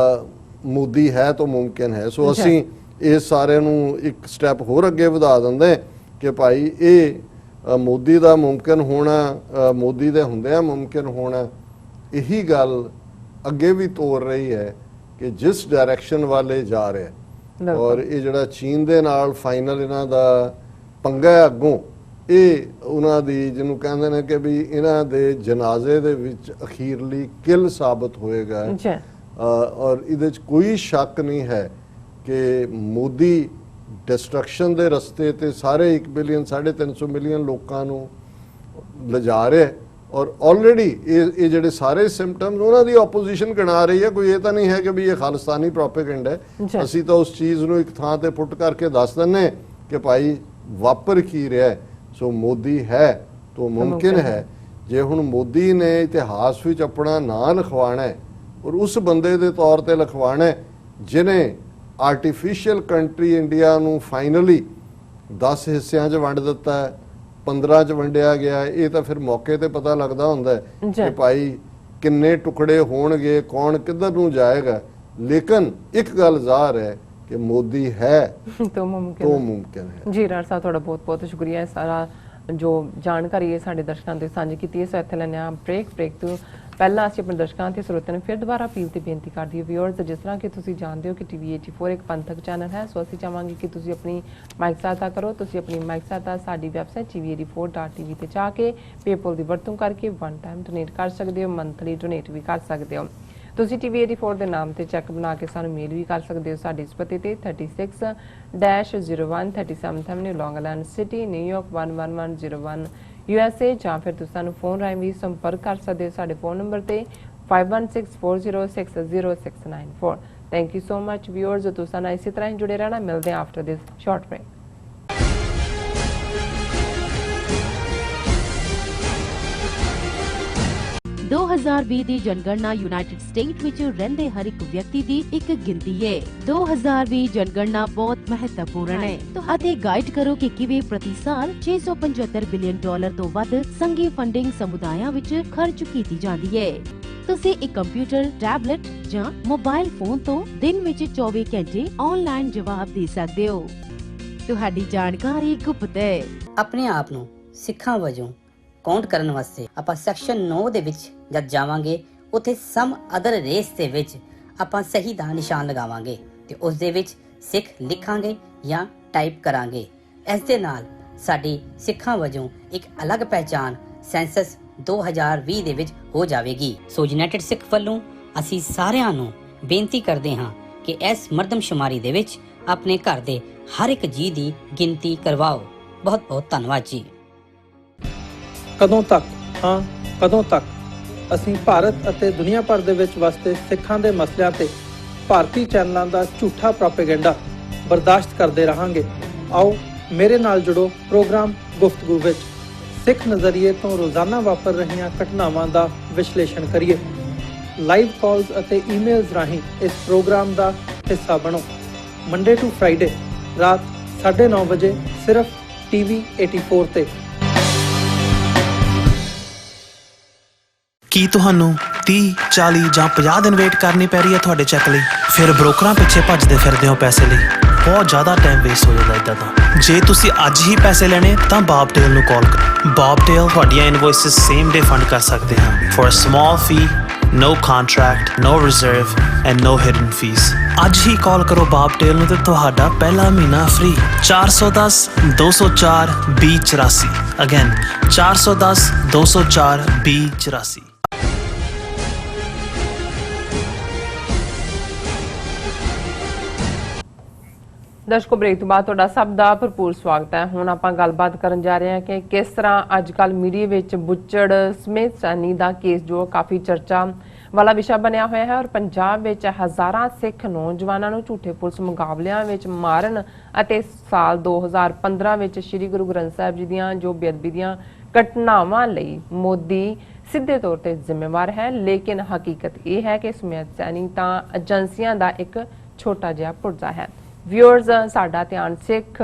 ਮੋਦੀ ਹੈ ਤਾਂ ਮੁਮਕਿਨ ਹੈ। ਸੋ ਅਸੀਂ ਇਸ ਸਾਰੇ ਨੂੰ ਇੱਕ ਸਟੈਪ ਹੋਰ ਅੱਗੇ ਵਧਾ ਦਿੰਦੇ ਕਿ ਭਾਈ ਇਹ ਮੋਦੀ ਦਾ ਮੁਮਕਿਨ ਹੋਣਾ, ਮੋਦੀ ਦੇ ਹੁੰਦਿਆਂ ਮੁਮਕਿਨ ਹੋਣਾ, ਇਹੀ ਗੱਲ ਅੱਗੇ ਵੀ ਤੋਰ ਰਹੀ ਹੈ ਕਿ ਜਿਸ ਡਾਇਰੈਕਸ਼ਨ ਵਾਲੇ ਜਾ ਰਿਹਾ। ਔਰ ਇਹ ਜਿਹੜਾ ਚੀਨ ਦੇ ਨਾਲ ਫਾਈਨਲ ਇਹਨਾਂ ਦਾ ਪੰਗਾ ਹੈ ਅੱਗੋਂ, ਇਹ ਉਹਨਾਂ ਦੀ ਜਿਹਨੂੰ ਕਹਿੰਦੇ ਨੇ ਕਿ ਵੀ ਇਹਨਾਂ ਦੇ ਜਨਾਜ਼ੇ ਦੇ ਵਿੱਚ ਅਖੀਰਲੀ ਕਿਲ ਸਾਬਤ ਹੋਏਗਾ। ਔਰ ਇਹਦੇ 'ਚ ਕੋਈ ਸ਼ੱਕ ਨਹੀਂ ਹੈ ਕਿ ਮੋਦੀ ਡਿਸਟਰਕਸ਼ਨ ਦੇ ਰਸਤੇ ਤੇ ਸਾਰੇ 1 ਬਿਲੀਅਨ 350 ਮਿਲੀਅਨ ਲੋਕਾਂ ਨੂੰ ਲਿਜਾ ਰਿਹਾ ਔਰ ਆਲਰੇਡੀ ਇਹ ਜਿਹੜੇ ਸਾਰੇ ਸਿੰਪਟਮਸ ਉਹਨਾਂ ਦੀ ਆਪੋਜੀਸ਼ਨ ਗਿਣਾ ਰਹੀ ਹੈ। ਕੋਈ ਇਹ ਤਾਂ ਨਹੀਂ ਹੈ ਕਿ ਵੀ ਇਹ ਖਾਲਿਸਤਾਨੀ ਪ੍ਰੋਪੇਗੈਂਡਾ ਹੈ। ਅਸੀਂ ਤਾਂ ਉਸ ਚੀਜ਼ ਨੂੰ ਇੱਕ ਥਾਂ ਤੇ ਪੁੱਟ ਕਰਕੇ ਦੱਸ ਦਿੰਨੇ ਕਿ ਭਾਈ ਵਾਪਰ ਕੀ ਰਿਹਾ। ਸੋ ਮੋਦੀ ਹੈ ਤਾਂ ਮੁਮਕਿਨ ਹੈ। ਜੇ ਹੁਣ ਮੋਦੀ ਨੇ ਇਤਿਹਾਸ ਵਿੱਚ ਆਪਣਾ ਨਾਂ ਲਿਖਵਾਉਣਾ ਹੈ ਔਰ ਉਸ ਬੰਦੇ ਦੇ ਤੌਰ ਤੇ ਲਿਖਵਾਉਣਾ ਹੈ ਜਿਹਨੇ ਆਰਟੀਫੀਸ਼ੀਅਲ ਕੰਟਰੀ ਇੰਡੀਆ ਨੂੰ ਫਾਈਨਲੀ 10 ਹਿੱਸਿਆਂ 'ਚ ਵੰਡ ਦਿੱਤਾ ਹੈ, 15 'ਚ ਵੰਡਿਆ ਗਿਆ। ਇਹ ਤਾਂ ਫਿਰ ਮੌਕੇ ਤੇ ਪਤਾ ਲੱਗਦਾ ਹੁੰਦਾ ਹੈ ਕਿ ਭਾਈ ਕਿੰਨੇ ਟੁਕੜੇ ਹੋਣਗੇ, ਕੌਣ ਕਿੱਧਰ ਨੂੰ ਜਾਏਗਾ। ਲੇਕਿਨ ਇੱਕ ਗੱਲ ਜ਼ਾਹਰ ਹੈ ਕਿ ਮੋਦੀ ਹੈ ਤਾਂ ਮੁਮਕਿਨ ਹੈ।
ਜੀ ਰਾਜ ਸਾਹਿਬ, ਤੁਹਾਡਾ ਬਹੁਤ ਬਹੁਤ ਸ਼ੁਕਰੀਆ। ਸਾਰਾ ਜੋ ਜਾਣਕਾਰੀ ਹੈ ਸਾਡੇ ਦਰਸ਼ਕਾਂ ਦੇ ਸਾਂਝੀ ਕੀਤੀ ਹੈ। ਸੋ ਇੱਥੇ ਲੈਂਦੇ ਹਾਂ ਬ੍ਰੇਕ ਤੋਂ ਪਹਿਲਾਂ ਅਸੀਂ ਆਪਣੇ ਦਰਸ਼ਕਾਂ ਤੇ ਸਰੋਤਿਆਂ ਨੂੰ ਫਿਰ ਦੁਬਾਰਾ ਅਪੀਲ ਤੇ ਬੇਨਤੀ ਕਰਦੀ ਹਾਂ ਵਿਊਅਰਸ, ਜਿਸ ਤਰ੍ਹਾਂ ਕਿ ਤੁਸੀਂ ਜਾਣਦੇ ਹੋ ਕਿ TV 84 ਇੱਕ ਪੰਥਕ ਚੈਨਲ ਹੈ। ਸੋ ਅਸੀਂ ਚਾਹਾਂਗੇ ਕਿ ਤੁਸੀਂ ਆਪਣੀ ਮਾਈਕ ਸਹਾਇਤਾ ਕਰੋ। ਤੁਸੀਂ ਆਪਣੀ ਮਾਈਕ ਸਹਾਇਤਾ ਸਾਡੀ ਵੈਬਸਾਈਟ tv84.tv ਤੇ ਜਾ ਕੇ ਪੇਪਲ ਦੀ ਵਰਤੋਂ ਕਰਕੇ 1 ਟਾਈਮ ਡੋਨੇਟ ਕਰ ਸਕਦੇ ਹੋ, ਮੰਥਲੀ ਡੋਨੇਟ ਵੀ ਕਰ ਸਕਦੇ ਹੋ। ਤੁਸੀਂ TV 84 ਦੇ ਨਾਮ ਤੇ ਚੈੱਕ ਬਣਾ ਕੇ ਸਾਨੂੰ ਮੇਲ ਵੀ ਕਰ ਸਕਦੇ ਹੋ ਸਾਡੇ ਇਸ ਪਤੇ ਤੇ 36-01 37th Avenue, Long Island City, New York 11101 USA, ਜਾਂ ਫਿਰ ਤੁਸੀਂ ਸਾਨੂੰ ਫੋਨ ਰਾਹੀਂ ਵੀ ਸੰਪਰਕ ਕਰ ਸਕਦੇ ਹੋ ਸਾਡੇ ਫੋਨ ਨੰਬਰ ਤੇ 5164060694। Thank you so much viewers, ਤੁਸੀਂ ਨਾਲ ਇਸੇ ਤਰ੍ਹਾਂ ਹੀ ਜੁੜੇ ਰਹਿਣਾ। ਮਿਲਦੇ ਹਾਂ after this short break.
2020 the ਜਨਗਣਨਾ United state ਵਿੱਚ ਰਹਿੰਦੇ ਹਰ ਇੱਕ ਵਿਅਕਤੀ ਦੀ ਇੱਕ ਗਿਣਤੀ ਹੈ। 2020 ਜਨਗਣਨਾ ਬਹੁਤ ਮਹੱਤਵਪੂਰਨ ਹੈ ਅਤੇ ਗਾਈਡ ਕਰੋ ਕਿ ਕਿਵੇਂ ਪ੍ਰਤੀ ਸਾਲ $675 ਬਿਲੀਅਨ ਤੋਂ ਵੱਧ ਸੰਘੀ ਫੰਡਿੰਗ ਸਮੁਦਾਇਆਂ ਵਿੱਚ ਖਰਚ ਕੀਤੀ ਜਾਂਦੀ ਹੈ। ਤੁਸੀਂ ਇੱਕ ਕੰਪਿਊਟਰ, ਟੈਬਲੇਟ ਜਾਂ ਮੋਬਾਈਲ ਫੋਨ ਤੋਂ ਦਿਨ ਵਿੱਚ 24 ਘੰਟੇ ਆਨਲਾਈਨ ਜਵਾਬ ਦੇ ਸਕਦੇ ਹੋ। ਤੁਹਾਡੀ ਜਾਣਕਾਰੀ ਗੁਪਤ ਹੈ।
ਆਪਣੇ ਆਪ ਨੂੰ ਸਿੱਖਾਂ ਵਜੋਂ ਕਾਊਂਟ ਕਰਨ ਵਾਸਤੇ ਆਪਾਂ ਸੈਕਸ਼ਨ 9 ਦੇ ਵਿੱਚ ਜਦ ਜਾਵਾਂਗੇ, ਉੱਥੇ ਸਮ ਅਦਰ ਰੇਸ ਦੇ ਵਿੱਚ ਆਪਾਂ ਸਹੀ ਦਾ ਨਿਸ਼ਾਨ ਲਗਾਵਾਂਗੇ ਤੇ ਉਸ ਦੇ ਵਿੱਚ ਸਿੱਖ ਲਿਖਾਂਗੇ ਜਾਂ ਟਾਈਪ ਕਰਾਂਗੇ। ਇਸ ਦੇ ਨਾਲ ਸਾਡੀ ਸਿੱਖਾਂ ਵਜੋਂ ਇੱਕ ਅਲੱਗ ਪਹਿਚਾਣ ਸੈਂਸਸ 2020 ਦੇ ਵਿੱਚ ਹੋ ਜਾਵੇਗੀ। ਸੋ ਯੂਨਾਈਟਿਡ ਸਿੱਖ ਵੱਲੋਂ ਅਸੀਂ ਸਾਰਿਆਂ ਨੂੰ ਬੇਨਤੀ ਕਰਦੇ ਹਾਂ ਕਿ ਇਸ ਮਰਦਮਸ਼ੁਮਾਰੀ ਦੇ ਵਿੱਚ ਆਪਣੇ ਘਰ ਦੇ ਹਰ ਇੱਕ ਜੀ ਦੀ ਗਿਣਤੀ ਕਰਵਾਓ। ਬਹੁਤ ਬਹੁਤ ਧੰਨਵਾਦ ਜੀ।
ਕਦੋਂ ਤੱਕ ਕਦੋਂ ਤੱਕ ਅਸੀਂ ਭਾਰਤ ਅਤੇ ਦੁਨੀਆ ਭਰ ਦੇ ਵਿੱਚ ਵਸਦੇ ਸਿੱਖਾਂ ਦੇ ਮਸਲਿਆਂ ਤੇ ਭਾਰਤੀ ਚੈਨਲਾਂ ਦਾ ਝੂਠਾ ਪ੍ਰੋਪੇਗੈਂਡਾ ਬਰਦਾਸ਼ਤ ਕਰਦੇ ਰਹਾਂਗੇ। ਆਓ ਮੇਰੇ ਨਾਲ ਜੁੜੋ ਪ੍ਰੋਗਰਾਮ ਗੁਫ਼ਤਗੂ ਵਿੱਚ। ਸਿੱਖ ਨਜ਼ਰੀਏ ਤੋਂ ਰੋਜ਼ਾਨਾ ਵਾਪਰ ਰਹੀਆਂ ਘਟਨਾਵਾਂ ਦਾ ਵਿਸ਼ਲੇਸ਼ਣ ਕਰੀਏ। ਲਾਈਵ ਕਾਲਸ ਅਤੇ ਈਮੇਲਸ ਰਾਹੀਂ ਇਸ ਪ੍ਰੋਗਰਾਮ ਦਾ ਹਿੱਸਾ ਬਣੋ। ਮੰਡੇ ਟੂ ਫਰਾਈਡੇ ਰਾਤ 9:30 ਵਜੇ ਸਿਰਫ TV 84 ਤੇ।
ਕੀ ਤੁਹਾਨੂੰ 30, 40 ਜਾਂ 50 ਦਿਨ ਵੇਟ ਕਰਨੀ ਪੈ ਰਹੀ ਹੈ ਤੁਹਾਡੇ ਚੈੱਕ ਲਈ? ਫਿਰ ਬ੍ਰੋਕਰਾਂ ਪਿੱਛੇ ਭੱਜਦੇ ਫਿਰਦੇ ਹੋ ਪੈਸੇ ਲਈ। ਬਹੁਤ ਜ਼ਿਆਦਾ ਟਾਈਮ ਵੇਸਟ ਹੋ ਜਾਂਦਾ ਇੱਦਾਂ ਤਾਂ। ਜੇ ਤੁਸੀਂ ਅੱਜ ਹੀ ਪੈਸੇ ਲੈਣੇ ਤਾਂ ਬਾਬਟੇਲ ਨੂੰ ਕਾਲ ਕਰੋ। ਬਾਬਟੇਲ ਤੁਹਾਡੀਆਂ ਇਨਵੌਇਸਸ ਸੇਮ ਡੇ ਫੰਡ ਕਰ ਸਕਦੇ ਹਨ for a small fee, no contract, no reserve and no hidden fees। ਅੱਜ ਹੀ ਕਾਲ ਕਰੋ ਬਾਬਟੇਲ ਨੂੰ ਤੇ ਤੁਹਾਡਾ ਪਹਿਲਾ ਮਹੀਨਾ ਫ੍ਰੀ। 410 204 2084। ਅਗੇਨ 410 204 2084।
ਦਰਸ਼ਕੋ, ਬ੍ਰੇਕ ਤੋਂ ਬਾਅਦ ਤੁਹਾਡਾ ਸਭ ਦਾ ਭਰਪੂਰ ਸਵਾਗਤ ਹੈ। ਹੁਣ ਆਪਾਂ ਗੱਲਬਾਤ ਕਰਨ ਜਾ ਰਹੇ ਹਾਂ ਕਿ ਕਿਸ ਤਰ੍ਹਾਂ ਅੱਜ ਕੱਲ੍ਹ ਮੀਡੀਆ ਵਿੱਚ ਬੁੱਚੜ ਸਮੇਤ ਸੈਣੀ ਦਾ ਕੇਸ ਜੋ ਕਾਫੀ ਚਰਚਾ ਵਾਲਾ ਵਿਸ਼ਾ ਬਣਿਆ ਹੋਇਆ ਹੈ ਔਰ ਪੰਜਾਬ ਵਿੱਚ ਹਜ਼ਾਰਾਂ ਸਿੱਖ ਨੌਜਵਾਨਾਂ ਨੂੰ ਝੂਠੇ ਪੁਲਿਸ ਮੁਕਾਬਲਿਆਂ ਵਿੱਚ ਮਾਰਨ ਅਤੇ ਸਾਲ 2015 ਵਿੱਚ ਸ੍ਰੀ ਗੁਰੂ ਗ੍ਰੰਥ ਸਾਹਿਬ ਜੀ ਦੀਆਂ ਜੋ ਬੇਅਦਬੀ ਦੀਆਂ ਘਟਨਾਵਾਂ ਲਈ ਮੋਦੀ ਸਿੱਧੇ ਤੌਰ ਤੇ ਜ਼ਿੰਮੇਵਾਰ ਹੈ। ਲੇਕਿਨ ਹਕੀਕਤ ਇਹ ਹੈ ਕਿ ਸਮੇਤ ਸੈਣੀ ਤਾਂ ਏਜੰਸੀਆਂ ਦਾ ਇੱਕ ਛੋਟਾ ਜਿਹਾ ਪੁਰਜ਼ਾ ਹੈ। ਵਿਊਅਰਸ, ਸਾਡਾ ਧਿਆਨ ਸਿੱਖ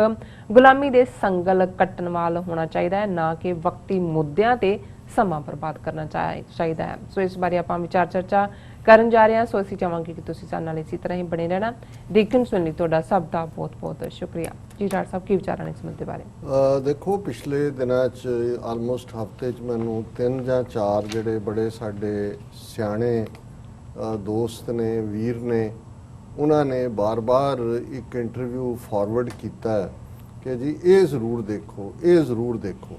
ਗੁਲਾਮੀ ਦੇ ਸੰਗਲ ਕੱਟਣ ਵੱਲ ਹੋਣਾ ਚਾਹੀਦਾ ਹੈ, ਨਾ ਕਿ ਵਕਤੀ ਮੁੱਦਿਆਂ ਤੇ ਸਮਾਂ ਬਰਬਾਦ ਕਰਨਾ ਚਾਹੀਦਾ ਹੈ। ਸੋ ਇਸ ਬਾਰੇ ਆਪਾਂ ਵਿਚਾਰ ਚਰਚਾ ਕਰਨ ਜਾ ਰਹੇ ਹਾਂ। ਸੋ ਅਸੀਂ ਚਾਹਾਂਗੇ ਕਿ ਤੁਸੀਂ ਸਾਡੇ ਨਾਲ ਇਸੇ ਤਰ੍ਹਾਂ ਹੀ ਬਣੇ ਰਹਿਣਾ। ਦੇਖਣ ਸੁਣਨ ਲਈ ਤੁਹਾਡਾ ਸਭ ਦਾ ਬਹੁਤ ਬਹੁਤ ਸ਼ੁਕਰੀਆ। ਜੀ ਡਾਕਟਰ ਸਾਹਿਬ, ਕੀ ਵਿਚਾਰਾਂ ਨੇ ਇਸ ਮੁੱਦੇ ਬਾਰੇ?
ਦੇਖੋ, ਪਿਛਲੇ ਦਿਨਾਂ 'ਚ ਆਲਮੋਸਟ ਹਫ਼ਤੇ 'ਚ ਮੈਨੂੰ 3 ਜਾਂ 4 ਜਿਹੜੇ ਬੜੇ ਸਾਡੇ ਸਿਆਣੇ ਦੋਸਤ ਨੇ, ਵੀਰ ਨੇ, ਉਹਨਾਂ ਨੇ ਬਾਰ-ਬਾਰ ਇੱਕ ਇੰਟਰਵਿਊ ਫਾਰਵਰਡ ਕੀਤਾ ਕਿ ਜੀ ਇਹ ਜ਼ਰੂਰ ਦੇਖੋ, ਇਹ ਜ਼ਰੂਰ ਦੇਖੋ।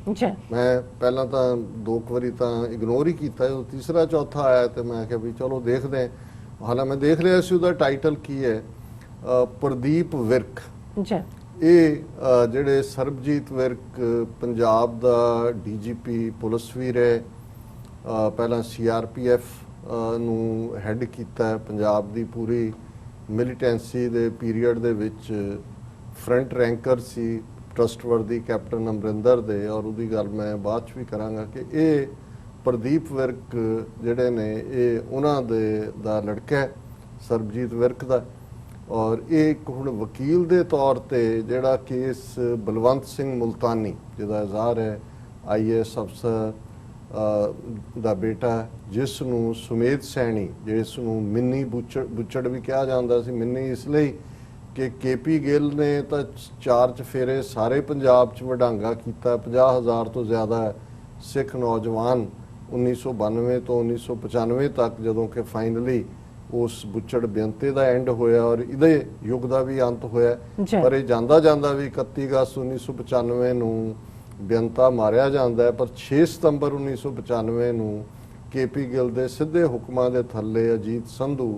ਮੈਂ ਪਹਿਲਾਂ ਤਾਂ 2 ਵਾਰੀ ਤਾਂ ਇਗਨੋਰ ਹੀ ਕੀਤਾ, ਉਹ ਤੀਸਰਾ ਚੌਥਾ ਆਇਆ ਤੇ ਮੈਂ ਕਿਹਾ ਵੀ ਚਲੋ ਦੇਖਦੇ ਹਾਂ। ਹਾਲਾਂ ਮੈਂ ਦੇਖ ਰਿਹਾ ਸੀ ਉਹਦਾ ਟਾਈਟਲ ਕੀ ਹੈ, ਪ੍ਰਦੀਪ ਵਿਰਕ। ਇਹ ਜਿਹੜੇ ਸਰਬਜੀਤ ਵਿਰਕ ਪੰਜਾਬ ਦਾ DGP ਪੁਲਿਸ ਵੀ ਰਹੇ, ਪਹਿਲਾਂ CRPF ਨੂੰ ਹੈੱਡ ਕੀਤਾ, ਪੰਜਾਬ ਦੀ ਪੂਰੀ ਮਿਲੀਟੈਂਸੀ ਦੇ ਪੀਰੀਅਡ ਦੇ ਵਿੱਚ ਫਰੰਟ ਰੈਂਕਰ ਸੀ, ਟਰਸਟਵਰਦੀ ਕੈਪਟਨ ਅਮਰਿੰਦਰ ਦੇ। ਔਰ ਉਹਦੀ ਗੱਲ ਮੈਂ ਬਾਅਦ 'ਚ ਵੀ ਕਰਾਂਗਾ ਕਿ ਇਹ ਪ੍ਰਦੀਪ ਵਿਰਕ ਜਿਹੜੇ ਨੇ ਇਹ ਉਹਨਾਂ ਦਾ ਲੜਕਾ ਹੈ, ਸਰਬਜੀਤ ਵਿਰਕ ਦਾ। ਔਰ ਇਹ ਇੱਕ ਹੁਣ ਵਕੀਲ ਦੇ ਤੌਰ ਤੇ ਜਿਹੜਾ ਕੇਸ ਬਲਵੰਤ ਸਿੰਘ ਮੁਲਤਾਨੀ, ਜਿਹਦਾ ਇਜ਼ਹਾਰ ਹੈ IAS ਅਫਸਰ ਦਾ ਬੇਟਾ, ਜਿਸ ਨੂੰ ਸੁਮੇਧ ਸੈਣੀ, ਜਿਸ ਨੂੰ ਮਿੰਨੀ ਬੁੱਚੜ ਵੀ ਕਿਹਾ ਜਾਂਦਾ ਸੀ, ਮਿੰਨੀ ਇਸ ਲਈ ਕਿ KP ਗਿੱਲ ਨੇ ਤਾਂ 4 ਚਫੇਰੇ ਸਾਰੇ ਪੰਜਾਬ 'ਚ ਵਡਾਂਗਾ ਕੀਤਾ। 50,000 ਤੋਂ ਜ਼ਿਆਦਾ ਸਿੱਖ ਨੌਜਵਾਨ 1992 ਤੋਂ 1995 ਤੱਕ, ਜਦੋਂ ਕਿ ਫਾਈਨਲੀ ਉਸ ਬੁੱਚੜ ਬੇਅੰਤੇ ਦਾ ਐਂਡ ਹੋਇਆ ਔਰ ਇਹਦੇ ਯੁੱਗ ਦਾ ਵੀ ਅੰਤ ਹੋਇਆ। ਪਰ ਇਹ ਜਾਂਦਾ ਜਾਂਦਾ ਵੀ 31 ਅਗਸਤ 1995 ਨੂੰ ਬੇਅੰਤਾ ਮਾਰਿਆ ਜਾਂਦਾ ਹੈ, ਪਰ 6 ਸਤੰਬਰ 1995 ਨੂੰ KP ਗਿੱਲ ਦੇ ਸਿੱਧੇ ਹੁਕਮਾਂ ਦੇ ਥੱਲੇ ਅਜੀਤ ਸੰਧੂ,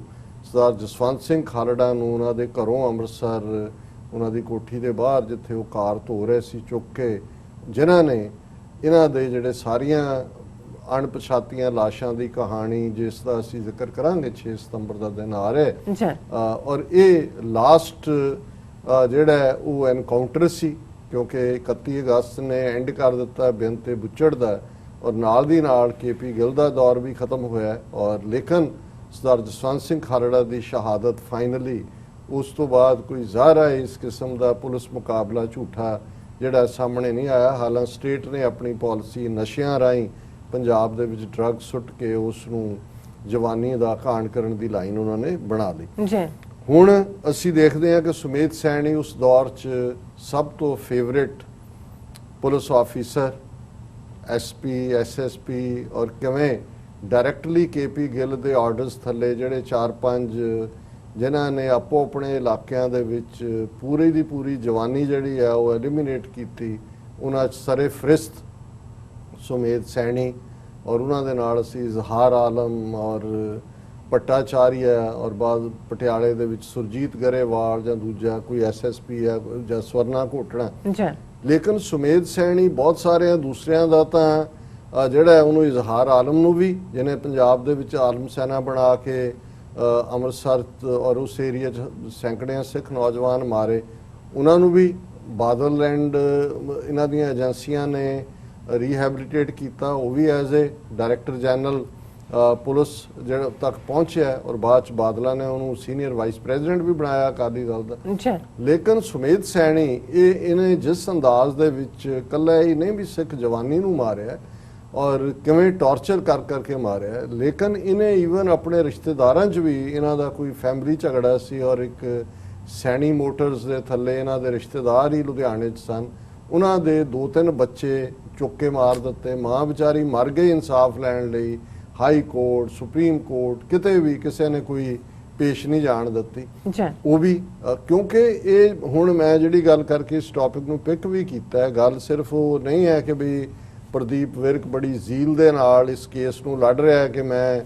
ਸਰਦਾਰ ਜਸਵੰਤ ਸਿੰਘ ਖਾਲੜਾ ਨੂੰ ਉਹਨਾਂ ਦੇ ਘਰੋਂ ਅੰਮ੍ਰਿਤਸਰ ਉਹਨਾਂ ਦੀ ਕੋਠੀ ਦੇ ਬਾਹਰ ਜਿੱਥੇ ਉਹ ਕਾਰ ਧੋ ਰਹੇ ਸੀ ਚੁੱਕ ਕੇ, ਜਿਨ੍ਹਾਂ ਨੇ ਇਹਨਾਂ ਦੇ ਜਿਹੜੇ ਸਾਰੀਆਂ ਅਣਪਛਾਤੀਆਂ ਲਾਸ਼ਾਂ ਦੀ ਕਹਾਣੀ, ਜਿਸ ਦਾ ਅਸੀਂ ਜ਼ਿਕਰ ਕਰਾਂਗੇ, 6 ਸਤੰਬਰ ਦਾ ਦਿਨ ਆ ਰਿਹਾ ਔਰ ਇਹ ਲਾਸਟ ਜਿਹੜਾ ਉਹ ਐਨਕਾਊਂਟਰ ਸੀ, ਕਿਉਂਕਿ 31 ਅਗਸਤ ਨੇ ਐਂਡ ਕਰ ਦਿੱਤਾ ਬੇਅੰਤੇ ਬੁੱਚੜ ਦਾ ਔਰ ਨਾਲ ਦੀ ਨਾਲ KP ਗਿੱਲ ਦਾ ਦੌਰ ਵੀ ਖਤਮ ਹੋਇਆ ਔਰ ਲੇਕਿਨ ਸਰਦਾਰ ਜਸਵੰਤ ਸਿੰਘ ਖਾਲੜਾ ਦੀ ਸ਼ਹਾਦਤ ਫਾਈਨਲੀ ਉਸ ਤੋਂ ਬਾਅਦ ਕੋਈ ਜ਼ਾਹਰਾ ਇਸ ਕਿਸਮ ਦਾ ਪੁਲਿਸ ਮੁਕਾਬਲਾ ਝੂਠਾ ਜਿਹੜਾ ਸਾਹਮਣੇ ਨਹੀਂ ਆਇਆ। ਹਾਲਾਂਕਿ ਸਟੇਟ ਨੇ ਆਪਣੀ ਪਾਲਿਸੀ ਨਸ਼ਿਆਂ ਰਾਹੀਂ ਪੰਜਾਬ ਦੇ ਵਿੱਚ ਡਰੱਗ ਸੁੱਟ ਕੇ ਉਸ ਨੂੰ ਜਵਾਨੀ ਦਾ ਘਾਣ ਕਰਨ ਦੀ ਲਾਈਨ ਉਹਨਾਂ ਨੇ ਬਣਾ ਲਈ।
ਜੀ
ਹੁਣ ਅਸੀਂ ਦੇਖਦੇ ਹਾਂ ਕਿ ਸੁਮੇਧ ਸੈਣੀ ਉਸ ਦੌਰ 'ਚ ਸਭ ਤੋਂ favourite police officer SP SSP ਔਰ ਕਿਵੇਂ ਡਾਇਰੈਕਟਲੀ KP ਗਿੱਲ ਦੇ ਆਰਡਰਸ ਥੱਲੇ ਜਿਹੜੇ 4-5 ਜਿਨ੍ਹਾਂ ਨੇ ਆਪੋ ਆਪਣੇ ਇਲਾਕਿਆਂ ਦੇ ਵਿੱਚ ਪੂਰੀ ਦੀ ਪੂਰੀ ਜਵਾਨੀ ਜਿਹੜੀ ਹੈ ਉਹ ਐਲੀਮੀਨੇਟ ਕੀਤੀ, ਉਹਨਾਂ 'ਚ ਸਰੇ ਫਰਿਸਤ ਸੁਮੇਧ ਸੈਣੀ ਔਰ ਉਹਨਾਂ ਦੇ ਨਾਲ ਅਸੀਂ ਇਜ਼ਹਾਰ ਆਲਮ ਔਰ ਭੱਟਾਚਾਰੀਆ ਔਰ ਬਾਅਦ ਪਟਿਆਲੇ ਦੇ ਵਿੱਚ ਸੁਰਜੀਤ ਗਰੇਵਾਲ ਜਾਂ ਦੂਜਾ ਕੋਈ SSP ਹੈ ਜਾਂ ਸਵਰਨਾ ਘੋਟਣਾ। ਲੇਕਿਨ ਸੁਮੇਧ ਸੈਣੀ ਬਹੁਤ ਸਾਰਿਆਂ ਦੂਸਰਿਆਂ ਦਾ ਤਾਂ ਜਿਹੜਾ ਉਹਨੂੰ ਇਜ਼ਹਾਰ ਆਲਮ ਨੂੰ ਵੀ ਜਿਹਨੇ ਪੰਜਾਬ ਦੇ ਵਿੱਚ ਆਲਮ ਸੈਨਾ ਬਣਾ ਕੇ ਅੰਮ੍ਰਿਤਸਰ ਔਰ ਉਸ ਏਰੀਆ 'ਚ ਸੈਂਕੜਿਆਂ ਸਿੱਖ ਨੌਜਵਾਨ ਮਾਰੇ, ਉਹਨਾਂ ਨੂੰ ਵੀ ਬਾਦਲ ਐਂਡ ਇਹਨਾਂ ਦੀਆਂ ਏਜੰਸੀਆਂ ਨੇ ਰੀਹੈਬਿਲਿਟੇਟ ਕੀਤਾ, ਉਹ ਵੀ as a director general police ਜਿਹੜਾ ਤੱਕ ਪਹੁੰਚਿਆ ਔਰ ਬਾਅਦ 'ਚ ਬਾਦਲਾਂ ਨੇ ਉਹਨੂੰ ਸੀਨੀਅਰ ਵਾਈਸ ਪ੍ਰੈਜ਼ੀਡੈਂਟ ਵੀ ਬਣਾਇਆ ਅਕਾਲੀ ਦਲ ਦਾ। ਲੇਕਿਨ ਸੁਮੇਧ ਸੈਣੀ ਇਹਨੇ ਜਿਸ ਅੰਦਾਜ਼ ਦੇ ਵਿੱਚ ਇਕੱਲਾ ਹੀ ਨਹੀਂ ਵੀ ਸਿੱਖ ਜਵਾਨੀ ਨੂੰ ਮਾਰਿਆ ਔਰ ਕਿਵੇਂ ਟਾਰਚਰ ਕਰ ਕਰਕੇ ਮਾਰਿਆ, ਲੇਕਿਨ ਇਹਨੇ ਈਵਨ ਆਪਣੇ ਰਿਸ਼ਤੇਦਾਰਾਂ 'ਚ ਵੀ ਇਹਨਾਂ ਦਾ ਕੋਈ ਫੈਮਿਲੀ ਝਗੜਾ ਸੀ ਔਰ ਇੱਕ ਸੈਣੀ ਮੋਟਰਸ ਦੇ ਥੱਲੇ ਇਹਨਾਂ ਦੇ ਰਿਸ਼ਤੇਦਾਰ ਹੀ ਲੁਧਿਆਣੇ 'ਚ ਸਨ, ਉਹਨਾਂ ਦੇ 2-3 ਬੱਚੇ ਚੁੱਕ ਕੇ ਮਾਰ ਦਿੱਤੇ। ਮਾਂ ਵਿਚਾਰੀ ਮਰ ਗਈ ਇਨਸਾਫ ਲੈਣ ਲਈ, ਹਾਈ ਕੋਰਟ ਸੁਪਰੀਮ ਕੋਰਟ ਕਿਤੇ ਵੀ ਕਿਸੇ ਨੇ ਕੋਈ ਪੇਸ਼ ਨਹੀਂ ਜਾਣ ਦਿੱਤੀ। ਉਹ ਵੀ ਕਿਉਂਕਿ ਇਹ ਹੁਣ ਮੈਂ ਜਿਹੜੀ ਗੱਲ ਕਰਕੇ ਇਸ ਟੌਪਿਕ ਨੂੰ ਪਿਕ ਵੀ ਕੀਤਾ ਹੈ, ਗੱਲ ਸਿਰਫ ਉਹ ਨਹੀਂ ਹੈ ਕਿ ਵੀ ਪ੍ਰਦੀਪ ਵਿਰਕ ਬੜੀ ਜ਼ੀਲ ਦੇ ਨਾਲ ਇਸ ਕੇਸ ਨੂੰ ਲੜ ਰਿਹਾ ਹੈ ਕਿ ਮੈਂ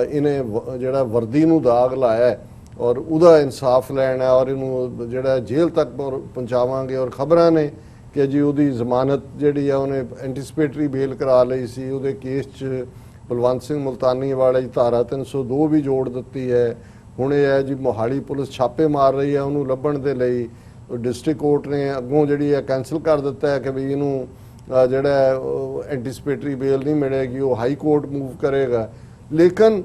ਇਹਨੇ ਜਿਹੜਾ ਵਰਦੀ ਨੂੰ ਦਾਗ ਲਾਇਆ ਔਰ ਉਹਦਾ ਇਨਸਾਫ ਲੈਣਾ ਔਰ ਇਹਨੂੰ ਜਿਹੜਾ ਜੇਲ੍ਹ ਤੱਕ ਪਹੁੰਚਾਵਾਂਗੇ ਔਰ ਖਬਰਾਂ ਨੇ ਕਿ ਜੀ ਉਹਦੀ ਜ਼ਮਾਨਤ ਜਿਹੜੀ ਆ ਉਹਨੇ ਐਂਟੀਸਪੇਟਰੀ ਬੇਲ ਕਰਾ ਲਈ ਸੀ, ਉਹਦੇ ਕੇਸ 'ਚ ਬਲਵੰਤ ਸਿੰਘ ਮੁਲਤਾਨੀ ਵਾਲੇ ਦੀ ਧਾਰਾ 302 ਵੀ ਜੋੜ ਦਿੱਤੀ ਹੈ। ਹੁਣ ਇਹ ਹੈ ਜੀ ਮੋਹਾਲੀ ਪੁਲਿਸ ਛਾਪੇ ਮਾਰ ਰਹੀ ਹੈ ਉਹਨੂੰ ਲੱਭਣ ਦੇ ਲਈ, ਡਿਸਟ੍ਰਿਕਟ ਕੋਰਟ ਨੇ ਅੱਗੋਂ ਜਿਹੜੀ ਹੈ ਕੈਂਸਲ ਕਰ ਦਿੱਤਾ ਹੈ ਕਿ ਵੀ ਇਹਨੂੰ ਜਿਹੜਾ ਐਂਟੀਸਪੇਟਰੀ ਬੇਲ ਨਹੀਂ ਮਿਲੇਗੀ, ਉਹ ਹਾਈ ਕੋਰਟ ਮੂਵ ਕਰੇਗਾ। ਲੇਕਿਨ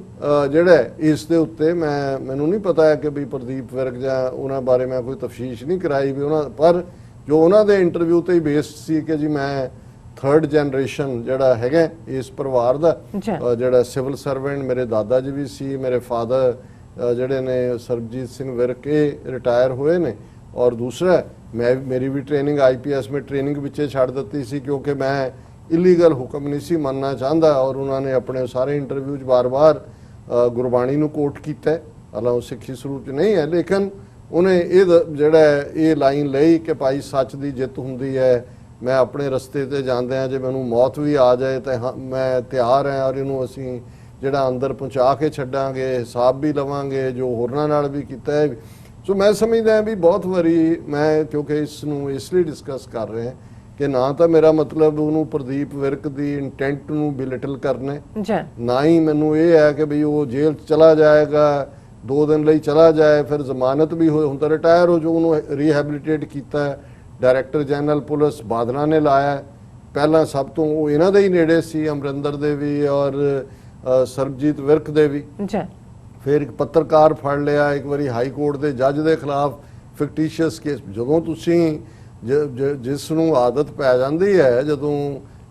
ਜਿਹੜਾ ਇਸ ਦੇ ਉੱਤੇ ਮੈਨੂੰ ਨਹੀਂ ਪਤਾ ਹੈ ਕਿ ਵੀ ਪ੍ਰਦੀਪ ਵਿਰਕ ਜਾਂ ਉਹਨਾਂ ਬਾਰੇ ਮੈਂ ਕੋਈ ਤਫਤੀਸ਼ ਨਹੀਂ ਕਰਾਈ ਵੀ ਉਹਨਾਂ, ਪਰ ਜੋ ਉਹਨਾਂ ਦੇ ਇੰਟਰਵਿਊ ਤੇ ਹੀ ਬੇਸਡ ਸੀ ਕਿ ਜੀ ਮੈਂ 3rd ਜਨਰੇਸ਼ਨ ਜਿਹੜਾ ਹੈਗਾ ਇਸ ਪਰਿਵਾਰ ਦਾ, ਜਿਹੜਾ ਸਿਵਲ ਸਰਵੈਂਟ ਮੇਰੇ ਦਾਦਾ ਜੀ ਵੀ ਸੀ, ਮੇਰੇ ਫਾਦਰ ਜਿਹੜੇ ਨੇ ਸਰਬਜੀਤ ਸਿੰਘ ਵਿਰਕ ਇਹ ਰਿਟਾਇਰ ਹੋਏ ਨੇ ਔਰ ਦੂਸਰਾ ਮੇਰੀ ਵੀ ਟ੍ਰੇਨਿੰਗ IPS में ट्रेनिंग ਵਿੱਚੇ ਛੱਡ ਦਿੱਤੀ ਸੀ ਕਿਉਂਕਿ ਮੈਂ ਇਲੀਗਲ ਹੁਕਮ ਨਹੀਂ ਸੀ ਮੰਨਣਾ ਚਾਹੁੰਦਾ ਔਰ ਉਹਨਾਂ ਨੇ ਆਪਣੇ ਸਾਰੇ ਇੰਟਰਵਿਊ 'ਚ ਵਾਰ-ਵਾਰ ਗੁਰਬਾਣੀ ਨੂੰ ਕੋਟ ਕੀਤਾ, ਹਾਲਾਂਕਿ ਉਹ ਸਿੱਖੀ ਸਰੂਪ 'ਚ ਨਹੀਂ ਹੈ, ਲੇਕਿਨ ਉਹਨੇ ਇਹ ਲਾਈਨ ਲਈ ਕਿ ਭਾਈ ਸੱਚ ਦੀ ਜਿੱਤ ਹੁੰਦੀ ਹੈ, ਮੈਂ ਆਪਣੇ ਰਸਤੇ ਤੇ ਜਾਂਦਿਆਂ ਜੇ ਮੈਨੂੰ ਮੌਤ ਵੀ ਆ ਜਾਏ ਤਾਂ ਮੈਂ ਤਿਆਰ ਹਾਂ ਔਰ ਇਹਨੂੰ ਅਸੀਂ ਜਿਹੜਾ ਅੰਦਰ ਪਹੁੰਚਾ ਕੇ ਛੱਡਾਂਗੇ, ਹਿਸਾਬ ਵੀ ਲਵਾਂਗੇ ਜੋ ਹੋਰਨਾਂ ਨਾਲ ਵੀ ਕੀਤਾ ਹੈ। ਸੋ ਮੈਂ ਸਮਝਦਾ ਹਾਂ ਵੀ ਬਹੁਤ ਵਾਰੀ ਮੈਂ ਕਿਉਂਕਿ ਇਸ ਨੂੰ ਇਸ ਲਈ ਡਿਸਕਸ ਕਰ ਰਹੇ ਕਿ ਨਾ ਤਾਂ ਮੇਰਾ ਮਤਲਬ ਉਹਨੂੰ ਪ੍ਰਦੀਪ ਵਿਰਕ ਦੀ ਇੰਟੈਂਟ ਨੂੰ ਬਿਲਿਟਲ ਕਰਨਾ, ਨਾ ਹੀ ਮੈਨੂੰ ਇਹ ਹੈ ਕਿ ਵੀ ਉਹ ਜੇਲ੍ਹ 'ਚ ਚਲਾ ਜਾਏਗਾ 2 ਦਿਨ ਲਈ ਚਲਾ ਜਾਏ ਫਿਰ ਜ਼ਮਾਨਤ ਵੀ ਹੋਏ, ਹੁਣ ਤਾਂ ਰਿਟਾਇਰ ਹੋ ਜੋ ਉਹਨੂੰ ਰੀਹੈਬਿਲਿਟੇਟ ਕੀਤਾ ਡਾਇਰੈਕਟਰ ਜਨਰਲ ਪੁਲਿਸ ਬਾਦਲਾਂ ਨੇ ਲਾਇਆ, ਪਹਿਲਾਂ ਸਭ ਤੋਂ ਉਹ ਇਹਨਾਂ ਦੇ ਹੀ ਨੇੜੇ ਸੀ ਅਮਰਿੰਦਰ ਦੇ ਵੀ ਔਰ ਸਰਬਜੀਤ ਵਿਰਕ ਦੇ ਵੀ। ਫਿਰ ਇੱਕ ਪੱਤਰਕਾਰ ਫੜ ਲਿਆ ਇੱਕ ਵਾਰੀ ਹਾਈ ਕੋਰਟ ਦੇ ਜੱਜ ਦੇ ਖਿਲਾਫ ਫਿਕਟੀਸ਼ੀਅਸ ਕੇਸ। ਜਦੋਂ ਤੁਸੀਂ ਜਿਸ ਨੂੰ ਆਦਤ ਪੈ ਜਾਂਦੀ ਹੈ ਜਦੋਂ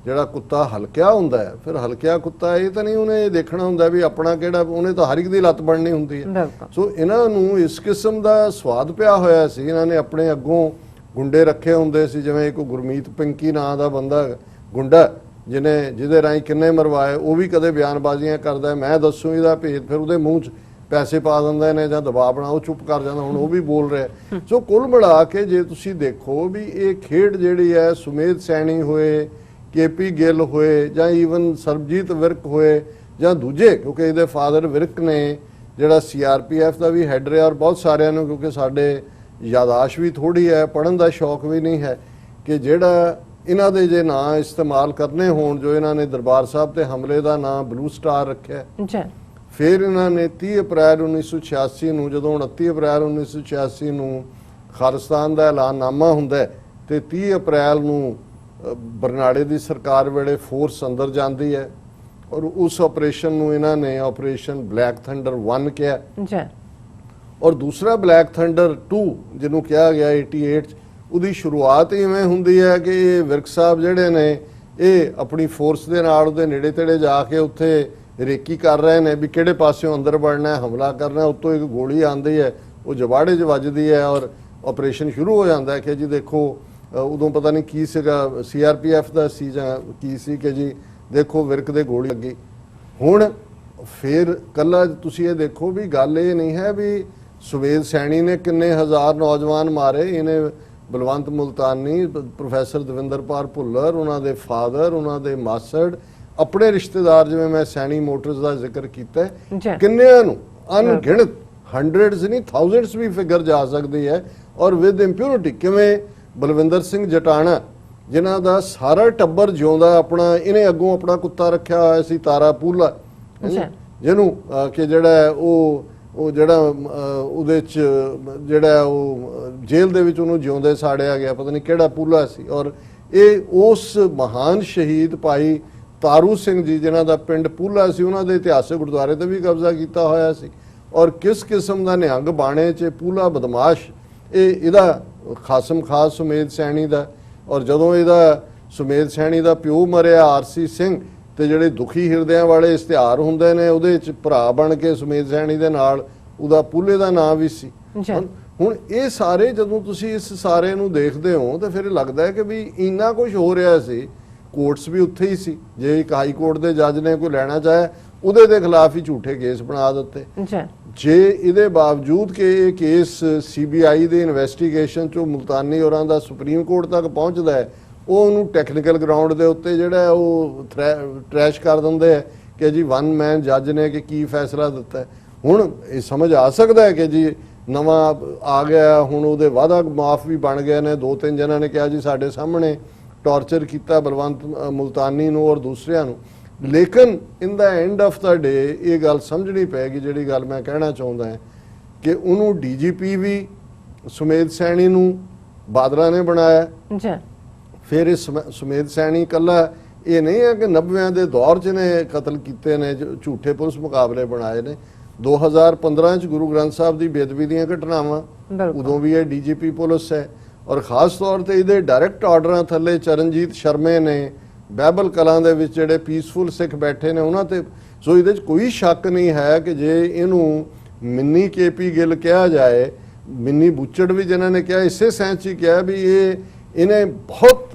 ਜਿਹੜਾ ਕੁੱਤਾ ਹਲਕਿਆ ਹੁੰਦਾ ਹੈ, ਫਿਰ ਹਲਕਿਆ ਕੁੱਤਾ ਇਹ ਤਾਂ ਨਹੀਂ ਉਹਨੇ ਦੇਖਣਾ ਹੁੰਦਾ ਵੀ ਆਪਣਾ ਕਿਹੜਾ, ਉਹਨੇ ਤਾਂ ਹਰ ਇੱਕ ਦੀ ਲੱਤ ਬਣਨੀ ਹੁੰਦੀ ਹੈ। ਸੋ ਇਹਨਾਂ ਨੂੰ ਇਸ ਕਿਸਮ ਦਾ ਸਵਾਦ ਪਿਆ ਹੋਇਆ ਸੀ, ਇਹਨਾਂ ਨੇ ਆਪਣੇ ਅੱਗੋਂ ਗੁੰਡੇ ਰੱਖੇ ਹੁੰਦੇ ਸੀ, ਜਿਵੇਂ ਇੱਕ ਗੁਰਮੀਤ ਪਿੰਕੀ ਨਾਂ ਦਾ ਬੰਦਾ ਗੁੰਡਾ ਜਿਹਦੇ ਰਾਹੀਂ ਕਿੰਨੇ ਮਰਵਾਏ, ਉਹ ਵੀ ਕਦੇ ਬਿਆਨਬਾਜ਼ੀਆਂ ਕਰਦਾ ਮੈਂ ਦੱਸੂ ਇਹਦਾ ਭੇਦ, ਫਿਰ ਉਹਦੇ ਮੂੰਹ 'ਚ ਪੈਸੇ ਪਾ ਦਿੰਦੇ ਨੇ ਜਾਂ ਦਬਾਅ ਬਣਾ, ਉਹ ਚੁੱਪ ਕਰ ਜਾਂਦਾ, ਹੁਣ ਉਹ ਵੀ ਬੋਲ ਰਿਹਾ। ਸੋ ਕੁੱਲ ਮਿਲਾ ਕੇ ਜੇ ਤੁਸੀਂ ਦੇਖੋ ਵੀ ਇਹ ਖੇਡ ਜਿਹੜੀ ਹੈ ਸੁਮੇਧ ਸੈਣੀ ਹੋਏ, KP ਗਿੱਲ ਹੋਏ ਜਾਂ ਈਵਨ ਸਰਬਜੀਤ ਵਿਰਕ ਹੋਏ ਜਾਂ ਦੂਜੇ, ਕਿਉਂਕਿ ਇਹਦੇ ਫਾਦਰ ਵਿਰਕ ਨੇ ਜਿਹੜਾ CRPF ਦਾ ਵੀ ਹੈਡ ਰਿਹਾ ਔਰ ਬਹੁਤ ਸਾਰਿਆਂ ਨੂੰ, ਕਿਉਂਕਿ ਸਾਡੇ ਯਾਦਾਸ਼ ਵੀ ਥੋੜੀ ਹੈ, ਪੜ੍ਹਨ ਦਾ ਸ਼ੌਕ ਵੀ ਨਹੀਂ ਹੈ, ਕਿ ਜਿਹੜਾ ਇਹਨਾਂ ਦੇ ਜੇ ਨਾਂ ਇਸਤੇਮਾਲ ਕਰਨੇ ਹੋਣ, ਜੋ ਇਹਨਾਂ ਨੇ ਦਰਬਾਰ ਸਾਹਿਬ ਤੇ ਹਮਲੇ ਦਾ ਨਾਂ ਬਲੂ ਸਟਾਰ ਰੱਖਿਆ, ਫਿਰ ਇਹਨਾਂ ਨੇ 30 ਅਪ੍ਰੈਲ 1986 ਨੂੰ ਜਦੋਂ 29 ਅਪ੍ਰੈਲ 1986 ਨੂੰ ਖਾਲਿਸਤਾਨ ਦਾ ਐਲਾਨਨਾਮਾ ਹੁੰਦਾ ਤੇ 30 ਅਪ੍ਰੈਲ ਨੂੰ ਬਰਨਾਲੇ ਦੀ ਸਰਕਾਰ ਵੇਲੇ ਫੋਰਸ ਅੰਦਰ ਜਾਂਦੀ ਹੈ ਔਰ ਉਸ ਆਪਰੇਸ਼ਨ ਨੂੰ ਇਹਨਾਂ ਨੇ ਆਪਰੇਸ਼ਨ ਬਲੈਕ ਥੰਡਰ 1 ਕਿਹਾ
ਜੀ,
ਔਰ ਦੂਸਰਾ ਬਲੈਕ ਥੰਡਰ 2 ਜਿਹਨੂੰ ਕਿਹਾ ਗਿਆ 88 ਚ, ਉਹਦੀ ਸ਼ੁਰੂਆਤ ਇਵੇਂ ਹੁੰਦੀ ਹੈ ਕਿ ਇਹ ਵਿਰਕ ਸਾਹਿਬ ਜਿਹੜੇ ਨੇ ਇਹ ਆਪਣੀ ਫੋਰਸ ਦੇ ਨਾਲ ਉਹਦੇ ਨੇੜੇ ਤੇੜੇ ਜਾ ਕੇ ਉੱਥੇ ਰੇਕੀ ਕਰ ਰਹੇ ਨੇ ਵੀ ਕਿਹੜੇ ਪਾਸਿਓਂ ਅੰਦਰ ਵੜਨਾ ਹੈ, ਹਮਲਾ ਕਰਨਾ। ਉੱਤੋਂ ਇੱਕ ਗੋਲੀ ਆਉਂਦੀ ਹੈ, ਉਹ ਜਵਾੜੇ 'ਚ ਵੱਜਦੀ ਹੈ ਔਰ ਆਪਰੇਸ਼ਨ ਸ਼ੁਰੂ ਹੋ ਜਾਂਦਾ ਹੈ ਕਿ ਜੀ ਦੇਖੋ ਉਦੋਂ ਪਤਾ ਨਹੀਂ ਕੀ ਸੀਗਾ, CRPF ਦਾ ਸੀ ਜਾਂ ਕੀ ਸੀ, ਕਿ ਜੀ ਦੇਖੋ ਵਿਰਕ ਦੇ ਗੋਲੀ ਲੱਗੀ। ਹੁਣ ਫਿਰ ਕੱਲਾ ਤੁਸੀਂ ਇਹ ਦੇਖੋ ਵੀ ਗੱਲ ਇਹ ਨਹੀਂ ਹੈ ਵੀ ਸੁਵੇਦ ਸੈਣੀ ਨੇ ਕਿੰਨੇ ਹਜ਼ਾਰ ਨੌਜਵਾਨ ਮਾਰੇ, ਇਹਨੇ ਬਲਵੰਤ ਮੁਲਤਾਨੀ, ਪ੍ਰੋਫੈਸਰ ਦਵਿੰਦਰਪਾਲ ਭੁੱਲਰ, ਉਹਨਾਂ ਦੇ ਫਾਦਰ, ਉਹਨਾਂ ਦੇ ਮਾਸੜ, ਆਪਣੇ ਰਿਸ਼ਤੇਦਾਰ, ਜਿਵੇਂ ਮੈਂ ਸੈਣੀ ਮੋਟਰਸ ਦਾ ਜ਼ਿਕਰ ਕੀਤਾ, ਕਿੰਨਿਆਂ ਨੂੰ ਅਣਗਿਣਤ ਹੰਡਰਡਸ ਨਹੀਂ ਥਾਊਜ਼ੈਂਡਸ ਵੀ ਫਿਗਰ ਜਾ ਸਕਦੀ ਹੈ ਔਰ ਵਿਦ ਇੰਪਿਊਰਿਟੀ। ਕਿਵੇਂ ਬਲਵਿੰਦਰ ਸਿੰਘ ਜਟਾਣਾ ਜਿਨ੍ਹਾਂ ਦਾ ਸਾਰਾ ਟੱਬਰ ਜਿਉਂਦਾ, ਆਪਣਾ ਇਹਨੇ ਅੱਗੋਂ ਆਪਣਾ ਕੁੱਤਾ ਰੱਖਿਆ ਹੋਇਆ ਸੀ ਤਾਰਾ ਪੂਲਾ, ਜਿਹਨੂੰ ਕਿ ਜਿਹੜਾ ਉਹ ਜਿਹੜਾ ਉਹਦੇ ਚ ਜਿਹੜਾ ਉਹ ਜੇਲ੍ਹ ਦੇ ਵਿੱਚ ਉਹਨੂੰ ਜਿਉਂਦੇ ਸਾੜਿਆ ਗਿਆ, ਪਤਾ ਨਹੀਂ ਕਿਹੜਾ ਪੂਲਾ ਸੀ। ਔਰ ਇਹ ਉਸ ਮਹਾਨ ਸ਼ਹੀਦ ਭਾਈ ਤਾਰੂ ਸਿੰਘ ਜੀ ਜਿਨ੍ਹਾਂ ਦਾ ਪਿੰਡ ਪੂਲਾ ਸੀ, ਉਹਨਾਂ ਦੇ ਇਤਿਹਾਸਕ ਗੁਰਦੁਆਰੇ ਤੇ ਵੀ ਕਬਜ਼ਾ ਕੀਤਾ ਹੋਇਆ ਸੀ। ਔਰ ਕਿਸ ਕਿਸਮ ਦਾ ਨਿਹੰਗ ਬਾਣੇ 'ਚ ਪੂਲਾ ਬਦਮਾਸ਼, ਇਹਦਾ ਖਾਸਮ ਖਾਸ ਸੁਮੇਧ ਸੈਣੀ ਦਾ। ਔਰ ਜਦੋਂ ਇਹਦਾ ਸੁਮੇਧ ਸੈਣੀ ਦਾ ਪਿਓ ਮਰਿਆ RC ਸਿੰਘ, ਤੇ ਜਿਹੜੇ ਦੁਖੀ ਹਿਰਦਿਆਂ ਵਾਲੇ ਇਸ਼ਤਿਹਾਰ ਹੁੰਦੇ ਨੇ ਉਹਦੇ 'ਚ ਭਰਾ ਬਣ ਕੇ ਸੁਮੇਧ ਸੈਣੀ ਦੇ ਨਾਲ ਉਹਦਾ ਪੂਲੇ ਦਾ ਨਾਂ ਵੀ ਸੀ। ਹੁਣ ਇਹ ਸਾਰੇ ਜਦੋਂ ਤੁਸੀਂ ਇਸ ਸਾਰੇ ਨੂੰ ਦੇਖਦੇ ਹੋ ਤਾਂ ਫਿਰ ਲੱਗਦਾ ਹੈ ਕਿ ਵੀ ਇੰਨਾ ਕੁਝ ਹੋ ਰਿਹਾ ਸੀ, ਕੋਰਟਸ ਵੀ ਉੱਥੇ ਹੀ ਸੀ। ਜੇ ਇੱਕ ਹਾਈ ਕੋਰਟ ਦੇ ਜੱਜ ਨੇ ਕੋਈ ਲੈਣਾ ਚਾਹੇ ਉਹਦੇ ਦੇ ਖਿਲਾਫ ਹੀ ਝੂਠੇ ਕੇਸ ਬਣਾ ਦਿੱਤੇ। ਜੇ ਇਹਦੇ ਬਾਵਜੂਦ ਕਿ ਇਹ ਕੇਸ CBI ਦੇ ਇਨਵੈਸਟੀਗੇਸ਼ਨ ਚੋਂ ਮੁਲਤਾਨੀ ਹੋਰਾਂ ਦਾ ਸੁਪਰੀਮ ਕੋਰਟ ਤੱਕ ਪਹੁੰਚਦਾ ਹੈ, ਉਹ ਉਹਨੂੰ ਟੈਕਨੀਕਲ ਗਰਾਊਂਡ ਦੇ ਉੱਤੇ ਜਿਹੜਾ ਉਹ ਟਰੈਸ਼ ਕਰ ਦਿੰਦੇ ਹੈ ਕਿ ਜੀ ਵਨ ਮੈਨ ਜੱਜ ਨੇ ਕਿ ਕੀ ਫੈਸਲਾ ਦਿੱਤਾ। ਹੁਣ ਇਹ ਸਮਝ ਆ ਸਕਦਾ ਹੈ ਕਿ ਜੀ ਨਵਾਂ ਆ ਗਿਆ, ਹੁਣ ਉਹਦੇ ਵਾਅਦਾ ਮਾਫ ਵੀ ਬਣ ਗਏ ਨੇ। 2-3 ਜਣਾਂ ਨੇ ਕਿਹਾ ਜੀ ਸਾਡੇ ਸਾਹਮਣੇ ਟੌਰਚਰ ਕੀਤਾ ਬਲਵੰਤ ਮੁਲਤਾਨੀ ਨੂੰ ਔਰ ਦੂਸਰਿਆਂ ਨੂੰ। ਲੇਕਿਨ ਇਨ ਦਾ ਐਂਡ ਆਫ ਦਾ ਡੇ ਇਹ ਗੱਲ ਸਮਝਣੀ ਪਏਗੀ, ਜਿਹੜੀ ਗੱਲ ਮੈਂ ਕਹਿਣਾ ਚਾਹੁੰਦਾ ਹਾਂ ਕਿ ਉਹਨੂੰ DGP ਵੀ ਸੁਮੇਧ ਸੈਣੀ ਨੂੰ ਬਾਦਲਾਂ ਨੇ ਬਣਾਇਆ। ਫਿਰ ਇਹ ਸੁਮੇਧ ਸੈਣੀ ਇਕੱਲਾ ਇਹ ਨਹੀਂ ਹੈ ਕਿ 90ਵਿਆਂ ਦੇ ਦੌਰ 'ਚ ਨੇ ਕਤਲ ਕੀਤੇ ਨੇ, ਝੂਠੇ ਪੁਲਿਸ ਮੁਕਾਬਲੇ ਬਣਾਏ ਨੇ। 2015 'ਚ ਗੁਰੂ ਗ੍ਰੰਥ ਸਾਹਿਬ ਦੀ ਬੇਅਦਬੀ ਦੀਆਂ ਘਟਨਾਵਾਂ, ਉਦੋਂ ਵੀ ਇਹ DGP ਪੁਲਿਸ ਹੈ। ਔਰ ਖਾਸ ਤੌਰ ਤੇ ਇਹਦੇ ਡਾਇਰੈਕਟ ਆਰਡਰਾਂ ਥੱਲੇ ਚਰਨਜੀਤ ਸ਼ਰਮੇ ਨੇ ਬਾਈਬਲ ਕਲਾਂ ਦੇ ਵਿੱਚ ਜਿਹੜੇ ਪੀਸਫੁਲ ਸਿੱਖ ਬੈਠੇ ਨੇ ਉਹਨਾਂ ਤੇ। ਸੋ ਇਹਦੇ 'ਚ ਕੋਈ ਸ਼ੱਕ ਨਹੀਂ ਹੈ ਕਿ ਜੇ ਇਹਨੂੰ ਮਿੰਨੀ KP ਗਿੱਲ ਕਿਹਾ ਜਾਏ, ਮਿੰਨੀ ਬੁੱਚੜ ਵੀ ਜਿਨ੍ਹਾਂ ਨੇ ਕਿਹਾ ਇਸੇ ਸੈਂਸ 'ਚ ਹੀ ਕਿਹਾ ਵੀ ਇਹਨੇ ਬਹੁਤ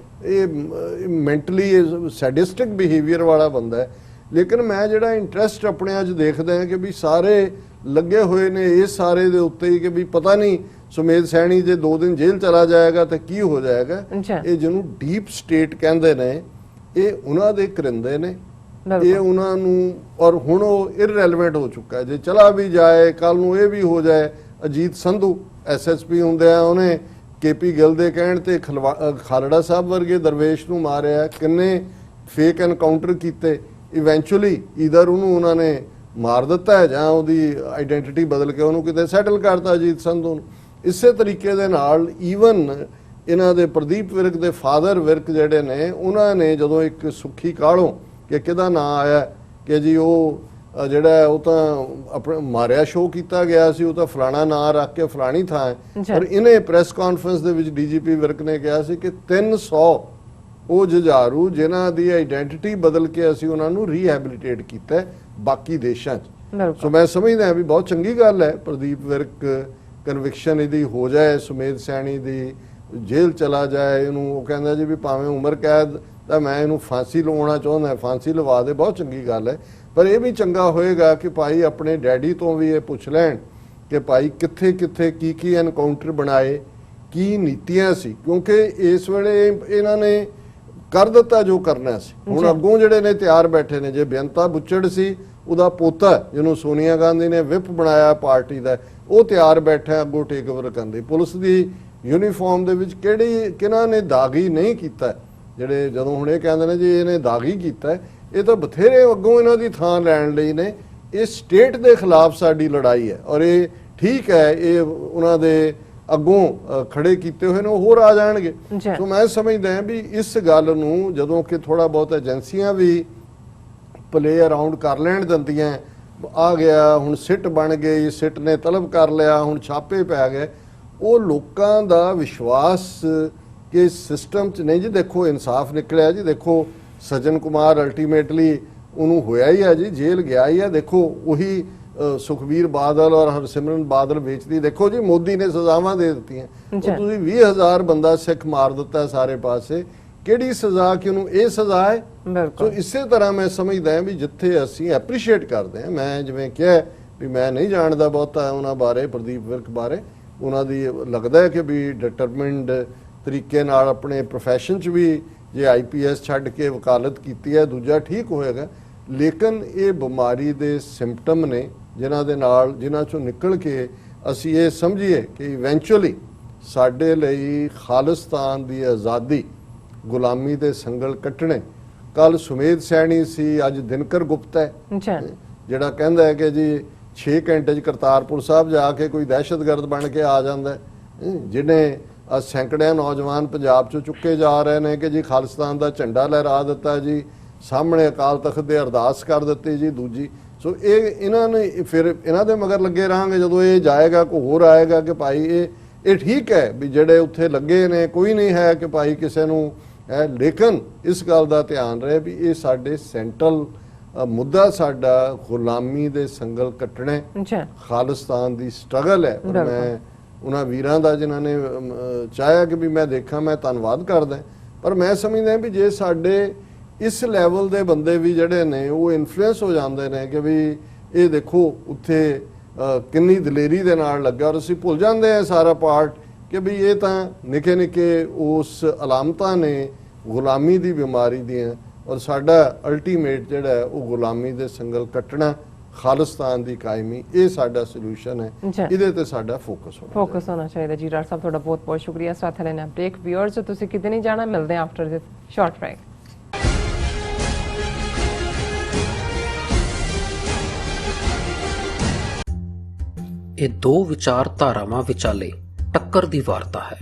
ਮੈਂਟਲੀ ਸੈਡਿਸਟਿਕ ਬਿਹੇਵੀਅਰ ਵਾਲਾ ਬੰਦਾ ਹੈ। ਲੇਕਿਨ ਮੈਂ ਜਿਹੜਾ ਇੰਟਰਸਟ ਆਪਣੇ ਅੱਜ ਦੇਖਦਾ ਹਾਂ ਕਿ ਵੀ ਸਾਰੇ ਲੱਗੇ ਹੋਏ ਨੇ ਇਸ ਸਾਰੇ ਦੇ ਉੱਤੇ ਹੀ ਕਿ ਵੀ ਪਤਾ ਨਹੀਂ ਸੁਮੇਧ ਸੈਣੀ ਜੇ 2 ਦਿਨ ਜੇਲ੍ਹ ਚਲਾ ਜਾਏਗਾ ਤਾਂ ਕੀ ਹੋ ਜਾਏਗਾ। ਇਹ ਜਿਹਨੂੰ ਡੀਪ ਸਟੇਟ ਕਹਿੰਦੇ ਨੇ, ਇਹ ਉਹਨਾਂ ਦੇ ਕਰਿੰਦੇ ਨੇ, ਇਹ ਉਹਨਾਂ ਨੂੰ। ਔਰ ਹੁਣ ਉਹ ਇਰਰੈਲੇਵੈਂਟ ਹੋ ਚੁੱਕਾ ਹੈ। ਜੇ ਚਲਾ ਵੀ ਜਾਏ ਕੱਲ ਨੂੰ ਇਹ ਵੀ ਹੋ ਜਾਏ। ਅਜੀਤ ਸੰਧੂ SSP ਹੁੰਦੇ ਆ, ਉਹਨੇ KP ਗਿੱਲ ਦੇ ਕਹਿਣ ਤੇ ਖਾਲੜਾ ਸਾਹਿਬ ਵਰਗੇ ਦਰਵੇਸ਼ ਨੂੰ ਮਾਰਿਆ, ਕਿੰਨੇ ਫੇਕ ਐਨਕਾਊਂਟਰ ਕੀਤੇ। ਇਵੈਂਚੁਅਲੀ ਈਦਰ ਉਹਨੂੰ ਉਹਨਾਂ ਨੇ ਮਾਰ ਦਿੱਤਾ ਹੈ ਜਾਂ ਉਹਦੀ ਆਈਡੈਂਟੀਟੀ ਬਦਲ ਕੇ ਉਹਨੂੰ ਕਿਤੇ ਸੈਟਲ ਕਰਤਾ ਅਜੀਤ ਸੰਧੂ ਨੂੰ। ਇਸੇ ਤਰੀਕੇ ਦੇ ਨਾਲ ਈਵਨ ਇਹਨਾਂ ਦੇ ਪ੍ਰਦੀਪ ਵਿਰਕ ਦੇ ਫਾਦਰ ਵਿਰਕ ਜਿਹੜੇ ਨੇ, ਉਹਨਾਂ ਨੇ ਜਦੋਂ ਇੱਕ ਸੁੱਖੀ ਕਾਲੋਂ ਕਿ ਕਿਹਦਾ ਨਾਂ ਆਇਆ ਕਿ ਜੀ ਉਹ ਜਿਹੜਾ ਉਹ ਤਾਂ ਆਪਣੇ ਮਾਰਿਆ ਸ਼ੋਅ ਕੀਤਾ ਗਿਆ ਸੀ, ਉਹ ਤਾਂ ਫਲਾਣਾ ਨਾਂ ਰੱਖ ਕੇ ਫਲਾਣੀ ਥਾਂ ਹੈ। ਪਰ ਇਹਨੇ ਪ੍ਰੈਸ ਕਾਨਫਰੰਸ ਦੇ ਵਿੱਚ DGP ਵਿਰਕ ਨੇ ਕਿਹਾ ਸੀ ਕਿ 300 ਉਹ ਜੁਝਾਰੂ ਜਿਨ੍ਹਾਂ ਦੀ ਆਈਡੈਂਟੀਟੀ ਬਦਲ ਕੇ ਅਸੀਂ ਉਹਨਾਂ ਨੂੰ ਰੀਹੈਬਿਲਿਟੇਟ ਕੀਤਾ ਬਾਕੀ ਦੇਸ਼ਾਂ 'ਚ। ਸੋ ਮੈਂ ਸਮਝਦਾ ਵੀ ਬਹੁਤ ਚੰਗੀ ਗੱਲ ਹੈ ਪ੍ਰਦੀਪ ਵਿਰਕ ਕਨਵਿਕਸ਼ਨ ਇਹਦੀ ਹੋ ਜਾਏ, ਸੁਮੇਧ ਸੈਣੀ ਦੀ ਜੇਲ੍ਹ ਚਲਾ ਜਾਏ। ਇਹਨੂੰ ਉਹ ਕਹਿੰਦਾ ਜੀ ਵੀ ਭਾਵੇਂ ਉਮਰ ਕੈਦ ਤਾਂ ਮੈਂ ਇਹਨੂੰ ਫਾਂਸੀ ਲਵਾਉਣਾ ਚਾਹੁੰਦਾ, ਫਾਂਸੀ ਲਵਾ ਦੇ, ਬਹੁਤ ਚੰਗੀ ਗੱਲ ਹੈ। ਪਰ ਇਹ ਵੀ ਚੰਗਾ ਹੋਏਗਾ ਕਿ ਭਾਈ ਆਪਣੇ ਡੈਡੀ ਤੋਂ ਵੀ ਇਹ ਪੁੱਛ ਲੈਣ ਕਿ ਭਾਈ ਕਿੱਥੇ ਕਿੱਥੇ ਕੀ ਐਨਕਾਊਂਟਰ ਬਣਾਏ, ਕੀ ਨੀਤੀਆਂ ਸੀ, ਕਿਉਂਕਿ ਇਸ ਵੇਲੇ ਇਹਨਾਂ ਨੇ ਕਰ ਦਿੱਤਾ ਜੋ ਕਰਨਾ ਸੀ। ਹੁਣ ਅੱਗੋਂ ਜਿਹੜੇ ਨੇ ਤਿਆਰ ਬੈਠੇ ਨੇ। ਜੇ ਬੇਅੰਤਾ ਬੁੱਚੜ ਸੀ, ਉਹਦਾ ਪੋਤਾ ਜਿਹਨੂੰ ਸੋਨੀਆ ਗਾਂਧੀ ਨੇ ਵਿਪ ਬਣਾਇਆ ਪਾਰਟੀ ਦਾ, ਉਹ ਤਿਆਰ ਬੈਠਾ ਅੱਗੋਂ ਟੇਕ ਓਵਰ ਕਰਨ ਦੀ। ਪੁਲਿਸ ਦੀ ਯੂਨੀਫਾਰਮ ਦੇ ਵਿੱਚ ਕਿਹਨਾਂ ਨੇ ਦਾਗੀ ਨਹੀਂ ਕੀਤਾ, ਜਿਹੜੇ ਜਦੋਂ ਹੁਣ ਇਹ ਕਹਿੰਦੇ ਨੇ ਜੀ ਇਹਨੇ ਦਾਗੀ ਕੀਤਾ, ਇਹ ਤਾਂ ਬਥੇਰੇ ਅੱਗੋਂ ਇਹਨਾਂ ਦੀ ਥਾਂ ਲੈਣ ਲਈ ਨੇ। ਇਹ ਸਟੇਟ ਦੇ ਖਿਲਾਫ ਸਾਡੀ ਲੜਾਈ ਹੈ ਔਰ ਇਹ ਠੀਕ ਹੈ, ਇਹ ਉਹਨਾਂ ਦੇ ਅੱਗੋਂ ਖੜੇ ਕੀਤੇ ਹੋਏ ਨੇ ਉਹ ਹੋਰ ਆ ਜਾਣਗੇ।
ਜੀ।
ਸੋ ਮੈਂ ਸਮਝਦਾ ਵੀ ਇਸ ਗੱਲ ਨੂੰ ਜਦੋਂ ਕਿ ਥੋੜਾ ਬਹੁਤ ਏਜੰਸੀਆਂ ਵੀ ਪਲੇ ਅਰਾਊਂਡ ਕਰ ਲੈਣ ਦਿੰਦੀਆਂ, ਆ ਗਿਆ ਹੁਣ ਸਿੱਟ ਬਣ ਗਈ, ਸਿੱਟ ਨੇ ਤਲਬ ਕਰ ਲਿਆ, ਹੁਣ ਛਾਪੇ ਪੈ ਗਏ, ਉਹ ਲੋਕਾਂ ਦਾ ਵਿਸ਼ਵਾਸ ਕਿ ਸਿਸਟਮ 'ਚ ਨਹੀਂ ਜੀ। ਦੇਖੋ ਇਨਸਾਫ ਨਿਕਲਿਆ ਜੀ, ਦੇਖੋ ਸੱਜਣ ਕੁਮਾਰ ਅਲਟੀਮੇਟਲੀ ਉਹਨੂੰ ਹੋਇਆ ਹੀ ਹੈ ਜੀ, ਜੇਲ੍ਹ ਗਿਆ ਹੀ ਹੈ। ਦੇਖੋ ਉਹੀ ਸੁਖਬੀਰ ਬਾਦਲ ਔਰ ਹਰਸਿਮਰਨ ਬਾਦਲ ਵੇਚਦੀ, ਦੇਖੋ ਜੀ ਮੋਦੀ ਨੇ ਸਜ਼ਾਵਾਂ ਦੇ ਦਿੱਤੀਆਂ। ਉਹ ਤੁਸੀਂ 20,000 ਬੰਦਾ ਸਿੱਖ ਮਾਰ ਦਿੱਤਾ ਸਾਰੇ ਪਾਸੇ, ਕਿਹੜੀ ਸਜ਼ਾ ਕਿ ਉਹਨੂੰ ਇਹ ਸਜ਼ਾ ਹੈ? ਸੋ ਇਸੇ ਤਰ੍ਹਾਂ ਮੈਂ ਸਮਝਦਾ ਵੀ ਜਿੱਥੇ ਅਸੀਂ ਐਪਰੀਸ਼ੀਏਟ ਕਰਦੇ ਹਾਂ, ਮੈਂ ਜਿਵੇਂ ਕਿਹਾ ਵੀ ਮੈਂ ਨਹੀਂ ਜਾਣਦਾ ਬਹੁਤਾ ਉਹਨਾਂ ਬਾਰੇ, ਪ੍ਰਦੀਪ ਵਿਰਕ ਬਾਰੇ, ਉਹਨਾਂ ਦੀ ਲੱਗਦਾ ਹੈ ਕਿ ਵੀ ਡਿਟਰਮਿੰਡ ਤਰੀਕੇ ਨਾਲ ਆਪਣੇ ਪ੍ਰੋਫੈਸ਼ਨ 'ਚ ਵੀ ਜੇ IPS ਛੱਡ ਕੇ ਵਕਾਲਤ ਕੀਤੀ ਹੈ, ਦੂਜਾ ਠੀਕ ਹੋਏਗਾ। ਲੇਕਿਨ ਇਹ ਬਿਮਾਰੀ ਦੇ ਸਿੰਪਟਮ ਨੇ ਜਿਨ੍ਹਾਂ ਚੋਂ ਨਿਕਲ ਕੇ ਅਸੀਂ ਇਹ ਸਮਝੀਏ ਕਿ ਇਵੈਂਚੁਅਲੀ ਸਾਡੇ ਲਈ ਖਾਲਿਸਤਾਨ ਦੀ ਆਜ਼ਾਦੀ, ਗੁਲਾਮੀ ਦੇ ਸੰਗਲ ਕੱਟਣੇ। ਕੱਲ ਸੁਮੇਧ ਸੈਣੀ ਸੀ, ਅੱਜ ਦਿਨਕਰ ਗੁਪਤਾ ਹੈ ਜਿਹੜਾ ਕਹਿੰਦਾ ਹੈ ਕਿ ਜੀ 6 ਘੰਟੇ 'ਚ ਕਰਤਾਰਪੁਰ ਸਾਹਿਬ ਜਾ ਕੇ ਕੋਈ ਦਹਿਸ਼ਤਗਰਦ ਬਣ ਕੇ ਆ ਜਾਂਦਾ, ਜਿਹਨੇ ਸੈਂਕੜਿਆਂ ਨੌਜਵਾਨ ਪੰਜਾਬ 'ਚੋਂ ਚੁੱਕੇ ਜਾ ਰਹੇ ਨੇ ਕਿ ਜੀ ਖਾਲਿਸਤਾਨ ਦਾ ਝੰਡਾ ਲਹਿਰਾ ਦਿੱਤਾ ਜੀ, ਸਾਹਮਣੇ ਅਕਾਲ ਤਖਤ ਦੇ ਅਰਦਾਸ ਕਰ ਦਿੱਤੀ ਜੀ ਦੂਜੀ। ਸੋ ਇਹ ਇਹਨਾਂ ਨੇ ਫਿਰ ਇਹਨਾਂ ਦੇ ਮਗਰ ਲੱਗੇ ਰਹਾਂਗੇ, ਜਦੋਂ ਇਹ ਜਾਏਗਾ ਕੋਈ ਹੋਰ ਆਏਗਾ ਕਿ ਭਾਈ ਇਹ ਠੀਕ ਹੈ ਵੀ ਜਿਹੜੇ ਉੱਥੇ ਲੱਗੇ ਨੇ, ਕੋਈ ਨਹੀਂ ਹੈ ਕਿ ਭਾਈ ਕਿਸੇ ਨੂੰ ਹੈ। ਲੇਕਿਨ ਇਸ ਗੱਲ ਦਾ ਧਿਆਨ ਰਹੇ ਵੀ ਇਹ ਸਾਡੇ ਸੈਂਟਰਲ ਮੁੱਦਾ ਸਾਡਾ ਗੁਲਾਮੀ ਦੇ ਸੰਗਲ ਕੱਟਣੇ, ਖਾਲਿਸਤਾਨ ਦੀ ਸਟਰਗਲ ਹੈ। ਪਰ ਮੈਂ ਉਹਨਾਂ ਵੀਰਾਂ ਦਾ ਜਿਨ੍ਹਾਂ ਨੇ ਚਾਹਿਆ ਕਿ ਵੀ ਮੈਂ ਦੇਖਾਂ, ਮੈਂ ਧੰਨਵਾਦ ਕਰਦਾ। ਪਰ ਮੈਂ ਸਮਝਦਾ ਵੀ ਜੇ ਸਾਡੇ ਇਸ ਲੈਵਲ ਦੇ ਬੰਦੇ ਵੀ ਜਿਹੜੇ ਨੇ ਉਹ ਇਨਫਲੂਐਂਸ ਹੋ ਜਾਂਦੇ ਨੇ ਕਿ ਵੀ ਇਹ ਦੇਖੋ ਉੱਥੇ ਕਿੰਨੀ ਦਲੇਰੀ ਦੇ ਨਾਲ ਲੱਗਾ, ਔਰ ਅਸੀਂ ਭੁੱਲ ਜਾਂਦੇ ਹਾਂ ਸਾਰਾ ਪਾਰਟ ਕਿ ਵੀ ਇਹ ਤਾਂ ਨਿੱਕੇ ਨਿੱਕੇ ਉਸ ਅਲਾਮਤਾਂ ਨੇ ਗੁਲਾਮੀ ਦੀ ਬਿਮਾਰੀ ਦੀਆਂ, ਔਰ ਸਾਡਾ ਅਲਟੀਮੇਟ ਜਿਹੜਾ ਹੈ ਉਹ ਗੁਲਾਮੀ ਦੇ ਸੰਗਲ ਕੱਟਣਾ, ਖਾਲਿਸਤਾਨ ਦੀ ਕਾਇਮੀ, ਇਹ ਸਾਡਾ ਸੋਲੂਸ਼ਨ ਹੈ। ਇਹਦੇ ਤੇ ਸਾਡਾ ਫੋਕਸ ਹੋਣਾ
ਚਾਹੀਦਾ ਜੀ। ਡਾਕਟਰ ਸਾਹਿਬ ਤੁਹਾਡਾ ਬਹੁਤ ਬਹੁਤ ਸ਼ੁਕਰੀਆ। ਸਾਥ ਲੈਣਾ ਬ੍ਰੇਕ। ਵਿਊਅਰਸ ਤੁਸੀਂ ਕਿਤੇ ਨਹੀਂ ਜਾਣਾ, ਮਿਲਦੇ ਹਾਂ ਆਫਟਰ ਦਿਸ ਸ਼ਾਰਟ ਬ੍ਰੇਕ।
ਇਹ ਦੋ ਵਿਚਾਰਧਾਰਾਵਾਂ ਵਿਚਾਲੇ ਟੱਕਰ ਦੀ ਵਾਰਤਾ ਹੈ।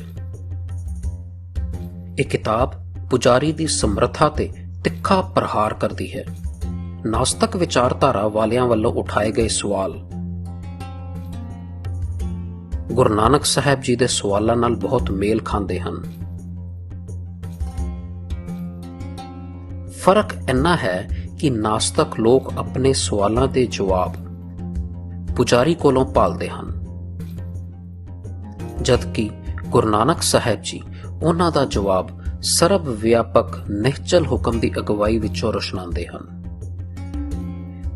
ਇਹ ਕਿਤਾਬ ਪੁਜਾਰੀ ਦੀ ਸਮਰੱਥਾ ਤੇ ਤਿੱਖਾ ਪ੍ਰਹਾਰ ਕਰਦੀ ਹੈ। ਨਾਸਤਕ ਵਿਚਾਰਧਾਰਾ ਵਾਲਿਆਂ ਵੱਲੋਂ ਉਠਾਏ ਗਏ ਸਵਾਲ ਗੁਰੂ ਨਾਨਕ ਸਾਹਿਬ ਜੀ ਦੇ ਸਵਾਲਾਂ ਨਾਲ ਬਹੁਤ ਮੇਲ ਖਾਂਦੇ ਹਨ। ਫਰਕ ਇੰਨਾ ਹੈ ਕਿ ਨਾਸਤਕ ਲੋਕ ਆਪਣੇ ਸਵਾਲਾਂ ਦੇ ਜਵਾਬ ਪੁਜਾਰੀ ਕੋਲੋਂ ਭਾਲਦੇ ਹਨ, ਜਦਕਿ ਗੁਰੂ ਨਾਨਕ ਸਾਹਿਬ ਜੀ ਉਹਨਾਂ ਦਾ ਜਵਾਬ ਸਰਬ ਵਿਆਪਕ ਨਿਹਚਲ ਹੁਕਮ ਦੀ ਅਗਵਾਈ ਵਿੱਚੋਂ ਰੁਸ਼ਨਾਉਂਦੇ ਹਨ।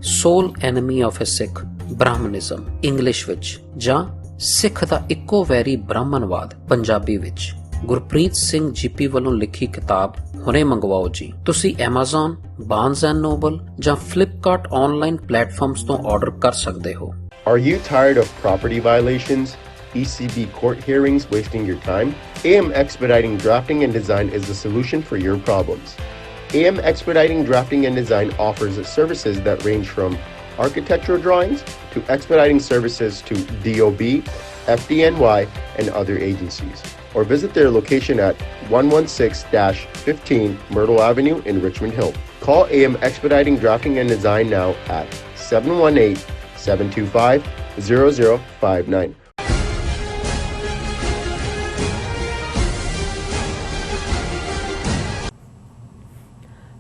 Sole enemy of a Sikh, Brahminism English ਵਿੱਚ, ਜਾਂ ਸਿੱਖ ਦਾ ਇੱਕੋ ਵੈਰੀ ਬ੍ਰਾਹਮਣਵਾਦ ਪੰਜਾਬੀ ਵਿੱਚ, ਗੁਰਪ੍ਰੀਤ ਸਿੰਘ ਜੀਪੀ ਵੱਲੋਂ ਲਿਖੀ ਕਿਤਾਬ ਹੁਣੇ ਮੰਗਵਾਓ ਜੀ। ਤੁਸੀਂ Amazon, Barnes and Noble ਜਾਂ Flipkart ਆਨਲਾਈਨ ਪਲੇਟਫਾਰਮਸ ਤੋਂ ਆਰਡਰ ਕਰ ਸਕਦੇ ਹੋ।
Are you tired of property violations, ECB court hearings wasting your time? AM Expediting Drafting and Design is the solution for your problems. AM Expediting Drafting and Design offers services that range from architectural drawings to expediting services to DOB, FDNY, and other agencies. Or visit their location at 116-15 Myrtle Avenue in Richmond Hill. Call AM Expediting Drafting and Design now at 718-725-0059.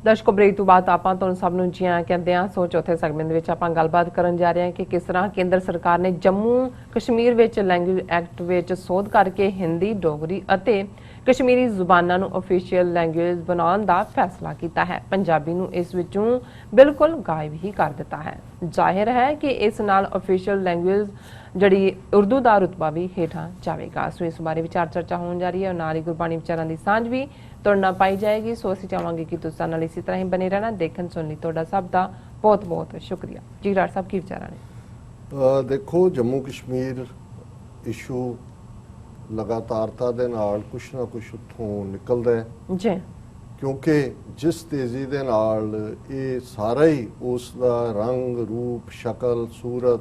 ਦਰਸ਼ਕੋ, break ਤੋਂ ਬਾਅਦ ਆਪਾਂ ਤੁਹਾਨੂੰ ਸਭ ਨੂੰ ਜੀ ਆਇਆਂ ਕਹਿੰਦੇ ਹਾਂ। ਸੋ ਚੌਥੇ ਸੈਗਮੈਂਟ ਦੇ ਵਿੱਚ ਆਪਾਂ ਗੱਲਬਾਤ ਕਰਨ ਜਾ ਰਹੇ ਹਾਂ ਕਿ ਕਿਸ ਤਰ੍ਹਾਂ ਕੇਂਦਰ ਸਰਕਾਰ ਨੇ ਜੰਮੂ ਕਸ਼ਮੀਰ ਵਿੱਚ ਲੈਂਗੁਏਜ ਐਕਟ ਵਿੱਚ ਸੋਧ ਕਰਕੇ ਹਿੰਦੀ, ਡੋਗਰੀ ਅਤੇ ਕਸ਼ਮੀਰੀ ਜ਼ੁਬਾਨਾਂ ਨੂੰ ਅਫੀਸ਼ੀਅਲ ਲੈਂਗੁਏਜ ਬਣਾਉਣ ਦਾ ਫੈਸਲਾ ਕੀਤਾ ਹੈ। ਪੰਜਾਬੀ ਨੂੰ ਇਸ ਵਿੱਚੋਂ ਬਿਲਕੁਲ ਗਾਇਬ ਹੀ ਕਰ ਦਿੱਤਾ ਹੈ। ਜ਼ਾਹਿਰ ਹੈ ਕਿ ਇਸ ਨਾਲ ਅਫੀਸ਼ੀਅਲ ਲੈਂਗੁਏਜ ਜਿਹੜੀ ਉਰਦੂ ਦਾ ਰੁਤਬਾ ਵੀ ਹੇਠਾਂ ਜਾਵੇਗਾ। ਸੋ ਇਸ ਬਾਰੇ ਵਿਚਾਰ ਚਰਚਾ ਹੋਣ ਜਾ ਰਹੀ ਹੈ, ਨਾਲ ਹੀ ਗੁਰਬਾਣੀ ਵਿਚਾਰਾਂ ਦੀ ਸਾਂਝ ਵੀ ਤੁਰਨਾ ਪਾਈ ਜਾਏਗੀ। ਸੋ ਅਸੀਂ ਚਾਹਾਂਗੇ ਕਿ ਤੁਸੀਂ ਨਾਲ ਇਸੇ ਤਰ੍ਹਾਂ ਹੀ ਬਣੇ ਰਹਿਣਾ। ਦੇਖਣ ਸੁਣਨ ਲਈ ਤੁਹਾਡਾ ਸਭ ਦਾ ਬਹੁਤ ਬਹੁਤ ਸ਼ੁਕਰੀਆ ਜੀ। ਡਾਕਟਰ ਸਾਹਿਬ ਕੀ ਵਿਚਾਰਾਂ ਨੇ?
ਦੇਖੋ, ਜੰਮੂ ਕਸ਼ਮੀਰ ਇਸ਼ੂ ਲਗਾਤਾਰਤਾ ਦੇ ਨਾਲ ਕੁਛ ਨਾ ਕੁਛ ਉੱਥੋਂ ਨਿਕਲਦਾ ਹੈ
ਜੀ,
ਕਿਉਂਕਿ ਜਿਸ ਤੇਜ਼ੀ ਦੇ ਨਾਲ ਇਹ ਸਾਰਾ ਹੀ ਉਸ ਦਾ ਰੰਗ, ਰੂਪ, ਸ਼ਕਲ, ਸੂਰਤ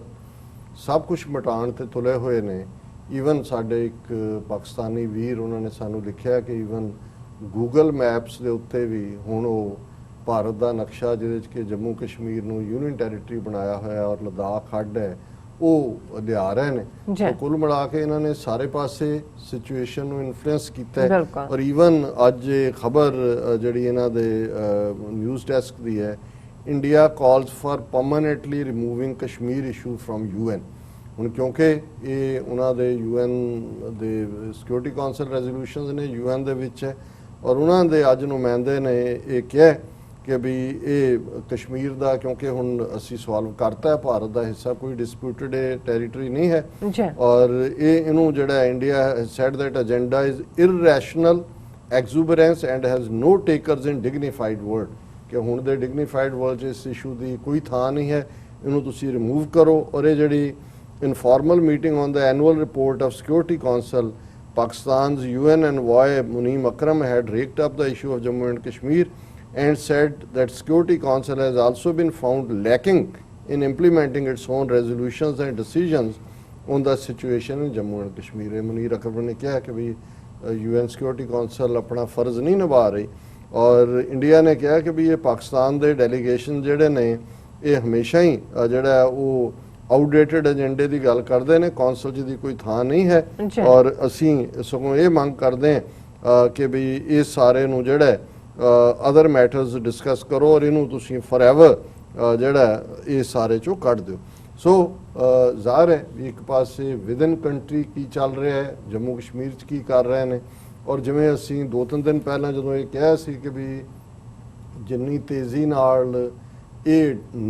ਸਭ ਕੁਛ ਮਿਟਾਉਣ ਤੇ ਤੁਲੇ ਹੋਏ ਨੇ, ਈਵਨ ਸਾਡੇ ਇੱਕ ਪਾਕਿਸਤਾਨੀ ਵੀਰ ਉਹਨਾਂ ਨੇ ਸਾਨੂੰ ਲਿਖਿਆ ਕਿ ਈਵਨ ਗੂਗਲ ਮੈਪਸ ਦੇ ਉੱਤੇ ਵੀ ਹੁਣ ਉਹ ਭਾਰਤ ਦਾ ਨਕਸ਼ਾ ਜਿਹਦੇ 'ਚ ਕਿ ਜੰਮੂ ਕਸ਼ਮੀਰ ਨੂੰ ਯੂਨੀਅਨ ਟੈਰੀਟਰੀ ਬਣਾਇਆ ਹੋਇਆ ਔਰ ਲਦਾਖ ਹੱਡ ਹੈ ਉਹ ਲਿਆ ਰਹੇ ਨੇ।
ਜੀ।
ਕੁੱਲ ਮਿਲਾ ਕੇ ਇਹਨਾਂ ਨੇ ਸਾਰੇ ਪਾਸੇ ਸਿਚੁਏਸ਼ਨ ਨੂੰ ਇਨਫਲੂਐਂਸ ਕੀਤਾ ਹੈ।
ਬਿਲਕੁਲ।
ਔਰ ਈਵਨ ਅੱਜ ਇਹ ਖਬਰ ਜਿਹੜੀ ਇਹਨਾਂ ਦੇ ਨਿਊਜ਼ ਡੈਸਕ ਦੀ ਹੈ, India calls for permanently removing Kashmir issue from UN। ਹੁਣ ਕਿਉਂਕਿ ਇਹ ਉਹਨਾਂ ਦੇ UN ਦੇ ਸਿਕਿਉਰਿਟੀ ਕਾਉਂਸਲ ਰੈਜ਼ੋਲੂਸ਼ਨਸ ਨੇ, UN ਦੇ ਵਿੱਚ ਹੈ ਔਰ ਉਹਨਾਂ ਦੇ ਅੱਜ ਨੁਮਾਇੰਦੇ ਨੇ ਇਹ ਕਿਹਾ ਕਿ ਵੀ ਇਹ ਕਸ਼ਮੀਰ ਦਾ ਕਿਉਂਕਿ ਹੁਣ ਅਸੀਂ ਸੋਲਵ ਕਰਤਾ ਹੈ, ਭਾਰਤ ਦਾ ਹਿੱਸਾ ਕੋਈ ਡਿਸਪਿਊਟਡ ਟੈਰੀਟਰੀ ਨਹੀਂ ਹੈ ਔਰ ਇਹਨੂੰ ਜਿਹੜਾ India said that agenda is irrational exuberance and has no takers in dignified world, ਕਿ ਹੁਣ ਦੇ ਡਿਗਨੀਫਾਈਡ ਵਰਲਡ 'ਚ ਇਸ ਇਸ਼ੂ ਦੀ ਕੋਈ ਥਾਂ ਨਹੀਂ ਹੈ, ਇਹਨੂੰ ਤੁਸੀਂ ਰਿਮੂਵ ਕਰੋ। ਔਰ ਇਹ ਜਿਹੜੀ informal meeting on the annual report of security council, Pakistan's UN envoy Muneem Akram had raked up the issue of Jammu and Kashmir and said that Security Council has also been found lacking in implementing its own resolutions and decisions on the situation in Jammu and Kashmir। Munir Akram ने कहा कि भाई UN Security Council अपना फ़र्ज़ नहीं निभा रही और इंडिया ने कहा कि भाई ये पाकिस्तान के डेलीगेशन जोड़े ने ये हमेशा ही जोड़ा वो आउटडेटेड एजेंडे की गल करते हैं, कौंसल जी की कोई थां नहीं है और असी सगों ये मंग करते हैं कि भी इस सारे नूं जिहड़ा अदर मैटर्स डिस्कस करो और इनू तुसीं फॉरएवर जिहड़ा ये सारे चों कढ दिओ। सो ज़ाहिर है भी एक पासे विद इन कंट्री की चल रहा है, जम्मू कश्मीर च की कर रहे हैं और जिवें असी 2-3 दिन पहला जदों ये कहा सी कि भी जिन्नी तेज़ी नाल ये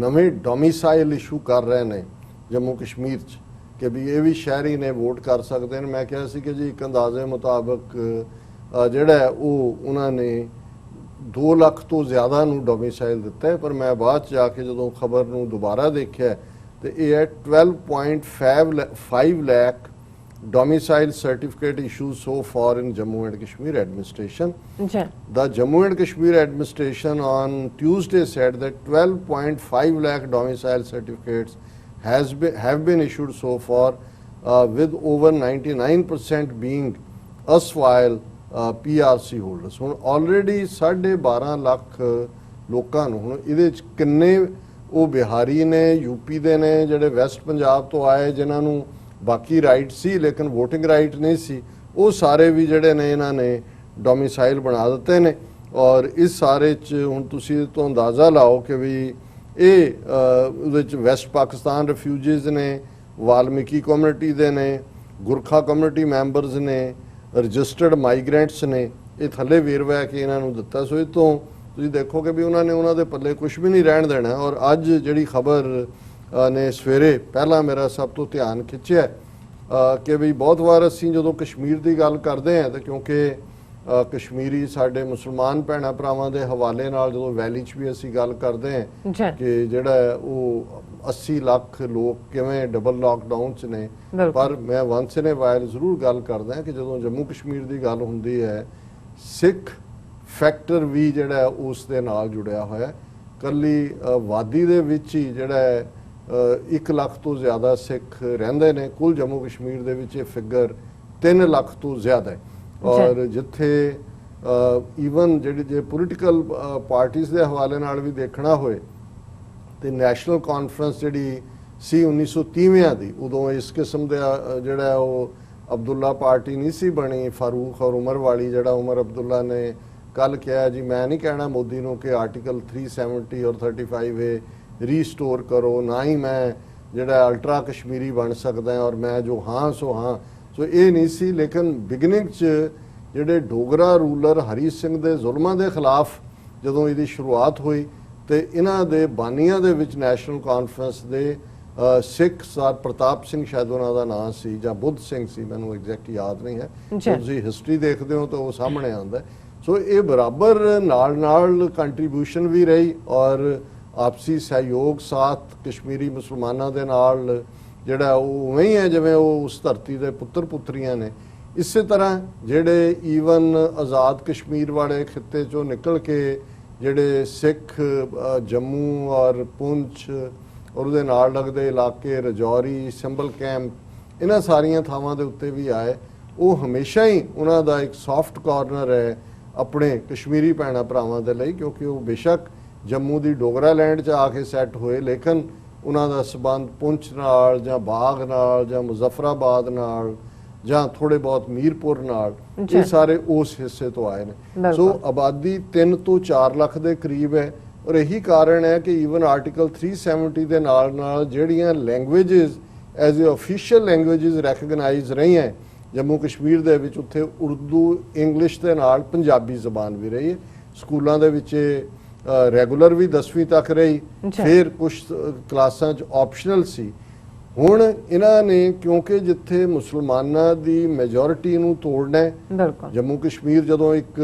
नवें डोमिसाइल इशू कर रहे हैं जम्मू कश्मीर च कि भी ये भी शहरी ने वोट कर सकते हैं। मैं कहा सी कि जी एक अंदाजे मुताबिक जिहड़ा वो उन्होंने 2 लाख तो ज़्यादा नूं डोमिसाइल दिता है, पर मैं बाद जाके जदों खबर नूं दोबारा देखिया तो ये है 12.5 lakh domicile certificate issued so far in Jammu and Kashmir administration. The Jammu and Kashmir administration on Tuesday said that 12.5 lakh domicile certificates have been issued so far, with over 99% being erstwhile PRC holders। ਹੁਣ already 12.5 lakh ਲੋਕਾਂ ਨੂੰ ਹੁਣ ਇਹਦੇ ਚ ਕਿੰਨੇ ਉਹ ਬਿਹਾਰੀ ਨੇ, UP ਦੇ ਨੇ, ਜਿਹੜੇ ਵੈਸਟ ਪੰਜਾਬ ਤੋਂ ਆਏ ਜਿਨ੍ਹਾਂ ਨੂੰ ਬਾਕੀ ਰਾਈਟ ਸੀ ਲੇਕਿਨ VOTING ਰਾਈਟ ਨਹੀਂ ਸੀ, ਉਹ ਸਾਰੇ ਵੀ ਜਿਹੜੇ ਨੇ ਇਹਨਾਂ ਨੇ ਡੋਮਿਸਾਈਲ ਬਣਾ ਦਿੱਤੇ ਨੇ ਔਰ ਇਸ ਸਾਰੇ ਚ ਹੁਣ ਤੁਸੀਂ ਇਹ ਤੋਂ ਅੰਦਾਜ਼ਾ ਲਾਓ ਕਿ ਵੀ ਇਹ ਉਹਦੇ ਚ ਵੈਸਟ ਪਾਕਿਸਤਾਨ ਰਿਫਿਊਜੀਜ਼ ਨੇ, ਵਾਲਮੀਕੀ ਕਮਿਊਨਿਟੀ ਦੇ ਨੇ, ਗੁਰਖਾ ਕਮਿਊਨਿਟੀ ਮੈਂਬਰਸ ਨੇ, ਰਜਿਸਟਰਡ ਮਾਈਗ੍ਰੈਂਟਸ ਨੇ, ਇਹ ਥੱਲੇ ਵੇਰਵਾ ਕਿ ਇਹਨਾਂ ਨੂੰ ਦਿੱਤਾ। ਸੋ ਇਹ ਤੋਂ ਤੁਸੀਂ ਦੇਖੋਗੇ ਵੀ ਉਹਨਾਂ ਨੇ ਉਹਨਾਂ ਦੇ ਪੱਲੇ ਕੁਝ ਵੀ ਨਹੀਂ ਰਹਿਣ ਦੇਣਾ। ਔਰ ਅੱਜ ਜਿਹੜੀ ਖਬਰ ਨੇ ਸਵੇਰੇ ਪਹਿਲਾਂ ਮੇਰਾ ਸਭ ਤੋਂ ਧਿਆਨ ਖਿੱਚਿਆ ਕਿ ਵੀ ਬਹੁਤ ਵਾਰ ਅਸੀਂ ਜਦੋਂ ਕਸ਼ਮੀਰ ਦੀ ਗੱਲ ਕਰਦੇ ਹਾਂ ਤਾਂ ਕਿਉਂਕਿ ਕਸ਼ਮੀਰੀ ਸਾਡੇ ਮੁਸਲਮਾਨ ਭੈਣਾਂ ਭਰਾਵਾਂ ਦੇ ਹਵਾਲੇ ਨਾਲ ਜਦੋਂ ਵੈਲੀ 'ਚ ਵੀ ਅਸੀਂ ਗੱਲ ਕਰਦੇ ਹਾਂ ਕਿ ਜਿਹੜਾ ਉਹ 80 ਲੱਖ ਲੋਕ ਕਿਵੇਂ ਡਬਲ ਲਾਕਡਾਊਨ 'ਚ ਨੇ, ਪਰ ਮੈਂ ਵਨਸ ਇਨ ਏ ਵਾਈਲ ਜ਼ਰੂਰ ਗੱਲ ਕਰਦਾ ਕਿ ਜਦੋਂ ਜੰਮੂ ਕਸ਼ਮੀਰ ਦੀ ਗੱਲ ਹੁੰਦੀ ਹੈ ਸਿੱਖ ਫੈਕਟਰ ਵੀ ਜਿਹੜਾ ਉਸ ਦੇ ਨਾਲ ਜੁੜਿਆ ਹੋਇਆ। ਕੱਲੀ ਵਾਦੀ ਦੇ ਵਿੱਚ ਹੀ ਜਿਹੜਾ 1 ਲੱਖ ਤੋਂ ਜ਼ਿਆਦਾ ਸਿੱਖ ਰਹਿੰਦੇ ਨੇ, ਕੁੱਲ ਜੰਮੂ ਕਸ਼ਮੀਰ ਦੇ ਵਿੱਚ ਇਹ ਫਿਗਰ 3 ਲੱਖ ਤੋਂ ਜ਼ਿਆਦਾ ਹੈ। ਔਰ ਜਿੱਥੇ ਈਵਨ ਜਿਹੜੀ ਜੇ ਪੋਲੀਟੀਕਲ ਪਾਰਟੀਆਂ ਦੇ ਹਵਾਲੇ ਨਾਲ ਵੀ ਦੇਖਣਾ ਹੋਏ ਤੇ ਨੈਸ਼ਨਲ ਕਾਨਫਰੰਸ ਜਿਹੜੀ ਸੀ 1930 ਦੀ, ਉਦੋਂ ਇਸ ਕਿਸਮ ਦਾ ਜਿਹੜਾ ਉਹ ਅਬਦੁੱਲਾ ਪਾਰਟੀ ਨਹੀਂ ਸੀ ਬਣੀ, ਫਾਰੂਕ ਔਰ ਉਮਰ ਵਾਲੀ, ਜਿਹੜਾ ਉਮਰ ਅਬਦੁੱਲਾ ਨੇ ਕੱਲ ਕਿਹਾ ਜੀ ਮੈਂ ਨਹੀਂ ਕਹਿਣਾ ਮੋਦੀ ਨੂੰ ਕਿ ਆਰਟੀਕਲ 370 ਔਰ 35A ਰੀਸਟੋਰ ਕਰੋ, ਨਾ ਹੀ ਮੈਂ ਜਿਹੜਾ ਅਲਟਰਾ ਕਸ਼ਮੀਰੀ ਬਣ ਸਕਦਾ ਔਰ ਮੈਂ ਜੋ ਹਾਂ ਸੋ ਹਾਂ, ਸੋ ਇਹ ਨਹੀਂ ਸੀ। ਲੇਕਿਨ ਬਿਗਨਿੰਗ 'ਚ ਜਿਹੜੇ ਡੋਗਰਾ ਰੂਲਰ ਹਰੀ ਸਿੰਘ ਦੇ ਜ਼ੁਲਮਾਂ ਦੇ ਖਿਲਾਫ ਜਦੋਂ ਇਹਦੀ ਸ਼ੁਰੂਆਤ ਹੋਈ ਤੇ ਇਹਨਾਂ ਦੇ ਬਾਨੀਆਂ ਦੇ ਵਿੱਚ ਨੈਸ਼ਨਲ ਕਾਨਫਰੰਸ ਦੇ ਸਿੱਖ ਸਰ ਪ੍ਰਤਾਪ ਸਿੰਘ ਸ਼ਾਇਦ ਉਹਨਾਂ ਦਾ ਨਾਂ ਸੀ ਜਾਂ ਬੁੱਧ ਸਿੰਘ ਸੀ, ਮੈਨੂੰ ਐਗਜ਼ੈਕਟ ਯਾਦ ਨਹੀਂ ਹੈ, ਤੁਸੀਂ ਹਿਸਟਰੀ ਦੇਖਦੇ ਹੋ ਤਾਂ ਉਹ ਸਾਹਮਣੇ ਆਉਂਦਾ। ਸੋ ਇਹ ਬਰਾਬਰ ਨਾਲ ਕੰਟਰੀਬਿਊਸ਼ਨ ਵੀ ਰਹੀ ਔਰ ਆਪਸੀ ਸਹਿਯੋਗ ਸਾਥ ਕਸ਼ਮੀਰੀ ਮੁਸਲਮਾਨਾਂ ਦੇ ਨਾਲ ਜਿਹੜਾ ਉਹ ਉਵੇਂ ਹੀ ਹੈ ਜਿਵੇਂ ਉਹ ਉਸ ਧਰਤੀ ਦੇ ਪੁੱਤਰ ਪੁੱਤਰੀਆਂ ਨੇ। ਇਸੇ ਤਰ੍ਹਾਂ ਜਿਹੜੇ ਈਵਨ ਆਜ਼ਾਦ ਕਸ਼ਮੀਰ ਵਾਲੇ ਖਿੱਤੇ 'ਚੋਂ ਨਿਕਲ ਕੇ ਜਿਹੜੇ ਸਿੱਖ ਜੰਮੂ ਔਰ ਪੁੰਛ ਔਰ ਉਹਦੇ ਨਾਲ ਲੱਗਦੇ ਇਲਾਕੇ ਰਜੌਰੀ, ਸਿੰਬਲ ਕੈਂਪ ਇਹਨਾਂ ਸਾਰੀਆਂ ਥਾਵਾਂ ਦੇ ਉੱਤੇ ਵੀ ਆਏ। ਉਹ ਹਮੇਸ਼ਾ ਹੀ ਉਹਨਾਂ ਦਾ ਇੱਕ ਸੌਫਟ ਕਾਰਨਰ ਹੈ ਆਪਣੇ ਕਸ਼ਮੀਰੀ ਭੈਣਾਂ ਭਰਾਵਾਂ ਦੇ ਲਈ, ਕਿਉਂਕਿ ਉਹ ਬੇਸ਼ੱਕ ਜੰਮੂ ਦੀ ਡੋਗਰਾ ਲੈਂਡ 'ਚ ਆ ਕੇ ਸੈੱਟ ਹੋਏ, ਲੇਕਿਨ ਉਹਨਾਂ ਦਾ ਸਬੰਧ ਪੁੰਛ ਨਾਲ ਜਾਂ ਬਾਗ ਨਾਲ ਜਾਂ ਮੁਜ਼ੱਫਰਾਬਾਦ ਨਾਲ ਜਾਂ ਥੋੜੇ ਬਹੁਤ ਮੀਰਪੁਰ ਨਾਲ, ਇਹ ਸਾਰੇ ਉਸ ਹਿੱਸੇ ਤੋਂ ਆਏ ਨੇ। ਸੋ ਆਬਾਦੀ 3 ਤੋਂ 4 ਲੱਖ ਦੇ ਕਰੀਬ ਹੈ, ਔਰ ਇਹੀ ਕਾਰਨ ਹੈ ਕਿ ਈਵਨ ਆਰਟੀਕਲ 370 ਦੇ ਨਾਲ ਨਾਲ ਜਿਹੜੀਆਂ languages as a official languages recognise ਰਹੀਆਂ ਜੰਮੂ ਕਸ਼ਮੀਰ ਦੇ ਵਿੱਚ, ਉੱਥੇ ਉਰਦੂ ਇੰਗਲਿਸ਼ ਦੇ ਨਾਲ ਪੰਜਾਬੀ ਜ਼ਬਾਨ ਵੀ ਰਹੀ ਹੈ। ਸਕੂਲਾਂ ਦੇ ਵਿੱਚ ਰੈਗੂਲਰ ਵੀ 10ਵੀਂ ਤੱਕ ਰਹੀ, ਫਿਰ ਕੁਝ ਕਲਾਸਾਂ 'ਚ ਆਪਸ਼ਨਲ ਸੀ। ਹੁਣ ਇਹਨਾਂ ਨੇ ਕਿਉਂਕਿ ਜਿੱਥੇ ਮੁਸਲਮਾਨਾਂ ਦੀ ਮੈਜੋਰਿਟੀ ਨੂੰ ਤੋੜਨਾ ਹੈ, ਜੰਮੂ ਕਸ਼ਮੀਰ ਜਦੋਂ ਇੱਕ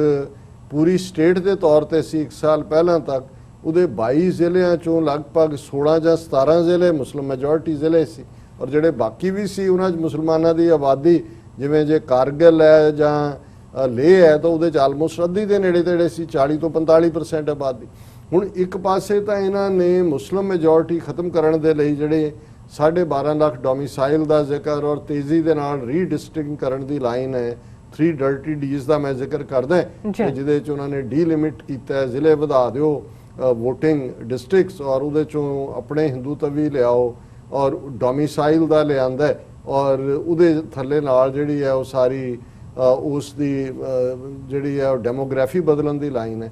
ਪੂਰੀ ਸਟੇਟ ਦੇ ਤੌਰ ਤੇ ਸੀ 1 ਸਾਲ ਪਹਿਲਾਂ ਤੱਕ, ਉਹਦੇ 22 ਜ਼ਿਲ੍ਹਿਆਂ ਚੋਂ ਲਗਭਗ 16 ਜਾਂ 17 ਜ਼ਿਲ੍ਹੇ ਮੁਸਲਿਮ ਮੈਜੋਰਿਟੀ ਜ਼ਿਲ੍ਹੇ ਸੀ, ਔਰ ਜਿਹੜੇ ਬਾਕੀ ਵੀ ਸੀ ਉਹਨਾਂ 'ਚ ਮੁਸਲਮਾਨਾਂ ਦੀ ਆਬਾਦੀ, ਜਿਵੇਂ ਜੇ ਕਾਰਗਿਲ ਹੈ ਜਾਂ ਲੇਹ ਹੈ, ਤਾਂ ਉਹਦੇ 'ਚ ਆਲਮੋਸਟ ਅੱਧੀ ਦੇ ਨੇੜੇ ਤੇੜੇ ਸੀ, 40 ਤੋਂ 45% ਆਬਾਦੀ। ਹੁਣ ਇੱਕ ਪਾਸੇ ਤਾਂ ਇਹਨਾਂ ਨੇ ਮੁਸਲਿਮ ਮੈਜੋਰਿਟੀ ਖਤਮ ਕਰਨ ਦੇ ਲਈ ਜਿਹੜੇ 12.5 ਲੱਖ ਡੋਮਿਸਾਈਲ ਦਾ ਜ਼ਿਕਰ ਔਰ ਤੇਜ਼ੀ ਦੇ ਨਾਲ ਰੀਡਿਸਟ੍ਰਿਕਟਿੰਗ ਕਰਨ ਦੀ ਲਾਈਨ ਹੈ, 3 ਡਰਟੀ ਡੀਜ਼ ਦਾ ਮੈਂ ਜ਼ਿਕਰ ਕਰਦਾ, ਜਿਹਦੇ 'ਚ ਉਹਨਾਂ ਨੇ ਡੀਲਿਮਿਟ ਕੀਤਾ, ਜ਼ਿਲ੍ਹੇ ਵਧਾ ਦਿਓ ਵੋਟਿੰਗ ਡਿਸਟ੍ਰਿਕਟਸ, ਔਰ ਉਹਦੇ 'ਚੋਂ ਆਪਣੇ ਹਿੰਦੂਤਵੀ ਲਿਆਓ, ਔਰ ਡੋਮਿਸਾਈਲ ਦਾ ਲਿਆਂਦਾ, ਔਰ ਉਹਦੇ ਥੱਲੇ ਨਾਲ ਜਿਹੜੀ ਹੈ ਉਹ ਸਾਰੀ ਉਸ ਦੀ ਜਿਹੜੀ ਹੈ ਉਹ ਡੈਮੋਗ੍ਰਾਫੀ ਬਦਲਣ ਦੀ ਲਾਈਨ ਹੈ।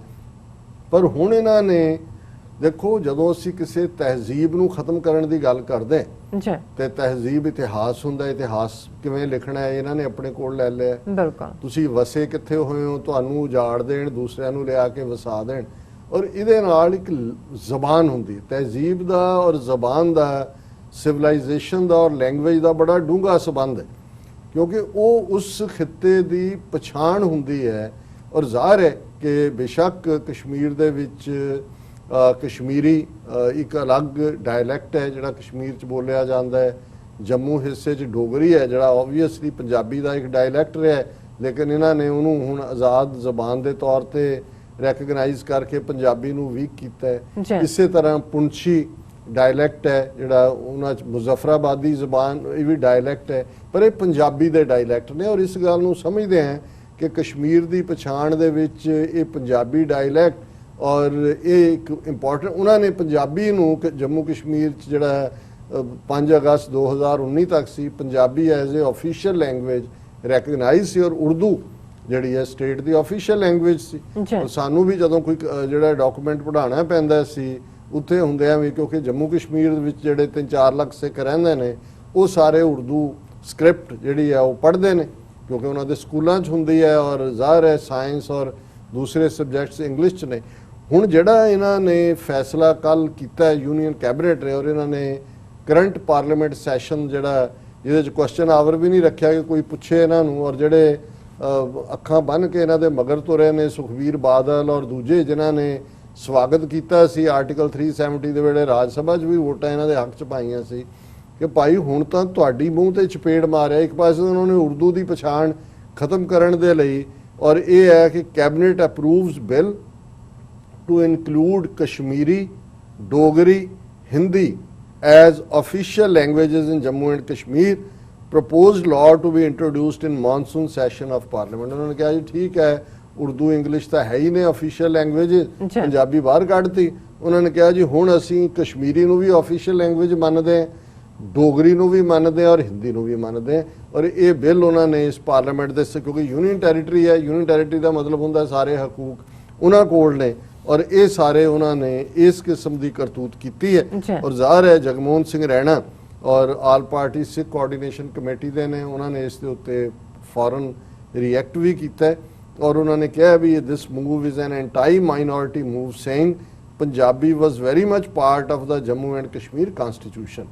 ਪਰ ਹੁਣ ਇਹਨਾਂ ਨੇ ਦੇਖੋ, ਜਦੋਂ ਅਸੀਂ ਕਿਸੇ ਤਹਿਜ਼ੀਬ ਨੂੰ ਖਤਮ ਕਰਨ ਦੀ ਗੱਲ ਕਰਦੇ ਤੇ ਤਹਿਜ਼ੀਬ ਇਤਿਹਾਸ ਹੁੰਦਾ, ਇਤਿਹਾਸ ਕਿਵੇਂ ਲਿਖਣਾ ਹੈ ਇਹਨਾਂ ਨੇ ਆਪਣੇ ਕੋਲ ਲੈ ਲਿਆ। ਤੁਸੀਂ ਵਸੇ ਕਿੱਥੇ ਹੋਏ ਹੋ, ਤੁਹਾਨੂੰ ਉਜਾੜ ਦੇਣ, ਦੂਸਰਿਆਂ ਨੂੰ ਲਿਆ ਕੇ ਵਸਾ ਦੇਣ, ਔਰ ਇਹਦੇ ਨਾਲ ਇੱਕ ਜ਼ਬਾਨ ਹੁੰਦੀ, ਤਹਿਜ਼ੀਬ ਦਾ ਔਰ ਜ਼ਬਾਨ ਦਾ, ਸਿਵਲਾਈਜੇਸ਼ਨ ਦਾ ਔਰ ਲੈਂਗੁਏਜ ਦਾ ਬੜਾ ਡੂੰਘਾ ਸੰਬੰਧ ਹੈ, ਕਿਉਂਕਿ ਉਹ ਉਸ ਖਿੱਤੇ ਦੀ ਪਛਾਣ ਹੁੰਦੀ ਹੈ। ਔਰ ਜ਼ਾਹਰ ਹੈ ਕਿ ਬੇਸ਼ੱਕ ਕਸ਼ਮੀਰ ਦੇ ਵਿੱਚ ਕਸ਼ਮੀਰੀ ਇੱਕ ਅਲੱਗ ਡਾਇਲੈਕਟ ਹੈ ਜਿਹੜਾ ਕਸ਼ਮੀਰ 'ਚ ਬੋਲਿਆ ਜਾਂਦਾ ਹੈ, ਜੰਮੂ ਹਿੱਸੇ 'ਚ ਡੋਗਰੀ ਹੈ ਜਿਹੜਾ ਓਬਵੀਅਸਲੀ ਪੰਜਾਬੀ ਦਾ ਇੱਕ ਡਾਇਲੈਕਟ ਰਿਹਾ, ਲੇਕਿਨ ਇਹਨਾਂ ਨੇ ਉਹਨੂੰ ਹੁਣ ਆਜ਼ਾਦ ਜ਼ਬਾਨ ਦੇ ਤੌਰ ਤੇ ਰੈਕਗਨਾਈਜ਼ ਕਰਕੇ ਪੰਜਾਬੀ ਨੂੰ ਵੀਕ ਕੀਤਾ ਹੈ। ਇਸੇ ਤਰ੍ਹਾਂ ਪੁੰਛੀ ਡਾਇਲੈਕਟ ਹੈ ਜਿਹੜਾ ਉਹਨਾਂ 'ਚ ਮੁਜ਼ੱਫਰਾਬਾਦੀ ਜ਼ਬਾਨ, ਇਹ ਵੀ ਡਾਇਲੈਕਟ ਹੈ, ਪਰ ਇਹ ਪੰਜਾਬੀ ਦੇ ਡਾਇਲੈਕਟ ਨੇ। ਔਰ ਇਸ ਗੱਲ ਨੂੰ ਸਮਝਦੇ ਹਾਂ ਕਿ ਕਸ਼ਮੀਰ ਦੀ ਪਛਾਣ ਦੇ ਵਿੱਚ ਇਹ ਪੰਜਾਬੀ ਡਾਇਲੈਕਟ ਔਰ ਇਹ ਇੱਕ ਇੰਪੋਰਟੈਂਟ, ਉਹਨਾਂ ਨੇ ਪੰਜਾਬੀ ਨੂੰ ਜੰਮੂ ਕਸ਼ਮੀਰ 'ਚ ਜਿਹੜਾ 5 ਅਗਸਤ 2019 ਤੱਕ ਸੀ Punjabi as a official language recognise ਸੀ, ਔਰ ਉਰਦੂ ਜਿਹੜੀ ਹੈ ਸਟੇਟ ਦੀ ਆਫੀਸ਼ੀਅਲ ਲੈਂਗੁਏਜ ਸੀ। ਔਰ ਸਾਨੂੰ ਵੀ ਜਦੋਂ ਕੋਈ ਜਿਹੜਾ ਡਾਕੂਮੈਂਟ ਪੜ੍ਹਾਉਣਾ ਪੈਂਦਾ ਸੀ ਉੱਥੇ ਹੁੰਦਿਆਂ ਵੀ, ਕਿਉਂਕਿ ਜੰਮੂ ਕਸ਼ਮੀਰ ਵਿੱਚ ਜਿਹੜੇ 3-4 ਲੱਖ ਸਿੱਖ ਰਹਿੰਦੇ ਨੇ ਉਹ ਸਾਰੇ ਉਰਦੂ ਸਕ੍ਰਿਪਟ ਜਿਹੜੀ ਹੈ ਉਹ ਪੜ੍ਹਦੇ ਨੇ, ਕਿਉਂਕਿ ਉਹਨਾਂ ਦੇ ਸਕੂਲਾਂ 'ਚ ਹੁੰਦੀ ਹੈ, ਔਰ ਜ਼ਾਹਰ ਹੈ ਸਾਇੰਸ ਔਰ ਦੂਸਰੇ ਸਬਜੈਕਟਸ ਇੰਗਲਿਸ਼ 'ਚ ਨੇ। ਹੁਣ ਜਿਹੜਾ ਇਹਨਾਂ ਨੇ ਫੈਸਲਾ ਕੱਲ ਕੀਤਾ ਯੂਨੀਅਨ ਕੈਬਨਿਟ ਨੇ, ਔਰ ਇਹਨਾਂ ਨੇ ਕਰੰਟ ਪਾਰਲੀਮੈਂਟ ਸੈਸ਼ਨ ਜਿਹੜਾ ਜਿਹਦੇ 'ਚ ਕੁਐਸਚਨ ਆਵਰ ਵੀ ਨਹੀਂ ਰੱਖਿਆ ਕਿ ਕੋਈ ਪੁੱਛੇ ਇਹਨਾਂ ਨੂੰ, ਔਰ ਜਿਹੜੇ ਅੱਖਾਂ ਬੰਨ੍ਹ ਕੇ ਇਹਨਾਂ ਦੇ ਮਗਰ ਤੁਰੇ ਨੇ ਸੁਖਬੀਰ ਬਾਦਲ ਔਰ ਦੂਜੇ ਜਿਨ੍ਹਾਂ ਨੇ ਸਵਾਗਤ ਕੀਤਾ ਸੀ ਆਰਟੀਕਲ 370 ਦੇ ਵੇਲੇ, ਰਾਜ ਸਭਾ 'ਚ ਵੀ ਵੋਟਾਂ ਇਹਨਾਂ ਦੇ ਹੱਕ 'ਚ ਪਾਈਆਂ ਸੀ ਕਿ ਭਾਈ ਹੁਣ ਤਾਂ ਤੁਹਾਡੀ ਮੂੰਹ ਤੇ ਚਪੇੜ ਮਾਰਿਆ। ਇੱਕ ਪਾਸੇ ਉਹਨਾਂ ਨੇ ਉਰਦੂ ਦੀ ਪਛਾਣ ਖਤਮ ਕਰਨ ਦੇ ਲਈ, ਔਰ ਇਹ ਹੈ ਕਿ cabinet approves bill to include Kashmiri, Dogri, Hindi as official languages in Jammu and Kashmir, proposed law to be introduced in monsoon session of parliament। उन्होंने कहा जी ठीक है, उर्दू इंग्लिश तो है ही ने ऑफिशियल लैंग्वेजेस, पंजाबी बाहर कढ़ती। उन्होंने कहा जी हुण असीं कश्मीरी नूं भी ऑफिशियल लैंग्वेज मानते हैं, डोगरी नूं भी मानते हैं और हिंदी नूं भी मानते हैं। और ये बिल उन्होंने इस पार्लीमेंट दे, क्योंकि यूनियन टैरीटरी है, यूनियन टैरीटरी का मतलब होंदा सारे हकूक उन्हां कोल ने, और ये सारे उन्होंने इस किस्म की करतूत की है। और ज़ाहिर है जगमोहन सिंह रैणा और all party Sikh coordination committee दे ने उन्होंने इस उत्ते फौरन रिएक्ट भी किया, और उन्होंने कहा भी this move is an anti minority move, saying Punjabi was very much part of the Jammu and Kashmir constitution.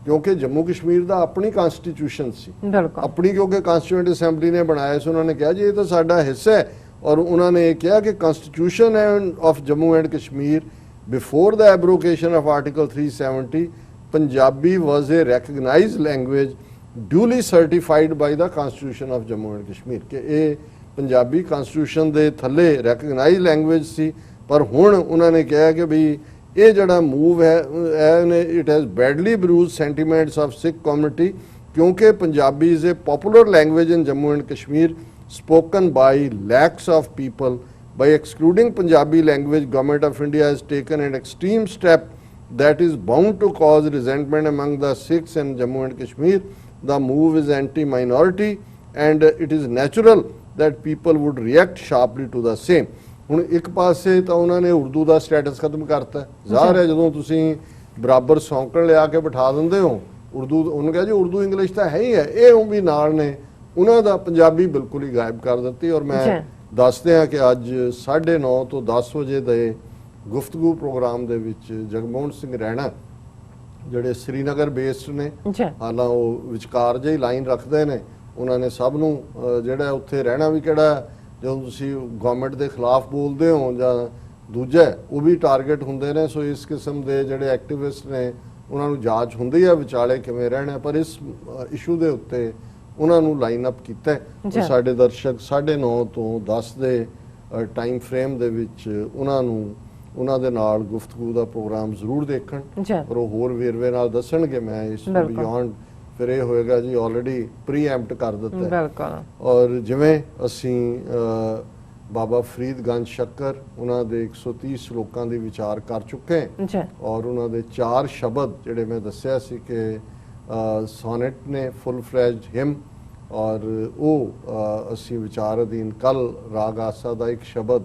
क्योंकि जम्मू कश्मीर का अपनी कॉन्स्टिट्यूशन सी, अपनी क्योंकि कॉन्स्टिट्यूएंट असैंबली ने बनाया सी। उन्होंने कहा जी ये तो साडा हिस्सा है, और उन्होंने ये कहा कि constitution of Jammu and Kashmir before the abrogation of article 370 Punjabi was a recognise language duly certified by the constitution of Jammu and Kashmir, कि ये पंजाबी कॉन्स्टिट्यूशन के थले रैकगनाइज लैंग्वेज सी। पर हुण उन्होंने कहा कि भी ये जड़ा मूव है it has badly bruise sentiments of Sikh community क्योंकि Punjabi is a popular language in Jammu and Kashmir spoken by lakhs of people. By excluding Punjabi language, Government of India has taken an extreme step that is bound to cause resentment among the Sikhs in Jammu and Kashmir. The move is anti-minority and it is natural that people would react sharply to the same. ਹੁਣ ਇੱਕ ਪਾਸੇ ਤਾਂ ਉਹਨਾਂ ਨੇ ਉਰਦੂ ਦਾ status ਖਤਮ ਕਰਤਾ। ਜ਼ਾਹਰ ਹੈ ਜਦੋਂ ਤੁਸੀਂ ਬਰਾਬਰ ਸੌਂਕਣ ਲਿਆ ਕੇ ਬਿਠਾ ਦਿੰਦੇ ਹੋ ਉਰਦੂ, ਉਹਨੂੰ ਕਿਹਾ ਜੀ ਉਰਦੂ ਇੰਗਲਿਸ਼ ਤਾਂ ਹੈ ਹੀ ਹੈ, ਇਹ ਵੀ ਨਾਲ ਨੇ ਉਹਨਾਂ ਦਾ ਪੰਜਾਬੀ ਬਿਲਕੁਲ ਹੀ ਗਾਇਬ ਕਰ ਦਿੱਤੀ। ਔਰ ਮੈਂ ਦੱਸਦੇ ਹਾਂ ਕਿ ਅੱਜ 9:30 ਤੋਂ 10 ਵਜੇ ਦੇ ਗੁਫ਼ਤਗੂ ਪ੍ਰੋਗਰਾਮ ਦੇ ਵਿੱਚ ਜਗਮੋਹਨ ਸਿੰਘ ਰੈਣਾ ਜਿਹੜੇ ਸ੍ਰੀਨਗਰ ਬੇਸਡ ਨੇ, ਹਾਲਾਂ ਉਹ ਵਿਚਕਾਰ ਜਿਹੀ ਲਾਈਨ ਰੱਖਦੇ ਨੇ, ਉਹਨਾਂ ਨੇ ਸਭ ਨੂੰ ਜਿਹੜਾ ਉੱਥੇ ਰਹਿਣਾ ਵੀ ਕਿਹੜਾ, ਜਦੋਂ ਤੁਸੀਂ ਗਵਰਨਮੈਂਟ ਦੇ ਖਿਲਾਫ ਬੋਲਦੇ ਹੋ ਜਾਂ ਦੂਜਾ ਉਹ ਵੀ ਟਾਰਗੇਟ ਹੁੰਦੇ ਨੇ। ਸੋ ਇਸ ਕਿਸਮ ਦੇ ਜਿਹੜੇ ਐਕਟਿਵਿਸਟ ਨੇ ਉਹਨਾਂ ਨੂੰ ਜਾਂਚ ਹੁੰਦੀ ਹੈ ਵਿਚਾਲੇ ਕਿਵੇਂ ਰਹਿਣਾ, ਪਰ ਇਸ ਇਸ਼ੂ ਦੇ ਉੱਤੇ ਉਹਨਾਂ ਨੂੰ ਲਾਈਨ ਅਪ ਕੀਤਾ। ਸਾਡੇ ਦਰਸ਼ਕ 9:30 ਤੋਂ 10 ਦੇ ਟਾਈਮ ਫਰੇਮ ਦੇ ਵਿੱਚ ਉਹਨਾਂ ਦੇ ਨਾਲ ਗੁਫ਼ਤਗੂ ਦਾ ਪ੍ਰੋਗਰਾਮ ਜ਼ਰੂਰ ਦੇਖਣ, ਪਰ ਉਹ ਹੋਰ ਵੇਰਵੇ ਨਾਲ ਦੱਸਣਗੇ। ਮੈਂ ਇਸ ਤੋਂ ਬਿਯੋਂਡ ਫਿਰ ਇਹ ਹੋਏਗਾ ਜੀ ਆਲਰੇਡੀ ਪ੍ਰੀਐਮਪਟ ਕਰ ਦਿੱਤਾ। ਔਰ ਜਿਵੇਂ ਅਸੀਂ ਬਾਬਾ ਫਰੀਦ ਗੰਜ ਸ਼ੱਕਰ ਉਹਨਾਂ ਦੇ 130 ਸ਼ਲੋਕਾਂ ਦੀ ਵਿਚਾਰ ਕਰ ਚੁੱਕੇ ਹਾਂ, ਔਰ ਉਹਨਾਂ ਦੇ 4 ਸ਼ਬਦ ਜਿਹੜੇ ਮੈਂ ਦੱਸਿਆ ਸੀ ਕਿ ਸੋਨੇਟ ਨੇ ਫੁੱਲ ਫਲੈਜਡ ਹਿਮ, ਔਰ ਉਹ ਅਸੀਂ ਵਿਚਾਰ ਅਧੀਨ ਕੱਲ ਰਾਗ ਆਸਾ ਦਾ ਇੱਕ ਸ਼ਬਦ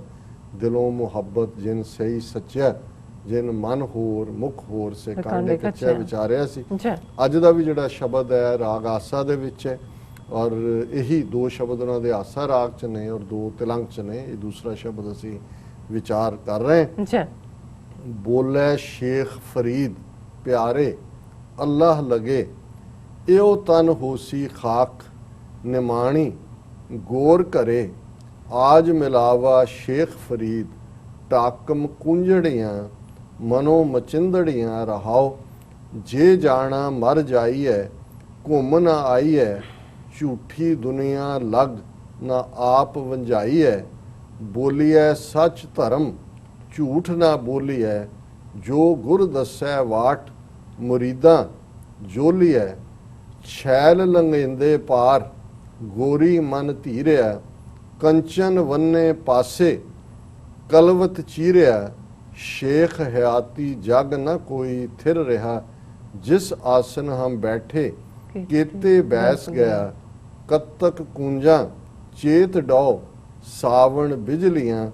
ਦਿਲੋਂ ਮੁਹੱਬਤ ਜਿਨ ਸਹੀ ਸੱਚਾ ਜਿਨ ਮਨ ਹੋਰ ਮੁਖ ਹੋਰ ਸੇ ਕਾਂਡੇ ਕੱਚਾ ਵਿਚਾਰਿਆ ਸੀ। ਅੱਜ ਦਾ ਵੀ ਜਿਹੜਾ ਸ਼ਬਦ ਹੈ ਰਾਗ ਆਸਾ ਦੇ ਵਿੱਚ ਹੈ, ਔਰ ਇਹੀ 2 ਸ਼ਬਦ ਉਹਨਾਂ ਦੇ ਆਸਾ ਰਾਗ ਚ ਨੇ ਔਰ 2 ਤਿਲੰਗ ਚ ਨੇ। ਇਹ ਦੂਸਰਾ ਸ਼ਬਦ ਅਸੀਂ ਵਿਚਾਰ ਕਰ ਰਹੇ ਹਾਂ। ਬੋਲੇ ਸ਼ੇਖ ਫਰੀਦ ਪਿਆਰੇ ਅੱਲਾਹ ਲਗੇ ਇਹੋ ਤਨ ਹੋਸੀ ਖਾਕ ਨਿਮਾਣੀ ਗੌਰ ਕਰੇ ਆਜ ਮਿਲਾਵਾ ਸ਼ੇਖ ਫਰੀਦ ਟਾਕਮ ਕੁੰਝੜੀਆਂ ਮਨੋ ਮਚਿੰਦੜੀਆਂ ਰਹਾਓ ਜੇ ਜਾਣਾ ਮਰ ਜਾਈਐ ਘੁੰਮ ਨਾ ਆਈਐ ਝੂਠੀ ਦੁਨੀਆ ਲਗ ਨਾ ਆਪ ਵੰਝਾਈਐ ਬੋਲੀਐ ਸੱਚ ਧਰਮ ਝੂਠ ਨਾ ਬੋਲੀਐ ਜੋ ਗੁਰ ਦੱਸੈ ਵਾਟ ਮੁਰੀਦਾਂ ਜੋਲੀਐ ਛੈਲ ਲੰਘੇਂਦੇ ਪਾਰ ਗੋਰੀ ਮਨ ਧੀਰਿਆ ਕੰਚਨ ਵੰਨੇ ਪਾਸੇ ਕਲਵਤ ਚੀਰਿਆ ਸ਼ੇਖ ਹਯਾਤੀ ਜਗ ਨਾ ਕੋਈ ਥਿਰ ਰਿਹਾ ਜਿਸ ਆਸਨ ਹਮ ਬੈਠੇ ਕੀਤੇ ਬੈਸ ਗਿਆ ਕਤਕ ਕੂੰਜਾਂ ਚੇਤ ਡੋ ਸਾਵਣ ਬਿਜਲੀਆਂ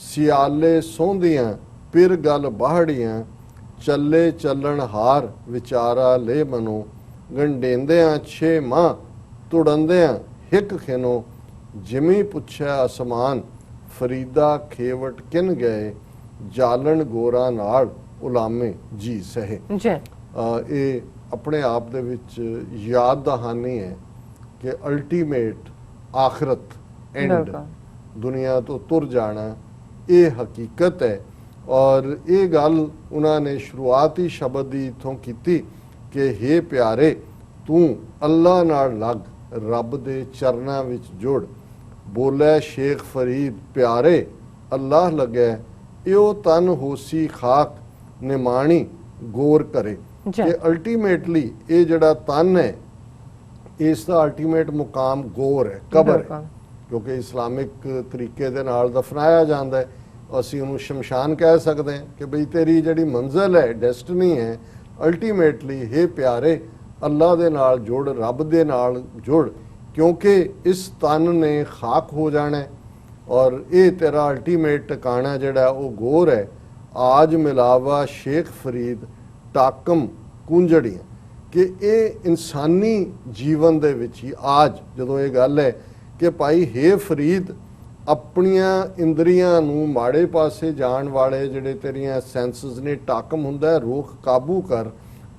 ਸਿਆਲੇ ਸੌਂਦੀਆਂ ਪਿਰ ਗਲ ਬਾਹੜੀਆਂ ਚੱਲੇ ਚੱਲਣ ਹਾਰ ਵਿਚਾਰਾ ਲੈ ਮਨੋ ਗੰਡੇਂਦਿਆਂ 6 ਮਾਹ ਤੁੜੰਦਿਆਂ ਹਿੱਕ ਖਿਨੋ ਜਿਮੀ ਪੁੱਛਿਆ ਅਸਮਾਨ ਫਰੀਦਾ ਖੇਵਟ ਕਿਨ ਗਏ ਜਾਲਣ ਗੋਰਾ ਨਾਲ ਉਲਾਮੇ ਜੀ ਸਹੇ। ਇਹ ਆਪਣੇ ਆਪ ਦੇ ਵਿੱਚ ਯਾਦ ਦਹਾਨੀ ਹੈ ਕਿ ਅਲਟੀਮੇਟ ਆਖਰਤ ਐਂਡ ਦੁਨੀਆ ਤੋਂ ਤੁਰ ਜਾਣਾ ਇਹ ਹਕੀਕਤ ਹੈ। ਔਰ ਇਹ ਗੱਲ ਉਹਨਾਂ ਨੇ ਸ਼ੁਰੂਆਤੀ ਸ਼ਬਦ ਦੀ ਇਥੋਂ ਕੀਤੀ ਕਿ हे ਪਿਆਰੇ ਤੂੰ ਅੱਲਾ ਨਾਲ ਲੱਗ ਰੱਬ ਦੇ ਚਰਨਾਂ ਵਿੱਚ ਜੁੜ। ਬੋਲੇ ਸ਼ੇਖ ਫਰੀਦ ਪਿਆਰੇ ਅੱਲਾਹ ਲੱਗੈ ਇਹੋ ਤਨ ਹੋਸੀ ਖਾਕ ਨਿਮਾਣੀ ਗੌਰ ਕਰੇ ਕਿ ਅਲਟੀਮੇਟਲੀ ਇਹ ਜਿਹੜਾ ਤਨ ਹੈ ਇਸ ਦਾ ਅਲਟੀਮੇਟ ਮੁਕਾਮ ਗੌਰ ਹੈ, ਕਬਰ ਹੈ, ਕਿਉਂਕਿ ਇਸਲਾਮਿਕ ਤਰੀਕੇ ਦੇ ਨਾਲ ਦਫਨਾਇਆ ਜਾਂਦਾ ਹੈ। ਅਸੀਂ ਉਹਨੂੰ ਸ਼ਮਸ਼ਾਨ ਕਹਿ ਸਕਦੇ ਹਾਂ ਕਿ ਬਈ ਤੇਰੀ ਜਿਹੜੀ ਮੰਜ਼ਿਲ ਹੈ, ਡੈਸਟਨੀ ਹੈ, ਅਲਟੀਮੇਟਲੀ हे ਪਿਆਰੇ ਅੱਲਾ ਦੇ ਨਾਲ ਜੁੜ, ਰੱਬ ਦੇ ਨਾਲ ਜੁੜ, ਕਿਉਂਕਿ ਇਸ ਤਨ ਨੇ ਖਾਕ ਹੋ ਜਾਣਾ ਔਰ ਇਹ ਤੇਰਾ ਅਲਟੀਮੇਟ ਟਿਕਾਣਾ ਜਿਹੜਾ ਉਹ ਗੌਰ ਹੈ। ਆਜ ਮਿਲਾਵਾ ਸ਼ੇਖ ਫਰੀਦ ਟਾਕਮ ਕੁੰਝੜੀਆਂ ਕਿ ਇਹ ਇਨਸਾਨੀ ਜੀਵਨ ਦੇ ਵਿੱਚ ਹੀ ਆਜ ਜਦੋਂ ਇਹ ਗੱਲ ਹੈ ਕਿ ਭਾਈ हे ਫਰੀਦ ਆਪਣੀਆਂ ਇੰਦਰੀਆਂ ਨੂੰ ਮਾੜੇ ਪਾਸੇ ਜਾਣ ਵਾਲੇ ਜਿਹੜੇ ਤੇਰੀਆਂ ਸੈਂਸਸ ਨੇ, ਟਾਕਮ ਹੁੰਦਾ ਰੋਕ ਕਾਬੂ ਕਰ।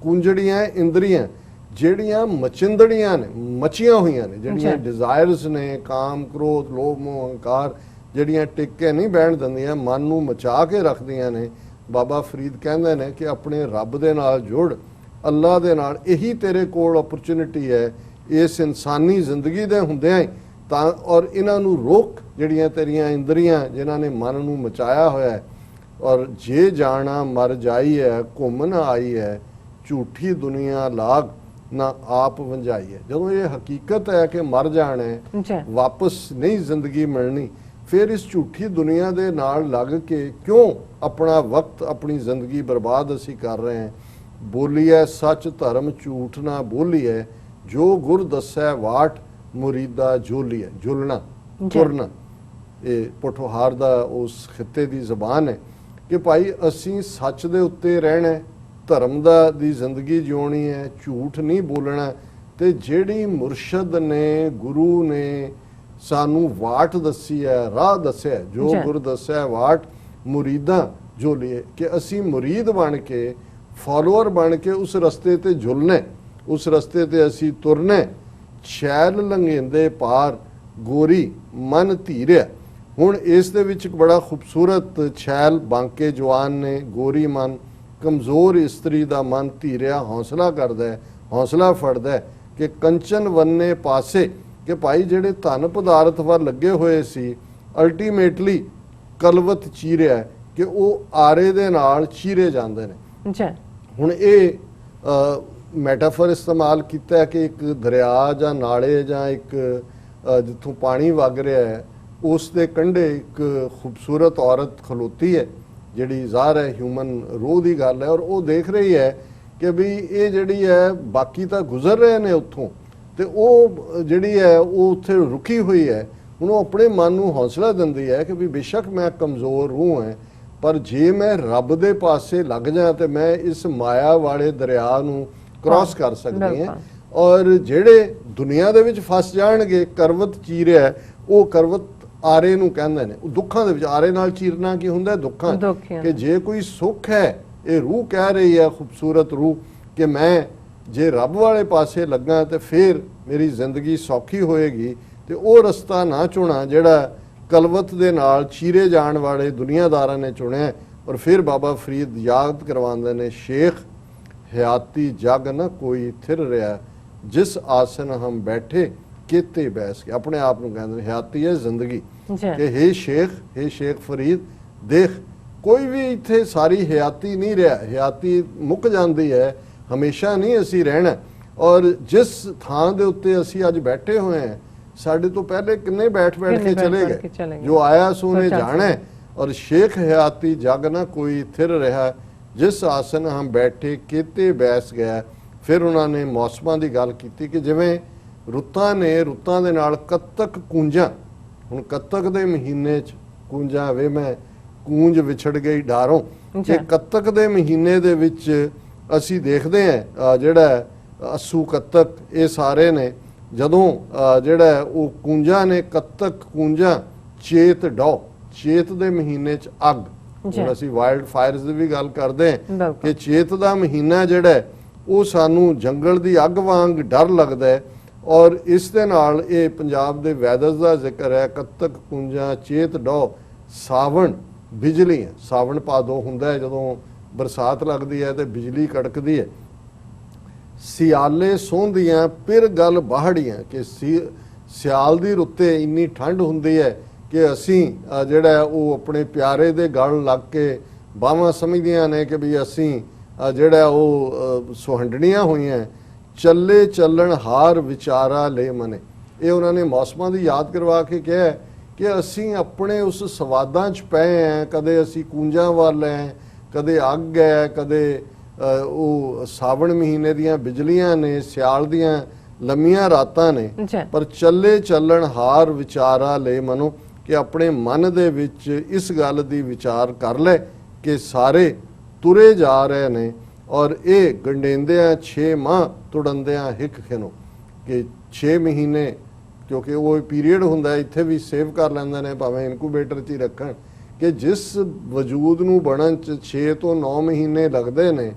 ਕੁੰਝੜੀਆਂ ਇੰਦਰੀਆਂ ਜਿਹੜੀਆਂ ਮਚਿੰਦੜੀਆਂ ਨੇ, ਮਚੀਆਂ ਹੋਈਆਂ ਨੇ, ਜਿਹੜੀਆਂ ਡਿਜ਼ਾਇਰਸ ਨੇ, ਕਾਮ ਕ੍ਰੋਧ ਲੋਭ ਮੋਹ ਹੰਕਾਰ, ਜਿਹੜੀਆਂ ਟਿਕ ਕੇ ਨਹੀਂ ਬਹਿਣ ਦਿੰਦੀਆਂ, ਮਨ ਨੂੰ ਮਚਾ ਕੇ ਰੱਖਦੀਆਂ ਨੇ। ਬਾਬਾ ਫਰੀਦ ਕਹਿੰਦੇ ਨੇ ਕਿ ਆਪਣੇ ਰੱਬ ਦੇ ਨਾਲ ਜੁੜ, ਅੱਲਾ ਦੇ ਨਾਲ। ਇਹੀ ਤੇਰੇ ਕੋਲ ਓਪਰਚੁਨਿਟੀ ਹੈ ਇਸ ਇਨਸਾਨੀ ਜ਼ਿੰਦਗੀ ਦੇ ਹੁੰਦਿਆਂ ਹੀ ਤਾਂ। ਔਰ ਇਹਨਾਂ ਨੂੰ ਰੋਕ, ਜਿਹੜੀਆਂ ਤੇਰੀਆਂ ਇੰਦਰੀਆਂ ਜਿਨ੍ਹਾਂ ਨੇ ਮਨ ਨੂੰ ਮਚਾਇਆ ਹੋਇਆ ਹੈ। ਔਰ ਜੇ ਜਾਣਾ ਮਰ ਜਾਈ ਹੈ ਘੁੰਮ ਨਾ ਆਈ ਹੈ ਝੂਠੀ ਦੁਨੀਆ ਲਾਗ ਨਾ ਆਪ ਵੰਝਾਈ ਹੈ। ਜਦੋਂ ਇਹ ਹਕੀਕਤ ਹੈ ਕਿ ਮਰ ਜਾਣਾ ਹੈ,
ਜੀ
ਵਾਪਸ ਨਹੀਂ ਜ਼ਿੰਦਗੀ ਮਿਲਣੀ, ਫਿਰ ਇਸ ਝੂਠੀ ਦੁਨੀਆ ਦੇ ਨਾਲ ਲੱਗ ਕੇ ਕਿਉਂ ਆਪਣਾ ਵਕਤ ਆਪਣੀ ਜ਼ਿੰਦਗੀ ਬਰਬਾਦ ਅਸੀਂ ਕਰ ਰਹੇ ਹਾਂ। ਬੋਲੀਐ ਸੱਚ ਧਰਮ ਝੂਠ ਨਾ ਬੋਲੀਐ, ਜੋ ਗੁਰ ਦੱਸੈ ਵਾਟ ਮੁਰੀਦਾ ਝੋਲੀਐ। ਝੁਲਣਾ ਤੁਰਨਾ, ਇਹ ਪੋਠੋਹਾਰ ਦਾ ਉਸ ਖਿੱਤੇ ਦੀ ਜ਼ਬਾਨ ਹੈ ਕਿ ਭਾਈ ਅਸੀਂ ਸੱਚ ਦੇ ਉੱਤੇ ਰਹਿਣਾ, ਧਰਮ ਦਾ ਦੀ ਜ਼ਿੰਦਗੀ ਜਿਉਣੀ ਹੈ, ਝੂਠ ਨਹੀਂ ਬੋਲਣਾ। ਤੇ ਜਿਹੜੀ ਮੁਰਸ਼ਦ ਨੇ, ਗੁਰੂ ਨੇ ਸਾਨੂੰ ਵਾਟ ਦੱਸੀ ਹੈ, ਰਾਹ ਦੱਸਿਆ, ਜੋ ਗੁਰ ਦੱਸਿਆ ਵਾਟ ਮੁਰੀਦਾਂ ਝੋਲੀਏ, ਕਿ ਅਸੀਂ ਮੁਰੀਦ ਬਣ ਕੇ, ਫਾਲੋਅਰ ਬਣ ਕੇ ਉਸ ਰਸਤੇ ਤੇ ਝੁਲਨੇ, ਉਸ ਰਸਤੇ ਤੇ ਅਸੀਂ ਤੁਰਨੇ। ਛੈਲ ਲੰਘੇਂਦੇ ਪਾਰ ਗੋਰੀ ਮਨ ਧੀਰਿਆ। ਹੁਣ ਇਸ ਦੇ ਵਿੱਚ ਇੱਕ ਬੜਾ ਖੂਬਸੂਰਤ ਛੈਲ ਬਾਂਕੇ ਜਵਾਨ ਨੇ, ਗੋਰੀ ਮਨ, ਕਮਜ਼ੋਰ ਇਸਤਰੀ ਦਾ ਮਨ ਧੀਰਿਆ, ਹੌਸਲਾ ਕਰਦਾ ਹੈ, ਹੌਸਲਾ ਫੜਦਾ ਹੈ ਕਿ ਕੰਚਨ ਵੰਨੇ ਪਾਸੇ, ਕਿ ਭਾਈ ਜਿਹੜੇ ਧਨ ਪਦਾਰਥ ਵੱਲ ਲੱਗੇ ਹੋਏ ਸੀ, ਅਲਟੀਮੇਟਲੀ ਕਲਵਤ ਚੀਰਿਆ, ਕਿ ਉਹ ਆਰੇ ਦੇ ਨਾਲ ਚੀਰੇ ਜਾਂਦੇ ਨੇ।
ਜੀ
ਹੁਣ ਇਹ ਮੈਟਾਫਰ ਇਸਤੇਮਾਲ ਕੀਤਾ ਹੈ ਕਿ ਇੱਕ ਦਰਿਆ ਜਾਂ ਨਾਲੇ ਜਾਂ ਇੱਕ ਜਿੱਥੋਂ ਪਾਣੀ ਵਗ ਰਿਹਾ ਹੈ, ਉਸ ਦੇ ਕੰਢੇ ਇੱਕ ਖੂਬਸੂਰਤ ਔਰਤ ਖਲੋਤੀ ਹੈ, ਜਿਹੜੀ ਜ਼ਾਹਰ ਹੈ ਹਿਊਮਨ ਰੂਹ ਦੀ ਗੱਲ ਹੈ, ਔਰ ਉਹ ਦੇਖ ਰਹੀ ਹੈ ਕਿ ਵੀ ਇਹ ਜਿਹੜੀ ਹੈ ਬਾਕੀ ਤਾਂ ਗੁਜ਼ਰ ਰਹੇ ਨੇ ਉੱਥੋਂ, ਤੇ ਉਹ ਜਿਹੜੀ ਹੈ ਉਹ ਉੱਥੇ ਰੁਕੀ ਹੋਈ ਹੈ। ਹੁਣ ਉਹ ਆਪਣੇ ਮਨ ਨੂੰ ਹੌਸਲਾ ਦਿੰਦੀ ਹੈ ਕਿ ਵੀ ਬੇਸ਼ੱਕ ਮੈਂ ਕਮਜ਼ੋਰ ਰੂਹ ਹਾਂ, ਪਰ ਜੇ ਮੈਂ ਰੱਬ ਦੇ ਪਾਸੇ ਲੱਗ ਜਾ ਤੇ ਮੈਂ ਇਸ ਮਾਇਆ ਵਾਲੇ ਦਰਿਆ ਨੂੰ ਕ੍ਰਾਸ ਕਰ ਸਕਦੀ ਹਾਂ। ਔਰ ਜਿਹੜੇ ਦੁਨੀਆ ਦੇ ਵਿੱਚ ਫਸ ਜਾਣਗੇ, ਕਰਵਤ ਚੀਰਿਆ, ਉਹ ਕਰਵਤ ਆਰੇ ਨੂੰ ਕਹਿੰਦੇ ਨੇ। ਉਹ ਦੁੱਖਾਂ ਦੇ ਵਿੱਚ, ਆਰੇ ਨਾਲ ਚੀਰਨਾ ਕੀ ਹੁੰਦਾ? ਦੁੱਖਾਂ। ਕਿ ਜੇ ਕੋਈ ਸੁੱਖ ਹੈ, ਇਹ ਰੂਹ ਕਹਿ ਰਹੀ ਹੈ, ਖੂਬਸੂਰਤ ਰੂਹ, ਕਿ ਮੈਂ ਜੇ ਰੱਬ ਵਾਲੇ ਪਾਸੇ ਲੱਗਾ ਤੇ ਫਿਰ ਮੇਰੀ ਜ਼ਿੰਦਗੀ ਸੌਖੀ ਹੋਏਗੀ। ਤੇ ਉਹ ਰਸਤਾ ਨਾ ਚੁਣਾ ਜਿਹੜਾ ਕਲਵਤ ਦੇ ਨਾਲ ਚੀਰੇ ਜਾਣ ਵਾਲੇ ਦੁਨੀਆਦਾਰਾਂ ਨੇ ਚੁਣਿਆ। ਔਰ ਫਿਰ ਬਾਬਾ ਫਰੀਦ ਯਾਦ ਕਰਵਾਉਂਦੇ ਨੇ, ਸ਼ੇਖ ਹਯਾਤੀ ਜਗ ਨਾ ਕੋਈ ਥਿਰ ਰਿਹਾ, ਜਿਸ ਆਸਨ ਹਮ ਬੈਠੇ ਕਿਤੇ ਬੈਸ ਕੇ। ਆਪਣੇ ਆਪ ਨੂੰ ਕਹਿੰਦੇ ਹਯਾਤੀ ਹੈ ਜ਼ਿੰਦਗੀ, ਕਿ ਹੇ ਸ਼ੇਖ ਫਰੀਦ, ਦੇਖ ਕੋਈ ਵੀ ਇੱਥੇ ਸਾਰੀ ਹਯਾਤੀ ਨਹੀਂ ਰਿਹਾ, ਹਯਾਤੀ ਮੁੱਕ ਜਾਂਦੀ ਹੈ, ਹਮੇਸ਼ਾ ਨਹੀਂ ਅਸੀਂ ਰਹਿਣਾ। ਔਰ ਜਿਸ ਥਾਂ ਦੇ ਉੱਤੇ ਅਸੀਂ ਅੱਜ ਬੈਠੇ ਹੋਏ ਹਾਂ, ਸਾਡੇ ਤੋਂ ਪਹਿਲੇ ਕਿੰਨੇ ਬੈਠ ਕੇ ਚਲੇ ਗਏ, ਜੋ ਆਇਆ ਸੋ ਨੇ ਜਾਣਾ। ਔਰ ਸ਼ੇਖ ਹਯਾਤੀ ਜਗ ਨਾ ਕੋਈ ਥਿਰ ਰਿਹਾ, ਜਿਸ ਆਸਨ ਹਮ ਬੈਠੇ ਕਿਤੇ ਬੈਸ ਗਿਆ। ਫਿਰ ਉਹਨਾਂ ਨੇ ਮੌਸਮਾਂ ਦੀ ਗੱਲ ਕੀਤੀ ਕਿ ਜਿਵੇਂ ਰੁੱਤਾਂ ਨੇ, ਰੁੱਤਾਂ ਦੇ ਨਾਲ ਕੱਤਕ ਕੂੰਜਾਂ। ਹੁਣ ਕੱਤਕ ਦੇ ਮਹੀਨੇ 'ਚ ਕੂੰਜਾਂ ਵੇ ਮੈਂ ਕੂੰਜ ਵਿਛੜ ਗਈ ਡਾਰੋਂ, ਕਿ ਕੱਤਕ ਦੇ ਮਹੀਨੇ ਦੇ ਵਿੱਚ ਅਸੀਂ ਦੇਖਦੇ ਹਾਂ ਜਿਹੜਾ ਅੱਸੂ ਕੱਤਕ, ਇਹ ਸਾਰੇ ਨੇ ਜਦੋਂ ਜਿਹੜਾ ਉਹ ਕੂੰਜਾਂ ਨੇ, ਕੱਤਕ ਕੂੰਜਾਂ, ਚੇਤ ਡੋ, ਚੇਤ ਦੇ ਮਹੀਨੇ 'ਚ ਅੱਗ। ਹੁਣ ਅਸੀਂ ਵਾਈਲਡ ਫਾਇਰਸ ਦੀ ਵੀ ਗੱਲ ਕਰਦੇ ਹਾਂ ਕਿ ਚੇਤ ਦਾ ਮਹੀਨਾ ਜਿਹੜਾ ਉਹ ਸਾਨੂੰ ਜੰਗਲ ਦੀ ਅੱਗ ਵਾਂਗ ਡਰ ਲੱਗਦਾ ਹੈ। ਔਰ ਇਸ ਦੇ ਨਾਲ ਇਹ ਪੰਜਾਬ ਦੇ ਵੈਦਰਸ ਦਾ ਜ਼ਿਕਰ ਹੈ, ਕੱਤਕ ਕੂੰਜਾਂ, ਚੇਤ ਡੋ, ਸਾਵਣ, ਬਿਜਲੀ। ਸਾਵਣ ਭਾਦੋ ਹੁੰਦਾ ਹੈ ਜਦੋਂ ਬਰਸਾਤ ਲੱਗਦੀ ਹੈ ਤੇ ਬਿਜਲੀ ਕੜਕਦੀ ਹੈ। ਸਿਆਲੇ ਸੋਹੰਦੀਆਂ ਫਿਰ ਗੱਲ ਬਾਹੜੀਆਂ, ਕਿ ਸਿਆਲ ਦੀ ਰੁੱਤੇ ਇੰਨੀ ਠੰਡ ਹੁੰਦੀ ਹੈ ਕਿ ਅਸੀਂ ਜਿਹੜਾ ਉਹ ਆਪਣੇ ਪਿਆਰੇ ਦੇ ਗਲ ਲੱਗ ਕੇ ਬਾਹਾਂ ਸਮਝਦੀਆਂ ਨੇ ਕਿ ਵੀ ਅਸੀਂ ਜਿਹੜਾ ਉਹ ਸੁਹੰਡਣੀਆਂ ਹੋਈਆਂ। ਚੱਲੇ ਚੱਲਣ ਹਾਰ ਵਿਚਾਰਾ ਲੈ ਮਨੇ, ਇਹ ਉਹਨਾਂ ਨੇ ਮੌਸਮਾਂ ਦੀ ਯਾਦ ਕਰਵਾ ਕੇ ਕਿਹਾ ਕਿ ਅਸੀਂ ਆਪਣੇ ਉਸ ਸਵਾਦਾਂ 'ਚ ਪਏ ਹਾਂ। ਕਦੇ ਅਸੀਂ ਕੂੰਜਾਂ ਵੱਲ ਹੈ, ਕਦੇ ਅੱਗ ਹੈ, ਕਦੇ ਉਹ ਸਾਵਣ ਮਹੀਨੇ ਦੀਆਂ ਬਿਜਲੀਆਂ ਨੇ, ਸਿਆਲ ਦੀਆਂ ਲੰਮੀਆਂ ਰਾਤਾਂ ਨੇ। ਪਰ ਚੱਲੇ ਚੱਲਣ ਹਾਰ ਵਿਚਾਰਾ ਲੈ ਮਨੋ, ਕਿ ਆਪਣੇ ਮਨ ਦੇ ਵਿੱਚ ਇਸ ਗੱਲ ਦੀ ਵਿਚਾਰ ਕਰ ਲੈ ਕਿ ਸਾਰੇ ਤੁਰੇ ਜਾ ਰਹੇ ਨੇ। ਔਰ ਇਹ ਗੰਡੇਂਦਿਆਂ 6 ਮਾਹ ਤੁੜੰਦਿਆਂ ਹਿੱਕ ਖਿਨੋ, ਕਿ 6 ਮਹੀਨੇ, ਕਿਉਂਕਿ ਉਹ ਪੀਰੀਅਡ ਹੁੰਦਾ, ਇੱਥੇ ਵੀ ਸੇਵ ਕਰ ਲੈਂਦੇ ਨੇ ਭਾਵੇਂ ਇਨਕੂਬੇਟਰ 'ਚ ਹੀ ਰੱਖਣ, ਕਿ ਜਿਸ ਵਜੂਦ ਨੂੰ ਬਣਨ 'ਚ 6 ਤੋਂ 9 ਮਹੀਨੇ ਲੱਗਦੇ ਨੇ,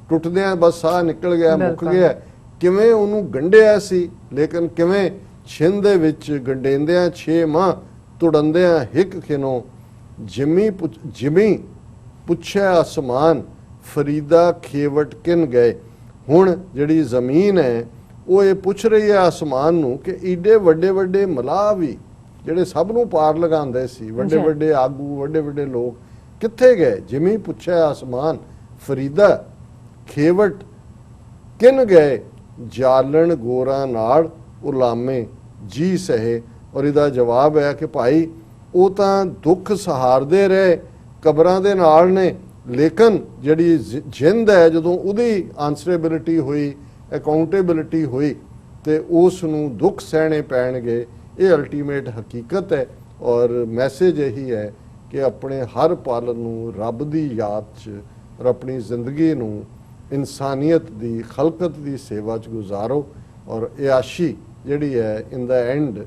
ਟੁੱਟਦਿਆਂ ਬਸ ਸਾਹ ਨਿਕਲ ਗਿਆ, ਮੁੱਕ ਗਿਆ। ਕਿਵੇਂ ਉਹਨੂੰ ਗੰਢਿਆ ਸੀ, ਲੇਕਿਨ ਕਿਵੇਂ ਛਿੰਨ ਦੇ ਵਿੱਚ ਗੰਡੇਂਦਿਆਂ 6 ਮਾਹ ਤੁੜੰਦਿਆਂ ਹਿੱਕ ਖਿਨੋ, ਜਿਮੀ ਪੁੱਛਿਆ ਅਸਮਾਨ, ਫਰੀਦਾ ਖੇਵਟ ਕਿਨ ਗਏ। ਹੁਣ ਜਿਹੜੀ ਜ਼ਮੀਨ ਹੈ ਉਹ ਇਹ ਪੁੱਛ ਰਹੀ ਹੈ ਆਸਮਾਨ ਨੂੰ ਕਿ ਈਡੇ ਵੱਡੇ ਵੱਡੇ ਮਲਾਹ ਵੀ ਜਿਹੜੇ ਸਭ ਨੂੰ ਪਾਰ ਲਗਾਉਂਦੇ ਸੀ, ਵੱਡੇ ਵੱਡੇ ਆਗੂ, ਵੱਡੇ ਵੱਡੇ ਲੋਕ ਕਿੱਥੇ ਗਏ? ਜਿਮੀ ਪੁੱਛਿਆ ਆਸਮਾਨ, ਫਰੀਦਾ ਖੇਵਟ ਕਿਨ ਗਏ, ਜਾਲਣ ਗੋਰਾਂ ਨਾਲ ਉਲਾਮੇ ਜੀ ਸਹੇ। ਔਰ ਇਹਦਾ ਜਵਾਬ ਹੈ ਕਿ ਭਾਈ ਉਹ ਤਾਂ ਦੁੱਖ ਸਹਾਰਦੇ ਰਹੇ ਕਬਰਾਂ ਦੇ ਨਾਲ ਨੇ, ਲੇਕਿਨ ਜਿਹੜੀ ਜਿੰਦ ਹੈ ਜਦੋਂ ਉਹਦੀ ਆਨਸਰੇਬਿਲਿਟੀ ਹੋਈ, ਅਕਾਊਂਟੇਬਿਲਿਟੀ ਹੋਈ, ਤੇ ਉਸ ਨੂੰ ਦੁੱਖ ਸਹਿਣੇ ਪੈਣਗੇ। ਇਹ ਅਲਟੀਮੇਟ ਹਕੀਕਤ ਹੈ। ਔਰ ਮੈਸੇਜ ਇਹੀ ਹੈ ਕਿ ਆਪਣੇ ਹਰ ਪਲ ਨੂੰ ਰੱਬ ਦੀ ਯਾਦ 'ਚ ਔਰ ਆਪਣੀ ਜ਼ਿੰਦਗੀ ਨੂੰ ਇਨਸਾਨੀਅਤ ਦੀ, ਖਲਕਤ ਦੀ ਸੇਵਾ 'ਚ ਗੁਜ਼ਾਰੋ। ਔਰ ਇਆਸ਼ੀ ਜਿਹੜੀ ਹੈ ਇਨ ਦਾ ਐਂਡ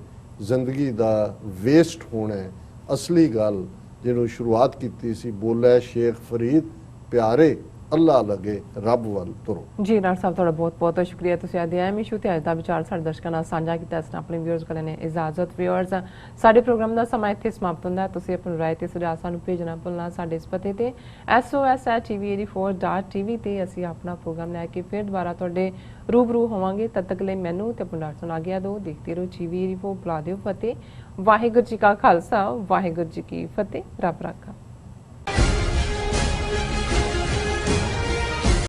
ਜ਼ਿੰਦਗੀ ਦਾ ਵੇਸਟ ਹੋਣਾ ਹੈ। ਅਸਲੀ ਗੱਲ ਜਿਹਨੂੰ ਸ਼ੁਰੂਆਤ ਕੀਤੀ ਸੀ, ਬੋਲਿਆ ਸ਼ੇਖ ਫਰੀਦ, ਪਿਆਰੇ ਅੱਲਾ ਲਗੇ ਰੱਬ ਵੱਲ ਤੁਰੋ।
ਜੀ ਡਾਕਟਰ ਸਾਹਿਬ, ਤੁਹਾਡਾ ਬਹੁਤ ਬਹੁਤ ਸ਼ੁਕਰੀਆ। ਤੁਸੀਂ ਅੱਜ ਐਮ ਇਸ਼ੂ ਤੇ ਅੱਜ ਦਾ ਵਿਚਾਰ ਸਾਡੇ ਦਰਸ਼ਕਾਂ ਨਾਲ ਸਾਂਝਾ ਕੀਤਾ। ਇਸ ਨਾਲ ਆਪਣੇ ਵਿਊਅਰਸ ਕੋਲ ਨੇ ਇਜਾਜ਼ਤ। ਵਿਊਅਰਸ, ਸਾਡੇ ਪ੍ਰੋਗਰਾਮ ਦਾ ਸਮਾਂ ਇੱਥੇ ਸਮਾਪਤ ਹੁੰਦਾ ਹੈ। ਤੁਸੀਂ ਆਪਣੀ ਰਾਏ ਤੇ ਸੁਝਾਅ ਸਾਨੂੰ ਭੇਜਣਾ ਭੁੱਲਣਾ ਸਾਡੇ ਇਸ ਪਤੇ ਤੇ sos@tv84.tv ਤੇ। ਅਸੀਂ ਆਪਣਾ ਪ੍ਰੋਗਰਾਮ ਲੈ ਕੇ ਫਿਰ ਦੁਬਾਰਾ ਤੁਹਾਡੇ ਰੂਬਰੂ ਹੋਵਾਂਗੇ। ਤਦ ਤੱਕ ਲਈ ਮੈਨੂੰ ਤੇ ਆਪਣੇ ਡਾਕਟਰ ਨੂੰ ਆਗਿਆ ਦਿਓ। ਦੇਖਦੇ ਰਹੋ TV84। ਬੁਲਾ ਦਿਓ ਫਤਿਹ। ਵਾਹਿਗੁਰੂ ਜੀ ਕਾ ਖਾਲਸਾ, ਵਾਹਿਗੁਰੂ ਜੀ ਕੀ ਫਤਿਹ। ਰੱਬ ਰਾਖਾ।